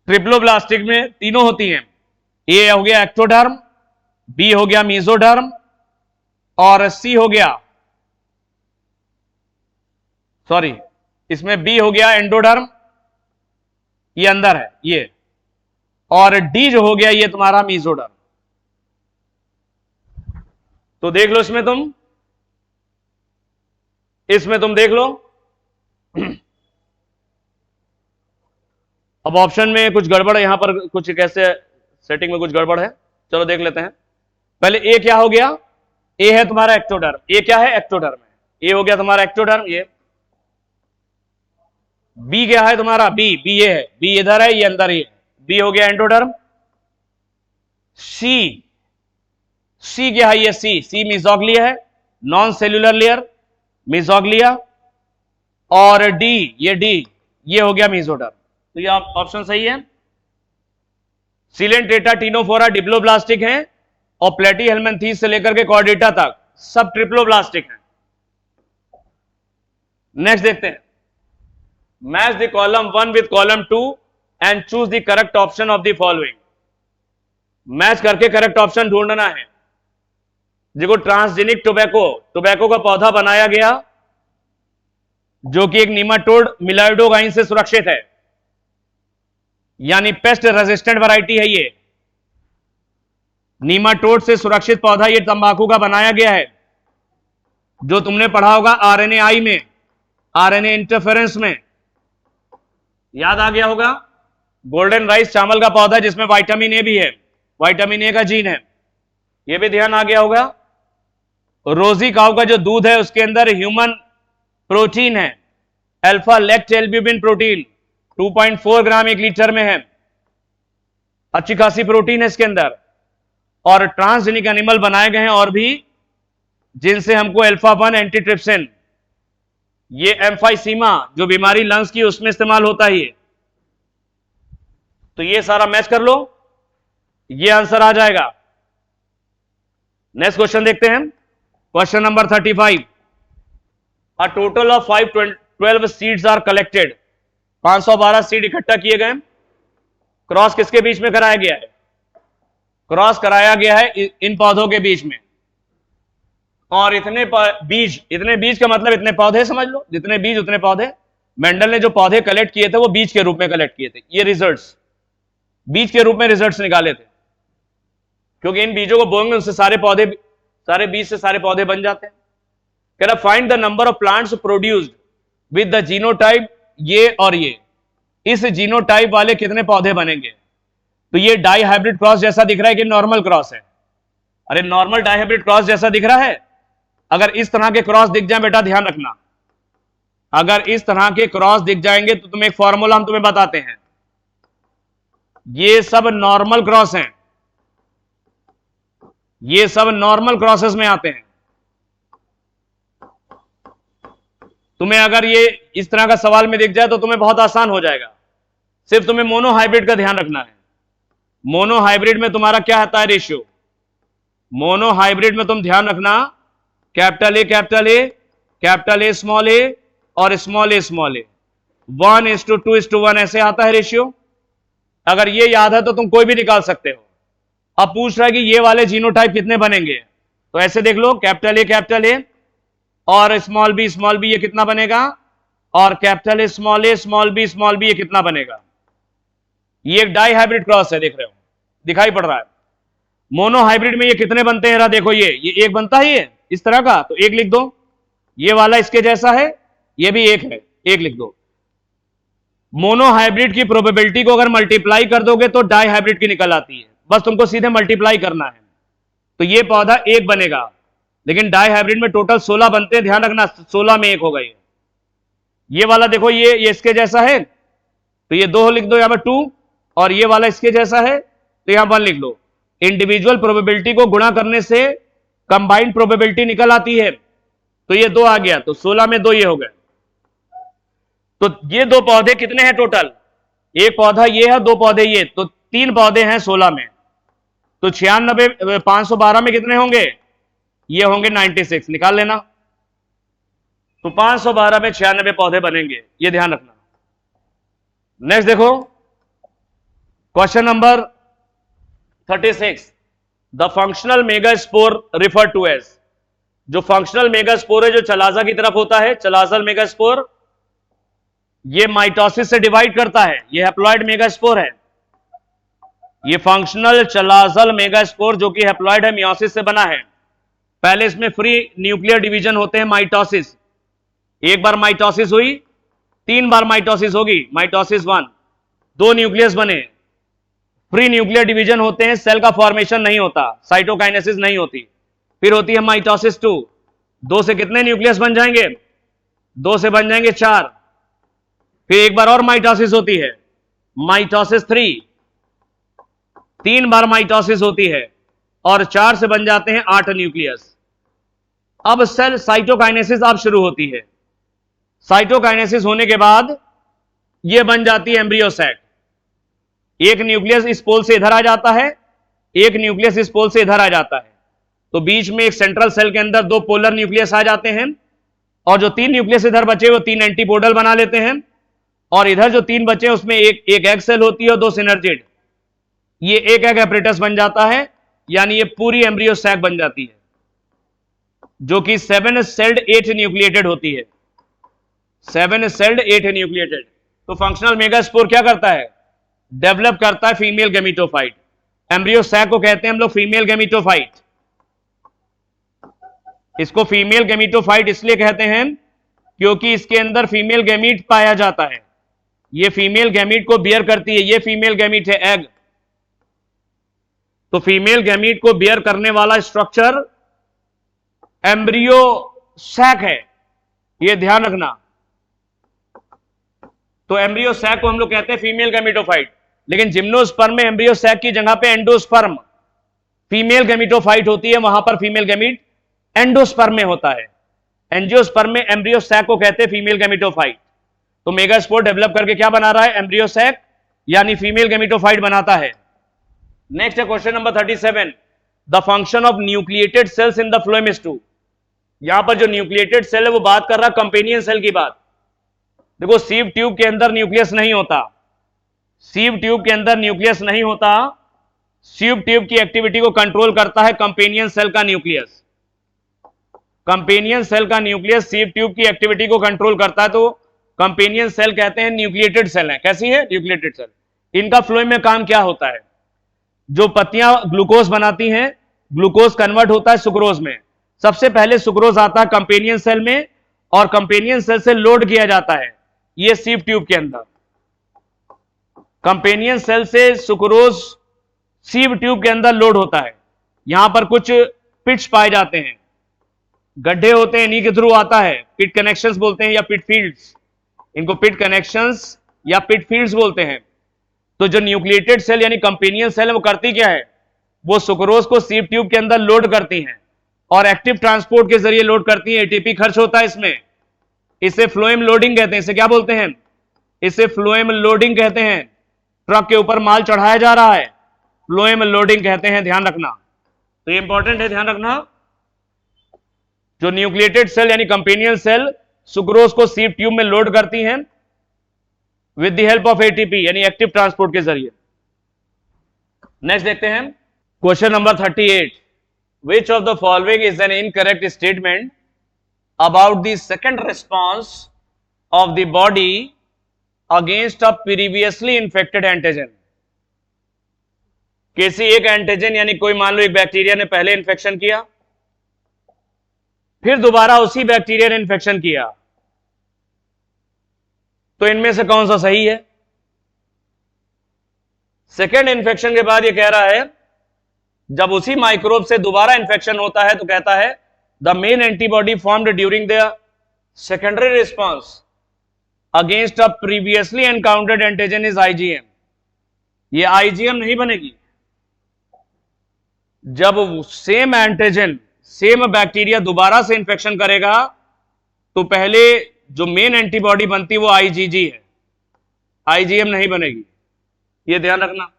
S1: ट्रिप्लोब्लास्टिक में तीनों होती हैं, ए हो गया एक्टोडर्म, बी हो गया मीजोडर्म और सी हो गया, सॉरी इसमें बी हो गया एंडोडर्म, ये अंदर है ये, और डी जो हो गया ये तुम्हारा मीजोडर्म। तो देख लो इसमें तुम देख लो। अब ऑप्शन में कुछ गड़बड़ है, यहां पर कुछ कैसे सेटिंग में कुछ गड़बड़ है, चलो देख लेते हैं। पहले ए क्या हो गया, ए है तुम्हारा एक्टोडर्म, ए क्या है एक्टोडर्म है, ए हो गया तुम्हारा एक्टोडर्म ये। बी क्या है तुम्हारा, बी, बी ये है, बी इधर है ये अंदर ही है, बी हो गया एंडोडर्म। सी, सी क्या है ये, सी, सी मीजोग्लिया है, नॉन सेल्यूलर लेयर मीजोग्लिया, और डी, ये डी ये हो गया मीजोडर्म। तो ये ऑप्शन सही है। सिलेंट्रेटा टीनोफोरा डिप्लोब्लास्टिक है और प्लेटी हेलमिंथीस से लेकर के कॉर्डेटा तक सब ट्रिप्लोब्लास्टिक हैं। नेक्स्ट देखते हैं, match the column 1 with column 2 and choose the correct option of the following. Match करके करेक्ट ऑप्शन ढूंढना है। देखो ट्रांसजेनिक टोबैको का पौधा बनाया गया जो कि एक नीमाटोड मिलाइडोगाइन से सुरक्षित है, यानी पेस्ट रेजिस्टेंट वैरायटी है ये, नीमाटोड से सुरक्षित पौधा ये तंबाकू का बनाया गया है, जो तुमने पढ़ा होगा आरएनएआई में, आरएनए इंटरफेरेंस में, याद आ गया होगा। गोल्डन राइस चावल का पौधा जिसमें विटामिन ए भी है, विटामिन ए का जीन है, ये भी ध्यान आ गया होगा। रोजी काऊ का जो दूध है उसके अंदर ह्यूमन प्रोटीन है, अल्फा लेक्ट एल्ब्यूमिन प्रोटीन 2.4 ग्राम 1 लीटर में है, अच्छी खासी प्रोटीन है इसके अंदर। और ट्रांसजेनिक एनिमल बनाए गए हैं और भी, जिनसे हमको अल्फा-1 एंटीट्रिप्सिन, ये एम्फाइसीमा जो बीमारी लंग्स की उसमें इस्तेमाल होता है ये। तो ये सारा मैच कर लो, ये आंसर आ जाएगा। नेक्स्ट क्वेश्चन देखते हैं, question number 35। A total of 512 seeds are collected. 512 seed इकट्ठा किए गए, क्रॉस किसके बीच में कराया गया है, क्रॉस कराया गया है इन पौधों के बीच में। और इतने बीज का मतलब इतने पौधे समझ लो, जितने बीज उतने पौधे। मेंडल ने जो पौधे कलेक्ट किए थे वो बीज के रूप में कलेक्ट किए थे, ये रिजल्ट्स बीज के रूप में रिजल्ट्स निकाले थे, क्योंकि इन बीजों को बोएंगे उनसे सारे बीज से सारे पौधे बन जाते हैं। कह रहा find the number of plants produced with the genotype ये और ये, इस जीनोटाइप वाले कितने पौधे बनेंगे। तो ये डाई हाइब्रिड क्रॉस जैसा दिख रहा है कि नॉर्मल क्रॉस है, अरे नॉर्मल डाई हाइब्रिड क्रॉस जैसा दिख रहा है। अगर इस तरह के क्रॉस दिख जाए बेटा ध्यान रखना, अगर इस तरह के क्रॉस दिख जाएंगे तो तुम्हें एक फॉर्मूला हम तुम्हें बताते हैं, ये सब नॉर्मल क्रॉस हैं, ये सब नॉर्मल क्रॉसेस में आते हैं। तुम्हें अगर ये इस तरह का सवाल में दिख जाए तो तुम्हें बहुत आसान हो जाएगा, सिर्फ तुम्हें मोनो हाइब्रिड का ध्यान रखना है। मोनो हाइब्रिड में तुम्हारा क्या आता है रेशियो, मोनो हाइब्रिड में तुम ध्यान रखना कैपिटल ए स्मॉल ए और स्मॉल ए 1:2:1 ऐसे आता है रेशियो। अगर ये याद है तो तुम कोई भी निकाल सकते हो। अब पूछ रहा है कि ये वाले जीनोटाइप कितने बनेंगे, तो ऐसे देख लो कैपिटल ए और स्मॉल बी ये कितना बनेगा, और कैपिटल ए स्मॉल बी ये कितना बनेगा। ये एक डाई हाइब्रिड क्रॉस है, देख रहे हो दिखाई पड़ रहा है। मोनो हाइब्रिड में ये कितने बनते हैं, देखो ये एक बनता है ये इस तरह का, तो एक लिख दो। ये वाला इसके जैसा है, ये भी एक है, एक लिख दो। मोनो हाइब्रिड की प्रोबेबिलिटी को अगर मल्टीप्लाई कर दोगे तो डाई हाइब्रिड की निकल आती है, बस तुमको सीधे मल्टीप्लाई करना है। तो ये पौधा एक बनेगा, लेकिन डाई हाइब्रिड में टोटल 16 बनते हैं, ध्यान रखना 16 में एक होगा। ये वाला देखो ये इसके जैसा है, तो ये 2 लिख दो यहां पर 2, और ये वाला इसके जैसा है तो यहां 1 लिख लो। इंडिविजुअल प्रोबेबिलिटी को गुणा करने से कंबाइंड प्रोबेबिलिटी निकल आती है, तो ये 2 आ गया, तो 16 में 2 ये हो गए। तो ये 2 पौधे कितने हैं टोटल, एक पौधा ये है, दो पौधे ये, तो 3 पौधे हैं 16 में, तो 96 512 में कितने होंगे? ये होंगे 96, निकाल लेना। तो 512 में 96 पौधे बनेंगे, ये ध्यान रखना। नेक्स्ट देखो question number 36, the functional megaspore refer to as. जो फंक्शनल मेगास्पोर है जो चलाजा की तरफ होता है, चलाजल मेगास्पोर, ये माइटोसिस से डिवाइड करता है, ये हैप्लॉइड मेगास्पोर है। ये फंक्शनल चलाजल मेगास्पोर जो कि हैप्लॉइड है, मियोसिस से बना है। पहले इसमें फ्री न्यूक्लियर डिवीजन होते हैं, माइटोसिस। एक बार माइटोसिस हुई, 3 बार माइटोसिस होगी, माइटोसिस 1, 2 न्यूक्लियस बने, फ्री न्यूक्लियर डिवीजन होते हैं, सेल का फॉर्मेशन नहीं होता, साइटोकाइनेसिस नहीं होती। फिर होती है माइटोसिस 2, 2 से कितने न्यूक्लियस बन जाएंगे? 2 से बन जाएंगे 4। फिर एक बार और माइटोसिस होती है, माइटोसिस 3, 3 बार माइटोसिस होती है, और 4 से बन जाते हैं 8 न्यूक्लियस। अब सेल साइटोकाइनेसिस अब शुरू होती है। साइटोकाइनेसिस होने के बाद यह बन जाती है एम्ब्रियो सैक। एक न्यूक्लियस इस पोल से इधर आ जाता है, एक न्यूक्लियस इस पोल से इधर आ जाता है, तो बीच में एक सेंट्रल सेल के अंदर 2 पोलर न्यूक्लियस आ जाते हैं, और जो 3 न्यूक्लियस इधर बचे वो 3 एंटीपोडल बना लेते हैं, और इधर जो 3 बचे उसमें एक एग सेल होती है और 2 सिनर्जिड। ये एक एग एपरेटस बन जाता है, यानी ये पूरी एम्ब्रियो सैक बन जाती है, जो कि 7 सेल्ड 8 न्यूक्लिएटेड होती है। 7 सेल्ड 8 न्यूक्लिएटेड। तो फंक्शनल मेगास्पोर क्या करता है? डेवलप करता है फीमेल गैमीटोफाइट। एम्ब्रियो सैक को कहते हैं हम लोग फीमेल गैमीटोफाइट। इसको फीमेल गैमीटोफाइट इसलिए कहते हैं क्योंकि इसके अंदर फीमेल गैमीट पाया जाता है। ये फीमेल गैमीट को बियर करती है, ये फीमेल गैमीट है एग। तो फीमेल गैमीट को बियर करने वाला स्ट्रक्चर एम्ब्रियो सैक है, ये ध्यान रखना। तो एम्ब्रियो सैक को हम लोग कहते हैं फीमेल गैमीटोफाइट, लेकिन जिम्नोस्पर्म में एम्ब्रियो सैक की जगह पे एंडोस्पर्म फीमेल गैमीटोफाइट होती है, वहां पर फीमेल गैमीट एंडोस्पर्म में होता है। एंजियोस्पर्म में एम्ब्रियो सैक को कहते हैं फीमेल गैमीटोफाइट। तो मेगास्पोर डेवलप करके क्या बना रहा है? एम्ब्रियो सैक, यानी फीमेल गैमीटोफाइट बनाता है। नेक्स्ट है question number 37, the function of nucleated cells in the phloem is to. यहां पर जो न्यूक्लिएटेड सेल है वो बात कर रहा है कंपेनियन सेल की बात। देखो सीव ट्यूब के अंदर न्यूक्लियस नहीं होता, सीव ट्यूब के अंदर न्यूक्लियस नहीं होता। सीव ट्यूब की एक्टिविटी को कंट्रोल करता है कंपेनियन सेल का न्यूक्लियस। कंपेनियन सेल का न्यूक्लियस सीव ट्यूब की एक्टिविटी को कंट्रोल करता है, तो कंपेनियन सेल कहते हैं न्यूक्लिएटेड सेल है। कैसी है? Nucleated cell. इनका फ्लोएम में काम क्या होता है? जो पत्तियां ग्लूकोज बनाती हैं, ग्लूकोज कन्वर्ट होता है सुक्रोज में। सबसे पहले सुक्रोज आता है कंपेनियन सेल में, और कंपेनियन सेल से लोड किया जाता है ये सीव ट्यूब के अंदर। कंपेनियन सेल से सुक्रोज सीव ट्यूब के अंदर लोड होता है। यहां पर कुछ पिट्स पाए जाते हैं, गड्ढे होते हैं, इन्हीं के थ्रू आता है। पिट कनेक्शंस बोलते हैं या पिट फील्ड्स, इनको पिट कनेक्शंस या पिट फील्ड्स बोलते हैं। तो जो न्यूक्लिएटेड सेल यानी कंपेनियन सेल है वो करती क्या है? वो सुक्रोज को सीव ट्यूब के अंदर लोड करती हैं और एक्टिव ट्रांसपोर्ट के जरिए लोड करती हैं। एटीपी खर्च होता है इसमें, इसे फ्लोएम लोडिंग कहते हैं। इसे क्या बोलते हैं? इसे फ्लोएम लोडिंग कहते हैं। ट्रक के ऊपर माल चढ़ाया जा रहा है, फ्लोएम लोडिंग कहते हैं, ध्यान रखना। तो ये इंपॉर्टेंट है, ध्यान रखना। जो न्यूक्लिएटेड सेल यानी कंपेनियन सेल सुक्रोज को सीव ट्यूब में लोड करती हैं with the help of ATP यानी एक्टिव ट्रांसपोर्ट के जरिए। नेक्स्ट देखते हैं question number 38, which of the following is an incorrect statement about the second response of the body against a previously infected antigen. किसी एक antigen यानी कोई मान लो एक बैक्टीरिया ने पहले इन्फेक्शन किया, फिर दोबारा उसी बैक्टीरिया ने इन्फेक्शन किया, तो इनमें से कौन सा सही है? सेकेंड इन्फेक्शन के बाद ये कह रहा है जब उसी माइक्रोब से दोबारा इन्फेक्शन होता है तो कहता है the main antibody formed during the secondary response against a previously encountered antigen is IgM. ये आईजीएम नहीं बनेगी। जब सेम एंटीजन सेम बैक्टीरिया दोबारा से इंफेक्शन करेगा तो पहले जो मेन एंटीबॉडी बनती है वो आईजीजी है। आईजीएम नहीं बनेगी, ये ध्यान रखना।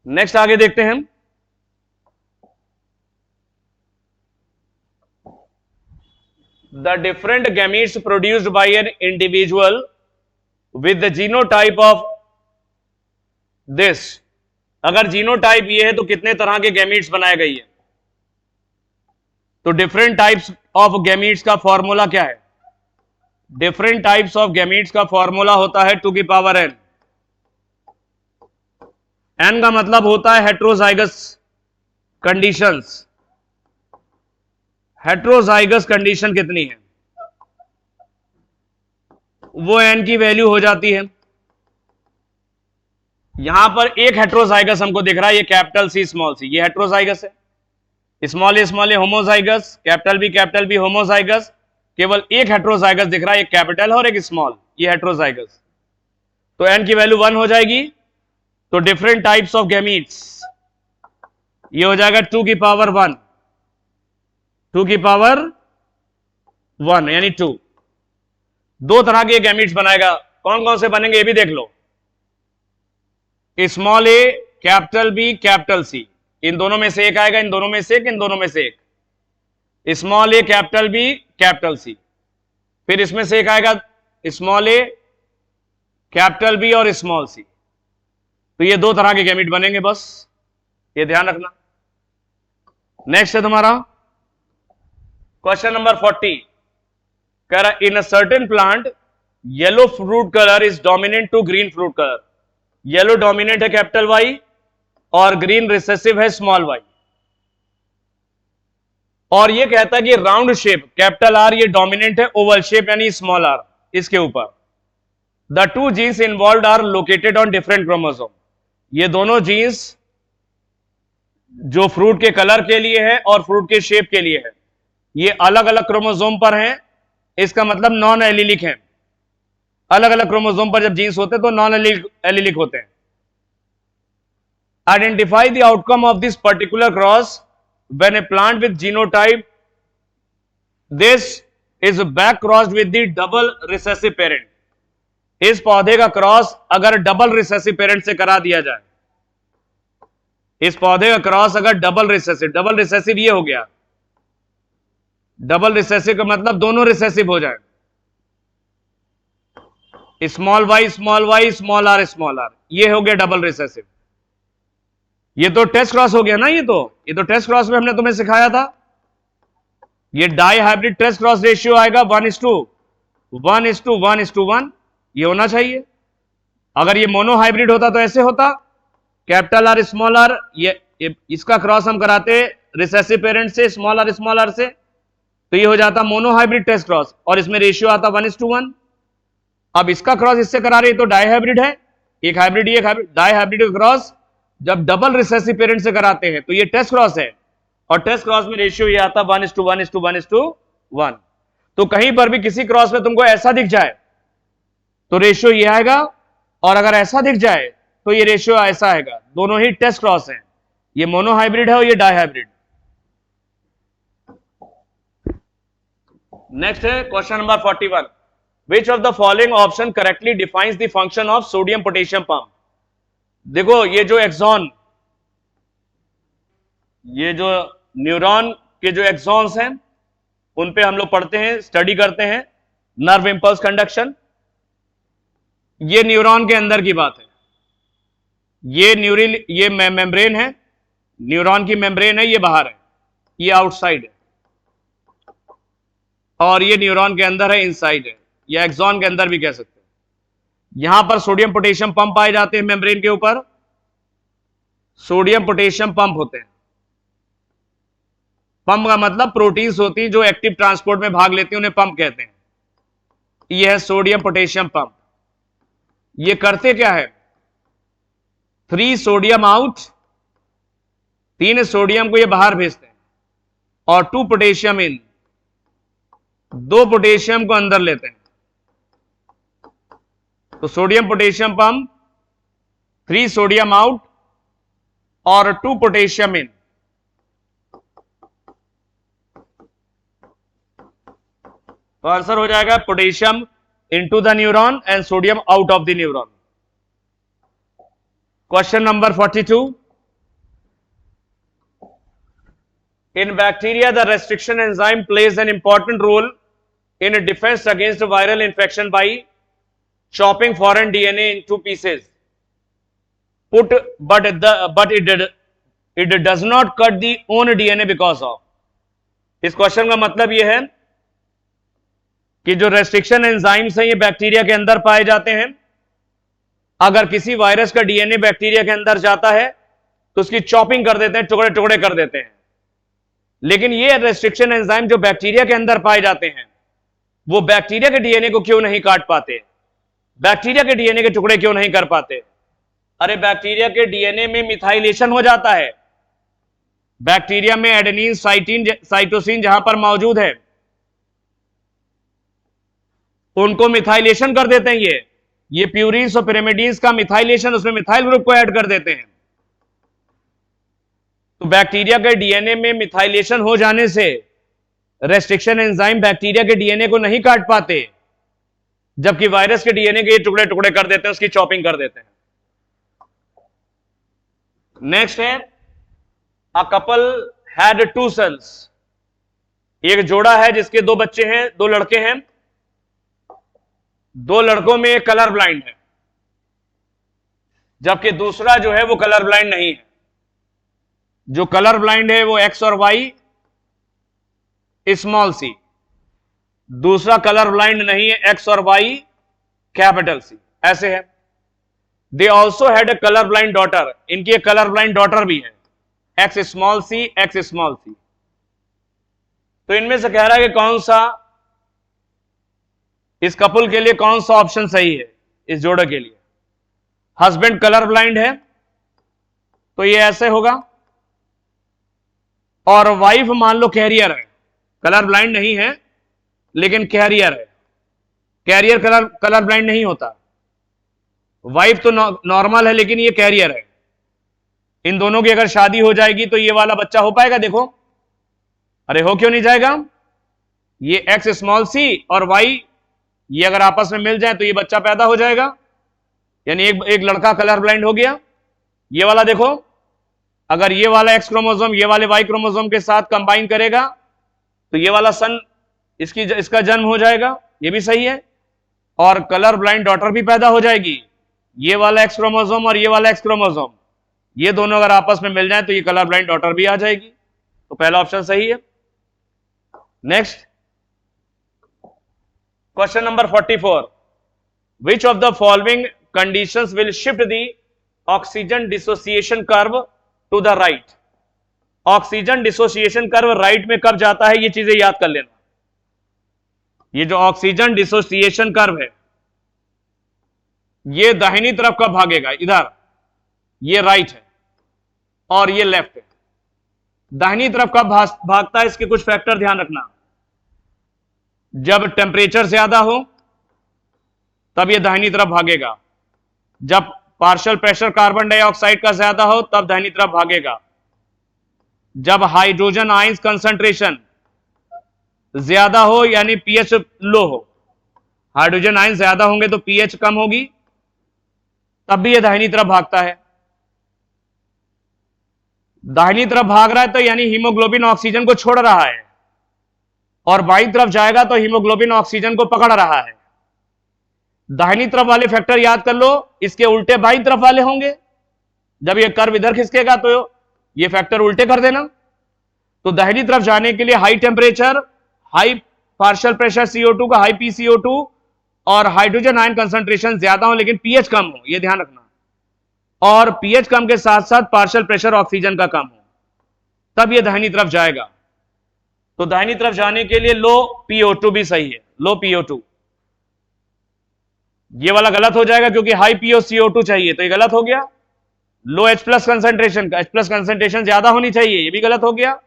S1: नेक्स्ट आगे देखते हैं हम। The different gametes produced by an individual with the genotype of this, अगर जीनोटाइप ये है तो कितने तरह के गैमीट्स बनाए गए हैं? तो डिफरेंट टाइप्स ऑफ गैमीट्स का फॉर्मूला क्या है? डिफरेंट टाइप्स ऑफ गैमीट्स का फॉर्मूला होता है 2 की पावर n। n का मतलब होता है हेट्रोजाइगस कंडीशंस। हेट्रोजाइगस कंडीशन कितनी है वो n की वैल्यू हो जाती है। यहां पर एक हेट्रोजाइगस हमको दिख रहा है, ये कैपिटल सी स्मॉल सी, ये हेट्रोजाइगस है। स्मॉल ए होमोजाइगस, कैपिटल बी होमोजाइगस। केवल एक हेट्रोजाइगस दिख रहा है, एक कैपिटल है और एक स्मॉल, ये हेट्रोजाइगस। तो n की वैल्यू 1 हो जाएगी। तो डिफरेंट टाइप्स ऑफ गैमीट्स, ये हो जाएगा 2 की पावर 1, 2 की पावर 1 यानी 2। दो तरह के गैमीट्स बनाएगा। कौन कौन से बनेंगे ये भी देख लो। स्मॉल ए, कैपिटल बी, कैपिटल सी, इन दोनों में से एक आएगा, इन दोनों में से एक, इन दोनों में से एक। स्मॉल ए, कैपिटल बी, कैपिटल सी, फिर इसमें से एक आएगा स्मॉल ए, कैपिटल बी और स्मॉल सी। तो ये दो तरह के गैमीट बनेंगे, बस ये ध्यान रखना। नेक्स्ट है तुम्हारा क्वेश्चन नंबर 40। कह रहा in a certain plant yellow fruit colour is dominant to green fruit colour. Yellow dominant है कैपिटल वाई और ग्रीन रिसेसिव है स्मॉल वाई। और ये कहता है कि राउंड शेप कैपिटल आर ये डोमिनेंट है, ओवल शेप यानी स्मॉल आर इसके ऊपर। The two genes involved are located on different chromosome. ये दोनों जीन्स जो फ्रूट के कलर के लिए है और फ्रूट के शेप के लिए है, ये अलग अलग क्रोमोसोम पर हैं। इसका मतलब नॉन एलिलिक है। अलग अलग क्रोमोसोम पर जब जीन्स होते हैं तो नॉन एलिलिक होते हैं। Identify the outcome of this particular cross when A plant with genotype this is back crossed with the double recessive parent. इस पौधे का क्रॉस अगर डबल रिसेसिव पेरेंट से करा दिया जाए, इस पौधे का क्रॉस अगर डबल रिसेसिव ये हो गया, डबल रिसेसिव का मतलब दोनों रिसेसिव हो जाए, स्मॉल वाई, स्मॉल आर, ये हो गया डबल रिसेसिव। ये तो टेस्ट क्रॉस हो गया ना, ये तो टेस्ट क्रॉस में हमने तुम्हें सिखाया था। ये dihybrid test cross ratio आएगा 1:1:1:1, ये होना चाहिए। अगर ये मोनो हाइब्रिड होता तो ऐसे होता, कैपिटल आर स्मॉल आर, ये इसका क्रॉस हम कराते रिसेसिव पेरेंट से स्मॉल आर से, तो ये हो जाता मोनो हाइब्रिड टेस्ट क्रॉस और इसमें रेशियो आता 1:1। अब इसका क्रॉस इससे करा रहे तो डाई हाइब्रिड है, एक हाइब्रिड ये हाइब्रिड। डाई हाइब्रिड का क्रॉस जब डबल रिसेसिव पेरेंट से कराते हैं तो ये टेस्ट क्रॉस है और टेस्ट क्रॉस में रेशियो ये आता 1:1:1:1। तो कहीं पर भी किसी क्रॉस में तुमको ऐसा दिख जाए तो रेशियो ये आएगा, और अगर ऐसा दिख जाए तो ये रेशियो ऐसा आएगा। दोनों ही टेस्ट क्रॉस हैं, ये मोनो हाइब्रिड है और ये डाई हाइब्रिड। नेक्स्ट है question number 41। Which of the following option correctly defines the function of sodium potassium pump. देखो ये जो एक्सॉन, ये जो न्यूरॉन के जो एक्सॉन्स हैं उन पे हम लोग पढ़ते हैं, स्टडी करते हैं नर्व इंपल्स कंडक्शन। ये न्यूरॉन के अंदर की बात है, ये मेम्ब्रेन है, न्यूरॉन की मेम्ब्रेन है, ये बाहर है, ये आउटसाइड है, और ये न्यूरॉन के अंदर है, इनसाइड है, या एक्सॉन के अंदर भी कह सकते हैं। यहां पर सोडियम पोटेशियम पंप पाए जाते हैं मेम्ब्रेन के ऊपर, सोडियम पोटेशियम पंप होते हैं। पंप का मतलब प्रोटीन्स होती हैं जो एक्टिव ट्रांसपोर्ट में भाग लेती हैं, उन्हें पंप कहते हैं। यह है सोडियम पोटेशियम पंप। ये करते क्या है, 3 सोडियम आउट, 3 सोडियम को ये बाहर भेजते हैं, और 2 पोटेशियम इन, 2 पोटेशियम को अंदर लेते हैं। तो sodium potassium pump, 3 sodium out और 2 पोटेशियम इन। तो आंसर हो जाएगा potassium into the neuron and sodium out of the neuron. Question number 42. In bacteria, the restriction enzyme plays an important role in a defense against viral infection by chopping foreign DNA into pieces. But it does not cut the own DNA because of. इस question का मतलब यह है कि जो restriction enzymes हैं ये bacteria के अंदर पाए जाते हैं। अगर किसी वायरस का डीएनए बैक्टीरिया के अंदर जाता है तो उसकी चॉपिंग कर देते हैं, टुकड़े टुकड़े कर देते हैं। लेकिन ये रेस्ट्रिक्शन एंजाइम जो बैक्टीरिया के अंदर पाए जाते हैं वो बैक्टीरिया के डीएनए को क्यों नहीं काट पाते, बैक्टीरिया के डीएनए के टुकड़े क्यों नहीं कर पाते? अरे बैक्टीरिया के डीएनए में मिथाइलेशन हो जाता है। बैक्टीरिया में एडेनिन साइटोसिन जहां पर मौजूद है उनको मिथाइलेशन कर देते हैं। ये प्यूरिन्स और पिरिमिडीन्स का मिथाइलेशन, उसमें मिथाइल ग्रुप को ऐड कर देते हैं। तो बैक्टीरिया के डीएनए में मिथाइलेशन हो जाने से रेस्ट्रिक्शन एंजाइम बैक्टीरिया के डीएनए को नहीं काट पाते, जबकि वायरस के डीएनए के टुकड़े टुकड़े कर देते हैं, उसकी चॉपिंग कर देते हैं। नेक्स्ट है अ कपल हैड 2 सन्स। एक जोड़ा है जिसके 2 बच्चे हैं, 2 लड़के हैं। 2 लड़कों में एक कलर ब्लाइंड है जबकि दूसरा जो है वो कलर ब्लाइंड नहीं है। जो कलर ब्लाइंड है वो एक्स और वाई स्मॉल सी, दूसरा कलर ब्लाइंड नहीं है एक्स और वाई कैपिटल सी, ऐसे है। They also had a colour blind daughter. इनकी एक कलर ब्लाइंड डॉटर भी है, x small C x small C. तो इनमें से कह रहा है कि कौन सा इस कपल के लिए कौन सा ऑप्शन सही है इस जोड़े के लिए। हस्बैंड कलर ब्लाइंड है तो ये ऐसे होगा, और वाइफ मान लो कैरियर है, कलर ब्लाइंड नहीं है लेकिन कैरियर है। कैरियर कलर ब्लाइंड नहीं होता। वाइफ तो नॉर्मल है लेकिन ये कैरियर है। इन दोनों की अगर शादी हो जाएगी तो ये वाला बच्चा हो पाएगा? देखो, अरे हो क्यों नहीं जाएगा? ये एक्स स्मॉल सी और वाई ये अगर आपस में मिल जाए तो ये बच्चा पैदा हो जाएगा। यानी एक लड़का कलर ब्लाइंड हो गया। ये वाला देखो, अगर ये वाला एक्स क्रोमोसोम ये वाले वाई क्रोमोसोम के साथ कंबाइन करेगा तो ये वाला सन इसका जन्म हो जाएगा, ये भी सही है। और कलर ब्लाइंड डॉटर भी पैदा हो जाएगी। ये वाला एक्स क्रोमोसोम और ये वाला एक्स क्रोमोसोम ये दोनों अगर आपस में मिल जाए तो ये कलर ब्लाइंड डॉटर भी आ जाएगी। तो पहला ऑप्शन सही है। Next question number 44। Which of the following conditions will shift the oxygen dissociation curve to the right? Oxygen dissociation curve right में कब जाता है ये चीजें याद कर लेना। ये जो ऑक्सीजन डिसोसिएशन कर्व है ये दाहिनी तरफ कब भागेगा? इधर, ये राइट है और ये लेफ्ट है। दाहिनी तरफ कब भागता है इसके कुछ फैक्टर ध्यान रखना। जब टेम्परेचर ज्यादा हो तब ये दाहिनी तरफ भागेगा। जब पार्शियल प्रेशर कार्बन डाइऑक्साइड का ज्यादा हो तब दाहिनी तरफ भागेगा। जब हाइड्रोजन आयंस कंसंट्रेशन ज्यादा हो यानी पीएच लो हो, हाइड्रोजन आयंस ज्यादा होंगे तो पीएच कम होगी, तब भी ये दाहिनी तरफ भागता है। दाहिनी तरफ भाग रहा है तो यानी हीमोग्लोबिन ऑक्सीजन को छोड़ रहा है, और बाईं तरफ जाएगा तो हीमोग्लोबिन ऑक्सीजन को पकड़ रहा है। दाहिनी तरफ वाले फैक्टर याद कर लो, इसके उल्टे बाईं तरफ वाले होंगे। जब ये कर्व इधर खिसकेगा तो ये फैक्टर उल्टे कर देना। तो दाहिनी तरफ जाने के लिए high temperature, high partial pressure CO2 का, हाई PCO2 और हाइड्रोजन आयन कंसंट्रेशन ज्यादा हो लेकिन पीएच कम हो, यह ध्यान रखना। और पीएच कम के साथ साथ पार्शियल प्रेशर ऑक्सीजन का कम हो, तब यह दाहिनी तरफ जाएगा। तो दाहिनी तरफ जाने के लिए लो PO2 भी सही है, लो PO2। ये वाला गलत हो जाएगा क्योंकि हाई POCO2 चाहिए, तो ये गलत हो गया। लो H+ कंसंट्रेशन का, H+ कंसंट्रेशन ज्यादा होनी चाहिए, ये भी गलत हो गया।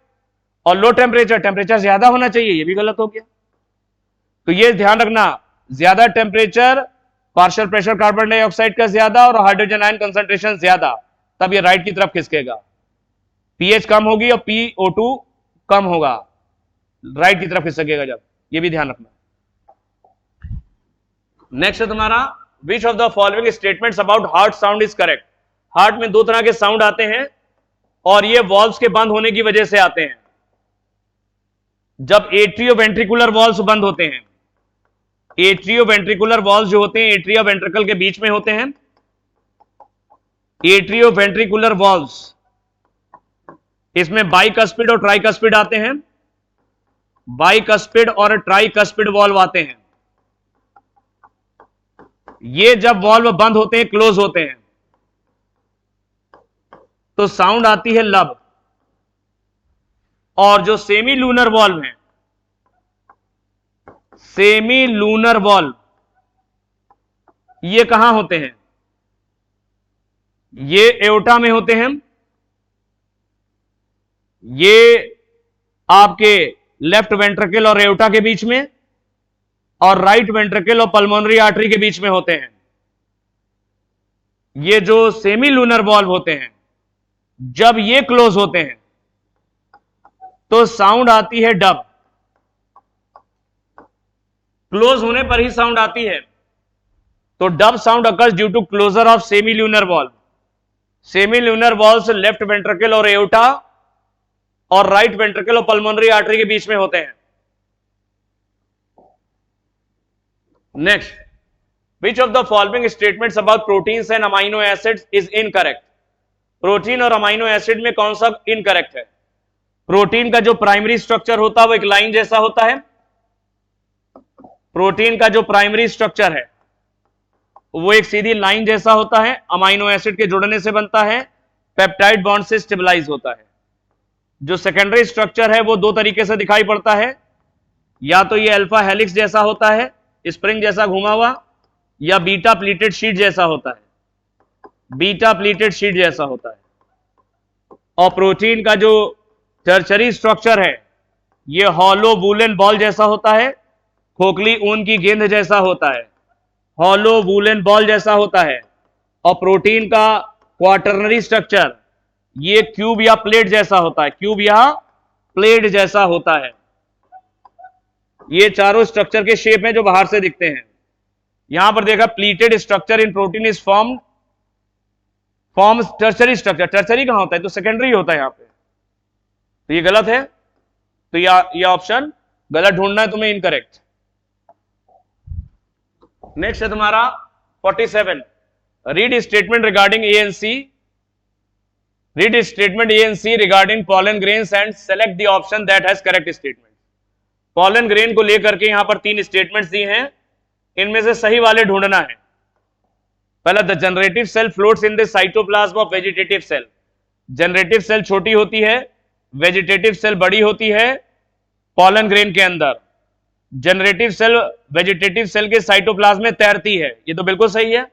S1: और लो टेम्परेचर ज्यादा होना चाहिए, ये भी गलत हो गया। तो ये ध्यान रखना, ज्यादा temperature, partial pressure carbon dioxide का ज्यादा और हाइड्रोजन आयन कंसंट्रेशन ज्यादा, तब ये राइट की तरफ खिसकेगा। पीएच कम होगी और PO2 कम होगा, राइट की तरफ खिसकेगा जब, ये भी ध्यान रखना। नेक्स्ट है तुम्हारा विच of the following statements about heart sound is correct. Heart में दो तरह के साउंड आते हैं और ये वॉल्व्स के बंद होने की वजह से आते हैं। जब एट्रियोवेंट्रिकुलर वॉल्व्स बंद होते हैं, एट्रियोवेंट्रिकुलर वॉल्व्स जो होते हैं एट्रिया वेंट्रिकल के बीच में होते हैं, एट्रियोवेंट्रिकुलर वॉल्व्स, इसमें बाइकस्पिड और ट्राइकस्पिड आते हैं, बाइकस्पिड और ट्राइकस्पिड वॉल्व आते हैं। ये जब वॉल्व बंद होते हैं, क्लोज होते हैं, तो साउंड आती है लब। और जो सेमी लूनर वॉल्व है, सेमी लूनर वॉल्व, ये कहां होते हैं? ये एओर्टा में होते हैं, ये आपके लेफ्ट वेंट्रिकल और एओर्टा के बीच में, और राइट वेंट्रिकल और पल्मोनरी आर्टरी के बीच में होते हैं। ये जो सेमी लूनर वॉल्व होते हैं, जब ये क्लोज होते हैं तो साउंड आती है डब। क्लोज होने पर ही साउंड आती है, तो dub sound occurs due to closure of semilunar valve. Semilunar valve left ventricle और एओर्टा और राइट वेंट्रिकल और पल्मोनरी आर्टरी के बीच में होते हैं। Next, which of the following statements about proteins and amino acids is incorrect. Protein और amino acid में कौन सा इनकरेक्ट है? प्रोटीन का जो प्राइमरी स्ट्रक्चर होता है वो एक लाइन जैसा होता है। प्रोटीन का जो प्राइमरी स्ट्रक्चर है वो एक सीधी लाइन जैसा होता है, अमाइनो एसिड के जुड़ने से बनता है, पेप्टाइड बॉन्ड से स्टेबलाइज होता है। जो सेकेंडरी स्ट्रक्चर है वो दो तरीके से दिखाई पड़ता है, या तो ये अल्फा हेलिक्स जैसा होता है, स्प्रिंग जैसा घुमा हुआ, या बीटा प्लीटेड शीट जैसा होता है, बीटा प्लीटेड शीट जैसा होता है। और प्रोटीन का जो टर्शरी स्ट्रक्चर है ये हॉलो वूलन बॉल जैसा होता है, खोखली ऊन की गेंद जैसा होता है, हॉलो वूलन बॉल जैसा होता है। और प्रोटीन का क्वाटरनरी स्ट्रक्चर ये क्यूब या प्लेट जैसा होता है, क्यूब या प्लेट जैसा होता है। ये चारों स्ट्रक्चर के शेप हैं जो बाहर से दिखते हैं। यहां पर देखा pleated structure in protein is forms tertiary structure. Tertiary कहां होता है? तो सेकेंडरी होता है यहां पे, तो ये गलत है, तो ये ऑप्शन गलत ढूंढना है तुम्हें, इनकरेक्ट। नेक्स्ट है तुम्हारा 47, read statement regarding ANC, read statement ANC regarding pollen grains and select the option that has correct statement. Pollen grain को लेकर के यहां पर 3 स्टेटमेंट्स दिए हैं, इनमें से सही वाले ढूंढना है। पहला, the generative cell floats in the cytoplasm of vegetative cell. Generative cell छोटी होती है, वेजिटेटिव सेल बड़ी होती है पॉलन ग्रेन के अंदर। जनरेटिव सेल वेजिटेटिव सेल के साइटोप्लाज्म में तैरती है, ये तो बिल्कुल सही है।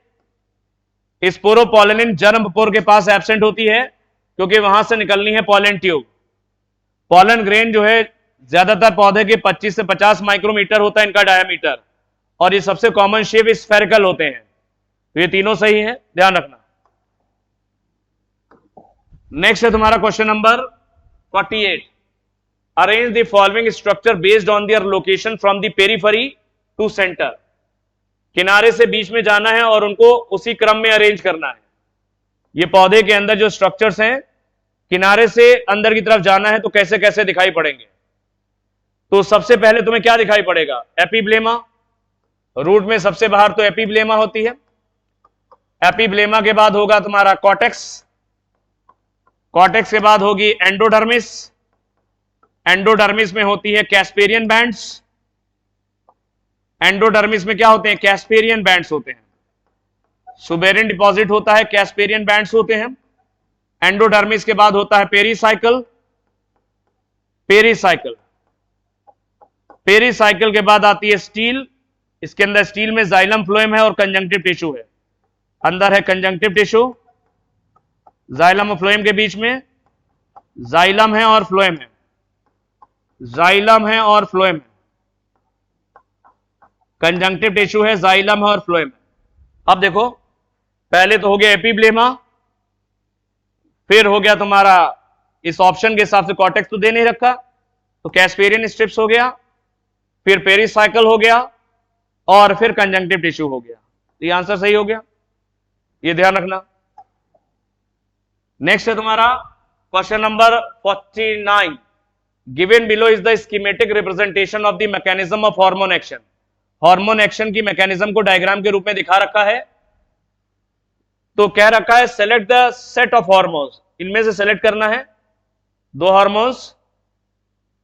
S1: स्पोरोपोलिन जर्मपोर के पास एब्सेंट होती है क्योंकि वहां से निकलनी है पॉलन ट्यूब। पॉलन ग्रेन जो है ज्यादातर पौधे के 25 से 50 माइक्रोमीटर होता है इनका डायमीटर, और ये सबसे कॉमन शेप स्फेरिकल होते हैं, तो ये तीनों सही है, ध्यान रखना। नेक्स्ट है तुम्हारा question number 48, arrange the following structure based on their location from the periphery to centre. किनारे से बीच में जाना है और उनको उसी क्रम में अरेंज करना है। ये पौधे के अंदर जो स्ट्रक्चर्स हैं, किनारे से अंदर की तरफ जाना है तो कैसे कैसे दिखाई पड़ेंगे। तो सबसे पहले तुम्हें क्या दिखाई पड़ेगा? एपिब्लेमा। रूट में सबसे बाहर तो एपिब्लेमा होती है। एपिब्लेमा के बाद होगा तुम्हारा कॉर्टेक्स, कॉर्टेक्स के बाद होगी एंडोडर्मिस, एंडोडर्मिस में होती है कैस्पेरियन बैंड्स। एंडोडर्मिस में क्या होते हैं? कैस्पेरियन बैंड्स होते हैं। सुबेरिन डिपॉजिट होता है, कैस्पेरियन बैंड्स होते हैं। एंडोडर्मिस के बाद होता है पेरीसाइकिल, पेरीसाइकिल, पेरीसाइकिल के बाद आती है स्टील। इसके अंदर स्टील में जाइलम फ्लोएम है और कंजंक्टिव टिश्यू है, अंदर है कंजंक्टिव टिश्यू, जाइलम और फ्लोएम के बीच में जाइलम है और फ्लोएम है, जाइलम है और फ्लोएम है, कंजंक्टिव टिश्यू है, जाइलम है और फ्लोएम है। अब देखो, पहले तो हो गया एपिब्लेमा, फिर हो गया तुम्हारा इस ऑप्शन के हिसाब से कॉर्टेक्स तो दे नहीं रखा, तो कैस्पेरियन स्ट्रिप्स हो गया, फिर पेरीसाइकिल हो गया, और फिर कंजंक्टिव टिश्यू हो गया। तो ये आंसर सही हो गया, ये ध्यान रखना। नेक्स्ट है तुम्हारा question number 49। Given below is the schematic representation of the mechanism of hormone action. Hormone action की मैकेनिज्म को डायग्राम के रूप में दिखा रखा है। तो कह रखा है select the set of hormones, इनमें से सेलेक्ट करना है दो हार्मोन्स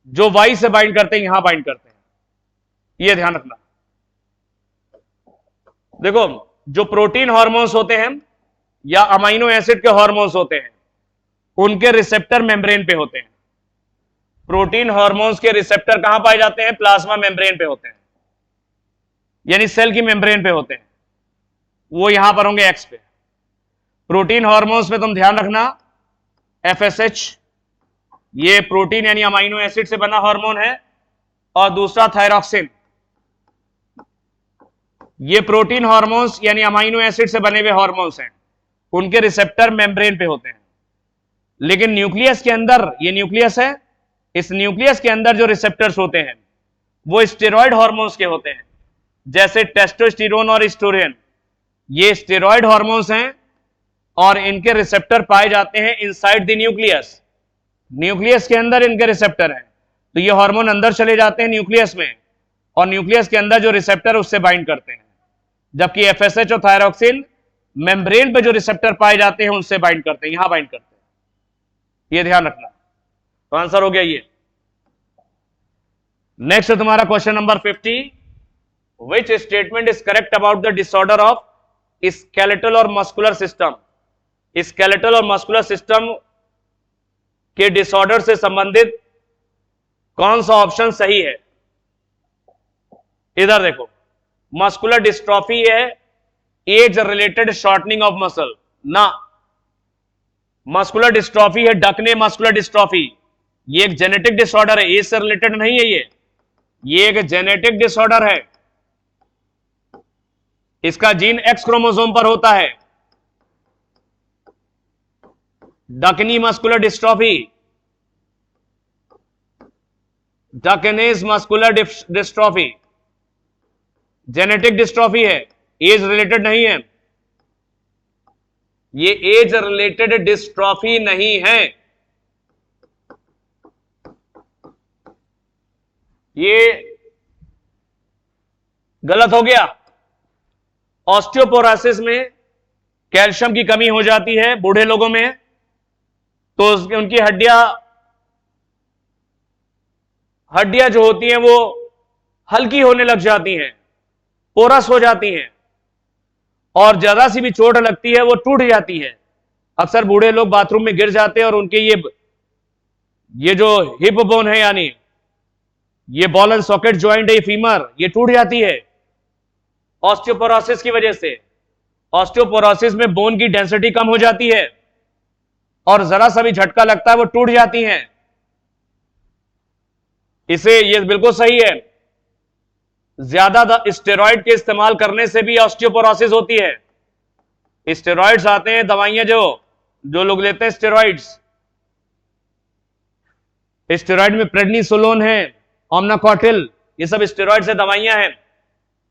S1: जो वाई से बाइंड करते हैं, यहां बाइंड करते हैं, ये ध्यान रखना। देखो, जो प्रोटीन हार्मोन्स होते हैं या अमाइनो एसिड के हार्मोन्स होते हैं, उनके रिसेप्टर मेम्ब्रेन पे होते हैं। प्रोटीन हार्मोन्स के रिसेप्टर कहां पाए जाते हैं? प्लाज्मा मेम्ब्रेन पे होते हैं, यानी सेल की मेम्ब्रेन पे होते हैं। वो यहां पर होंगे एक्स पे। प्रोटीन हार्मोन्स में तुम ध्यान रखना, एफएसएच ये प्रोटीन यानी अमाइनो एसिड से बना हार्मोन है, और दूसरा थायरॉक्सिन ये प्रोटीन हार्मोन्स यानी अमाइनो एसिड से बने हुए हार्मोन्स हैं, उनके रिसेप्टर मेम्ब्रेन पे होते हैं। लेकिन न्यूक्लियस के अंदर, ये न्यूक्लियस है, इस न्यूक्लियस के अंदर जो रिसेप्टर्स होते हैं वो स्टेरॉयड हार्मोन्स के होते हैं, जैसे टेस्टोस्टेरोन और एस्ट्रोजन। ये स्टेरॉयड हार्मोन्स हैं और इनके रिसेप्टर पाए जाते हैं इनसाइड द न्यूक्लियस। न्यूक्लियस के अंदर इनके रिसेप्टर हैं, तो ये हार्मोन अंदर चले जाते हैं न्यूक्लियस में, और न्यूक्लियस के अंदर जो रिसेप्टर उससे बाइंड करते हैं। जबकि एफएसएच और थायरॉक्सिन मेम्ब्रेन पे जो रिसेप्टर पाए जाते हैं उनसे बाइंड करते हैं, यहां बाइंड करते हैं, ये ध्यान रखना। तो आंसर हो गया ये। नेक्स्ट है तुम्हारा question number 50। Which statement is correct about the disorder of skeletal और मस्कुलर सिस्टम? स्केलेटल और मस्कुलर सिस्टम के डिसऑर्डर से संबंधित कौन सा ऑप्शन सही है? इधर देखो, मस्कुलर डिस्ट्रॉफी है age related shortening of muscle ना, मस्कुलर डिस्ट्रॉफी है डकने मस्कुलर डिस्ट्रॉफी, ये एक जेनेटिक डिसऑर्डर है, एज से रिलेटेड नहीं है। ये एक जेनेटिक डिसऑर्डर है, इसका जीन एक्स क्रोमोसोम पर होता है। Duchenne muscular dystrophy, Duchenne muscular dystrophy genetic dystrophy है, एज रिलेटेड नहीं है। ये एज रिलेटेड डिस्ट्रॉफी नहीं है, ये गलत हो गया। ऑस्टियोपोरोसिस में कैल्शियम की कमी हो जाती है बूढ़े लोगों में, तो उनकी हड्डियां जो होती हैं वो हल्की होने लग जाती हैं, पोरस हो जाती हैं, और ज्यादा सी भी चोट लगती है वो टूट जाती है। अक्सर बूढ़े लोग बाथरूम में गिर जाते हैं और उनके ये जो हिप बोन है, यानी ये बॉल एंड सॉकेट ज्वाइंट है, ये फीमर, ये टूट जाती है ऑस्टियोपोरोसिस की वजह से। ऑस्टियोपोरोसिस में बोन की डेंसिटी कम हो जाती है और जरा सा भी झटका लगता है वो टूट जाती हैं। इसे ये बिल्कुल सही है, ज्यादा स्टेरॉइड के इस्तेमाल करने से भी ऑस्टियोपोरोसिस होती है। स्टेरॉइड्स आते हैं, दवाइयां जो लोग लेते हैं स्टेरॉइड्स, स्टेरॉइड में प्रेडनिसोलोन है, ओमनाकॉटिल, ये सब स्टेरॉइड से दवाइयां हैं,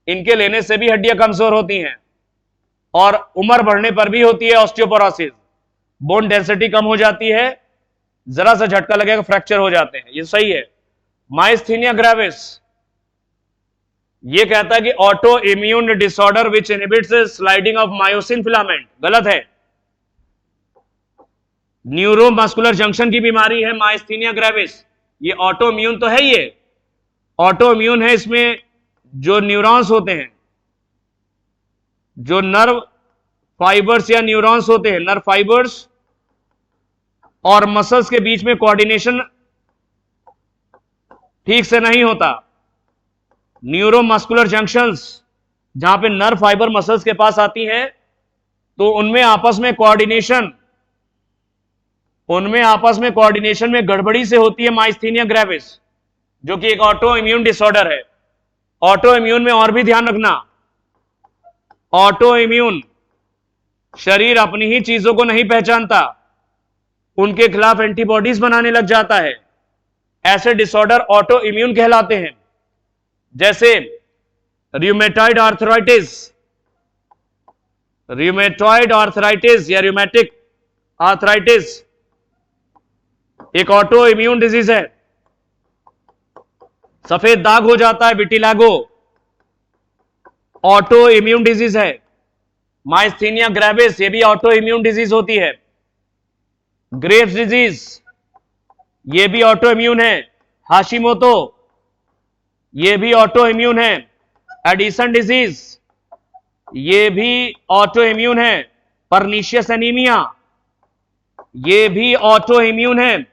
S1: इनके लेने से भी हड्डियां कमजोर होती हैं और उम्र बढ़ने पर भी होती है ऑस्टियोपोरोसिस। बोन डेंसिटी कम हो जाती है, जरा सा झटका लगेगा फ्रैक्चर हो जाते हैं, ये सही है। माइस्थीनिया ग्रेविस ये कहता है कि auto immune disorder which inhibits sliding of myosin filament, गलत है। न्यूरोमस्कुलर जंक्शन की बीमारी है माइस्थीनिया ग्रेविस, ये ऑटो इम्यून तो है, ये ऑटो इम्यून है। इसमें जो न्यूरॉन्स होते हैं, जो नर्व फाइबर्स या न्यूरॉन्स होते हैं, नर्व फाइबर्स और मसल्स के बीच में कोऑर्डिनेशन ठीक से नहीं होता। न्यूरोमस्कुलर जंक्शंस जहां पे नर्व फाइबर मसल्स के पास आती हैं, तो उनमें आपस में कोऑर्डिनेशन में गड़बड़ी से होती है माइस्थीनिया ग्रेविस, जो कि एक ऑटो इम्यून डिसऑर्डर है। ऑटो इम्यून में और भी ध्यान रखना, ऑटो इम्यून शरीर अपनी ही चीजों को नहीं पहचानता, उनके खिलाफ एंटीबॉडीज बनाने लग जाता है। ऐसे डिसऑर्डर ऑटो इम्यून कहलाते हैं। जैसे रियूमेटॉइड आर्थराइटिस, रियूमेटॉइड आर्थराइटिस या रियूमेटिक आर्थराइटिस एक ऑटो इम्यून डिजीज है। सफेद दाग हो जाता है, विटिलागो ऑटो इम्यून डिजीज है। माइस्थीनिया ग्रेविस ये भी ऑटो इम्यून डिजीज होती है। ग्रेव्स डिजीज ये भी ऑटो इम्यून है। हाशिमोतो ये भी ऑटो इम्यून है। एडिसन डिजीज ये भी ऑटो इम्यून है। परनीशियस एनीमिया ये भी ऑटो इम्यून है।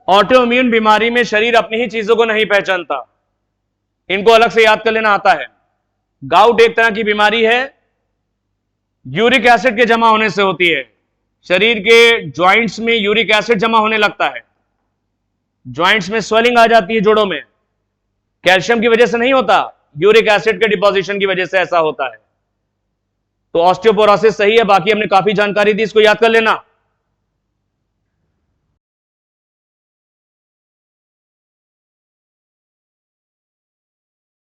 S1: ऑटो इम्यून बीमारी में शरीर अपनी ही चीजों को नहीं पहचानता, इनको अलग से याद कर लेना आता है। गाउट एक तरह की बीमारी है, यूरिक एसिड के जमा होने से होती है। शरीर के जॉइंट्स में यूरिक एसिड जमा होने लगता है, जॉइंट्स में स्वेलिंग आ जाती है जोड़ों में। कैल्शियम की वजह से नहीं होता, यूरिक एसिड के डिपोजिशन की वजह से ऐसा होता है। तो ऑस्टियोपोरोसिस सही है। बाकी हमने काफी जानकारी दी, इसको याद कर लेना।